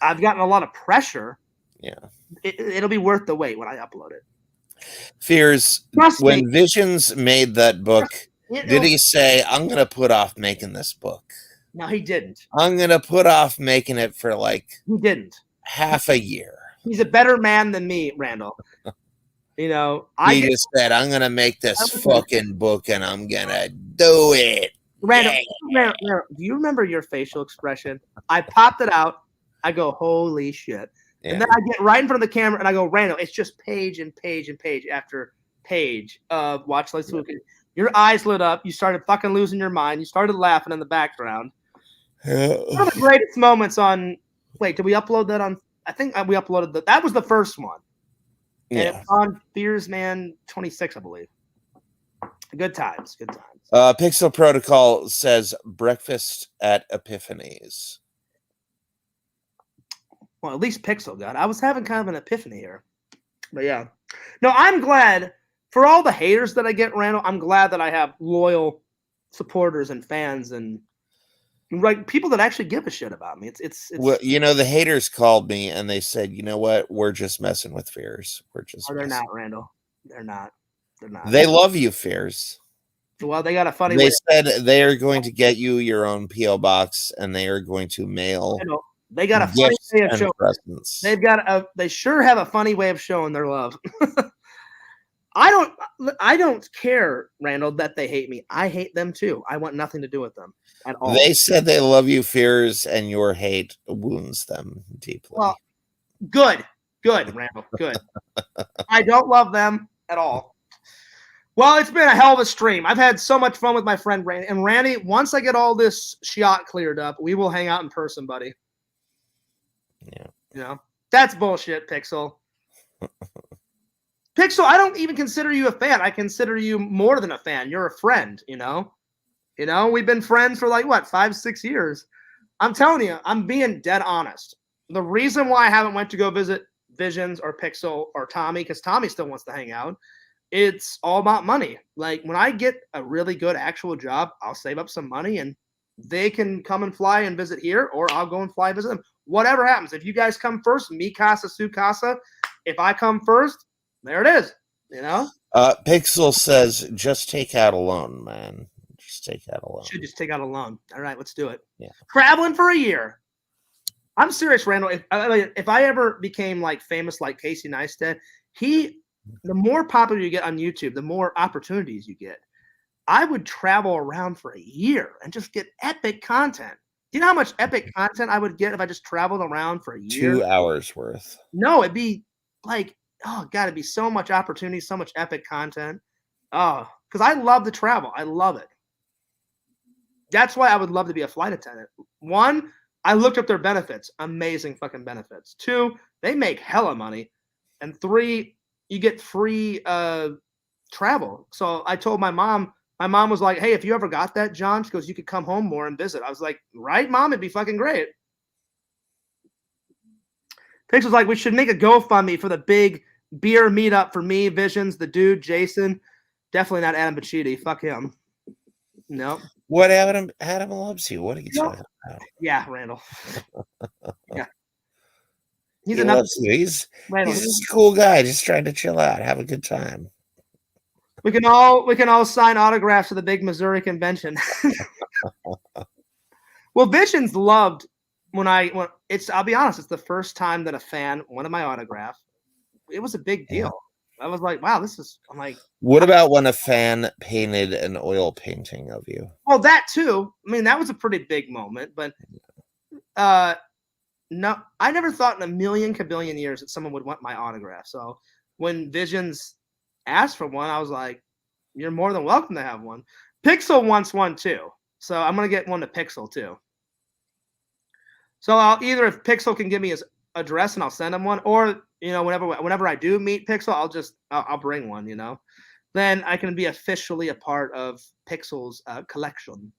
I've gotten a lot of pressure. Yeah. It'll be worth the wait when I upload it. Fears, when Visions made that book, did he say, I'm going to put off making this book? No, he didn't. I'm going to put off making it for He didn't. half a year. He's a better man than me, Randall. He just said, I'm going to make this fucking book and I'm going to do it. Randall, do you remember your facial expression? I popped it out. I go, holy shit. Yeah. And then I get right in front of the camera and I go, Randall, it's just page and page and page after page of Watch Like Spooky. Your eyes lit up. You started fucking losing your mind. You started laughing in the background. One of the greatest moments on. Wait, did we upload that on? I think we uploaded that. That was the first one. And Yeah. it was on Fears Man 26, I believe. Good times. Good times. Pixel Protocol says breakfast at Epiphanies. Well, at least Pixel got it. I was having kind of an epiphany here. But yeah. No, I'm glad for all the haters that I get, Randall. I'm glad that I have loyal supporters and fans and like people that actually give a shit about me. It's Well, you know, the haters called me and they said, you know what? We're just messing with Fears. We're just. Oh, they're not, Randall. They're not. They love you, Fears. Well, they got a funny They way. said they are going to get you your own P.O. box and they are going to mail. They got a funny way of showing. Presents. They sure have a funny way of showing their love. I don't care, Randall, that they hate me. I hate them too. I want nothing to do with them at all. They said they love you, Fears, and your hate wounds them deeply. Well, good, Randall, good. I don't love them at all. Well, it's been a hell of a stream. I've had so much fun with my friend Randy. And Randy, once I get all this shot cleared up, we will hang out in person, buddy. Yeah. You know, that's bullshit, Pixel. Pixel, I don't even consider you a fan. I consider you more than a fan. You're a friend, you know? You know, we've been friends for like, what, 5-6 years? I'm telling you, I'm being dead honest. The reason why I haven't went to go visit Visions or Pixel or Tommy, because Tommy still wants to hang out, it's all about money. Like, when I get a really good actual job, I'll save up some money and they can come and fly and visit here, or I'll go and fly and visit them. Whatever happens. If you guys come first, mi casa, su casa. If I come first, there it is. You know? Pixel says, just take out a loan, man. Just take out a loan. Should just take out a loan. All right, let's do it. Yeah. Traveling for a year. I'm serious, Randall. If I ever became like famous like Casey Neistat, the more popular you get on YouTube, the more opportunities you get. I would travel around for a year and just get epic content. Do you know how much epic content I would get if I just traveled around for a year? 2 hours worth. No, it'd be like, oh, God, it'd be so much opportunity, so much epic content. Oh, because I love to travel. I love it. That's why I would love to be a flight attendant. 1, I looked up their benefits. Amazing fucking benefits. 2, they make hella money. And 3, you get free travel. So I told my mom was like, hey, if you ever got that, John, she goes, you could come home more and visit. I was like, right, Mom? It'd be fucking great. Pix was like, we should make a GoFundMe for the big beer meetup for me, Visions, the dude, Jason. Definitely not Adam Pacitti. Fuck him. No. What Adam loves you? What are you talking about? Yeah, Randall. Yeah. He loves you. He's just a cool guy, just trying to chill out, have a good time. We can all sign autographs to the big Missouri convention. Well, Visions loved I'll be honest, it's the first time that a fan wanted my autograph. It was a big deal. Yeah. I was like, wow, I'm like, what about when a fan painted an oil painting of you? Well, that too. I mean, that was a pretty big moment, but no, I never thought in a million kabillion years that someone would want my autograph. So when Visions asked for one, I was like, you're more than welcome to have one. Pixel wants one too. So I'm going to get one to Pixel too. So I'll either, if Pixel can give me his address and I'll send him one, or, you know, whenever I do meet Pixel, I'll bring one, you know, then I can be officially a part of Pixel's collection.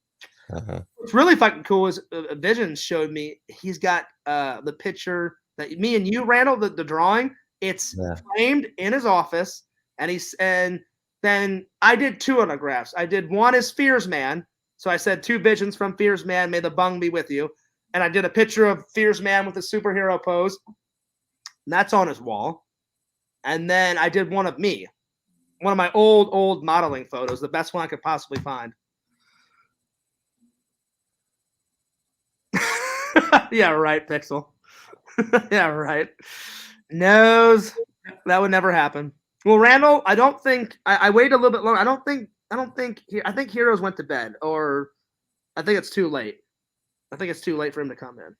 What's really fucking cool is Vision showed me, he's got the picture that me and you, Randall, the drawing, it's framed in his office. And then I did 2 autographs. I did one as Fears Man. So I said 2 Visions from Fears Man, may the bung be with you. And I did a picture of Fears Man with a superhero pose. And that's on his wall. And then I did one of me. One of my old modeling photos, the best one I could possibly find. Yeah, right, Pixel. Yeah, right. Nose. That would never happen. Well, Randall, I don't think I waited a little bit longer. I think Heroes went to bed, or I think it's too late. I think it's too late for him to come in.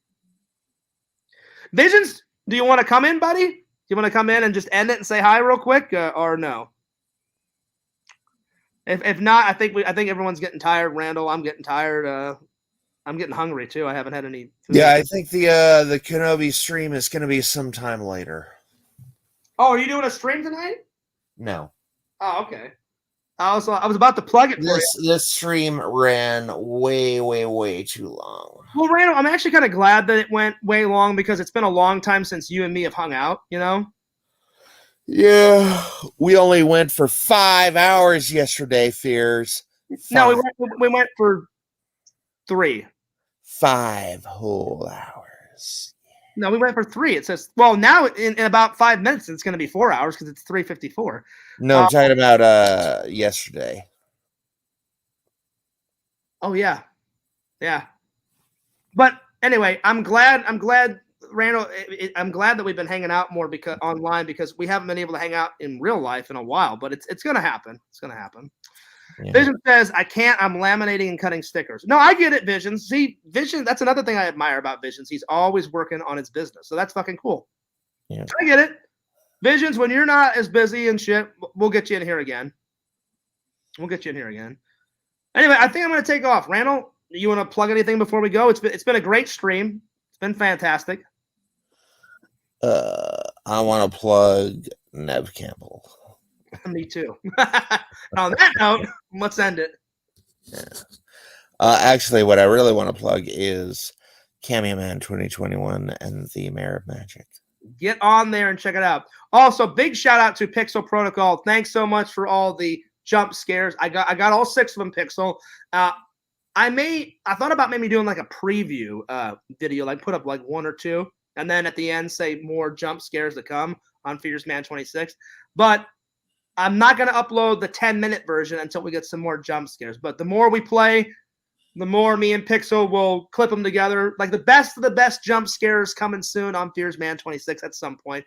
Visions, Do you want to come in, buddy? Do you want to come in and just end it and say hi real quick, or no? If not, I think everyone's getting tired. Randall, I'm getting tired. I'm getting hungry too. I haven't had any food. Yeah, I think the Kenobi stream is going to be sometime later. Oh, are you doing a stream tonight? No. Oh, okay. I was about to plug it for you. This stream ran way too long. Well, Randall, I'm actually kind of glad that it went way long because it's been a long time since you and me have hung out, you know? Yeah, we only went for 5 hours yesterday, Fears. No, we went for 3. 5 whole hours. No, we went for 3. It says, well, now in about 5 minutes, it's going to be 4 hours because it's 3:54. No, I'm talking about yesterday. Oh yeah. But anyway, I'm glad, Randall. I'm glad that we've been hanging out more because online because we haven't been able to hang out in real life in a while. But it's going to happen. It's going to happen. Yeah. Vision says, I can't. I'm laminating and cutting stickers. No, I get it, Vision. See, Vision, that's another thing I admire about Visions. He's always working on his business. So that's fucking cool. Yeah. I get it. Visions, when you're not as busy and shit, we'll get you in here again. Anyway, I think I'm going to take off. Randall, you want to plug anything before we go? It's been a great stream. It's been fantastic. I want to plug Nev Campbell. Me too. On that note, let's end it. Yeah. Actually, what I really want to plug is Cameo Man 2021 and the Mayor of Magic. Get on there and check it out. Also, big shout out to Pixel Protocol. Thanks so much for all the jump scares. I got all 6 of them, Pixel. I thought about maybe doing like a preview video, like put up like 1 or 2, and then at the end say more jump scares to come on Fears Man 26. But I'm not going to upload the 10-minute version until we get some more jump scares. But the more we play, the more me and Pixel will clip them together. Like the best of the best jump scares coming soon on Fears Man 26 at some point.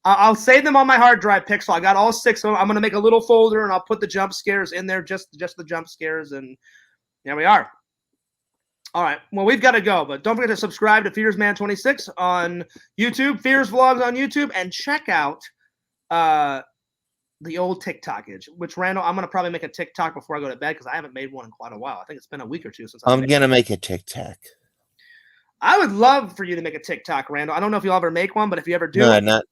I'll save them on my hard drive, Pixel. I got all 6 of them. I'm going to make a little folder and I'll put the jump scares in there, just the jump scares. And there we are. All right. Well, we've got to go, but don't forget to subscribe to Fears Man 26 on YouTube, Fears Vlogs on YouTube, and check out the old TikTokage, which Randall, I'm going to probably make a TikTok before I go to bed because I haven't made one in quite a while. I think it's been a week or 2 since I'm going to make a TikTok. I would love for you to make a TikTok, Randall. I don't know if you'll ever make one, but if you ever do. No, not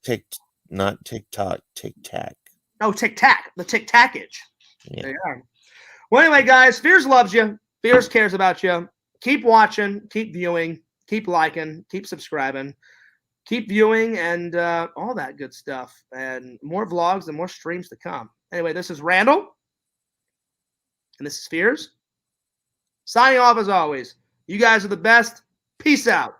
TikTok, Tic-Tac. Oh, Tic-Tac, the TikTokage. Yeah. There you are. Well, anyway, guys, Fears loves you. Fears cares about you. Keep watching, keep viewing, keep liking, keep subscribing. Keep viewing and all that good stuff. And more vlogs and more streams to come. Anyway, this is Randall. And this is Fears. Signing off as always. You guys are the best. Peace out.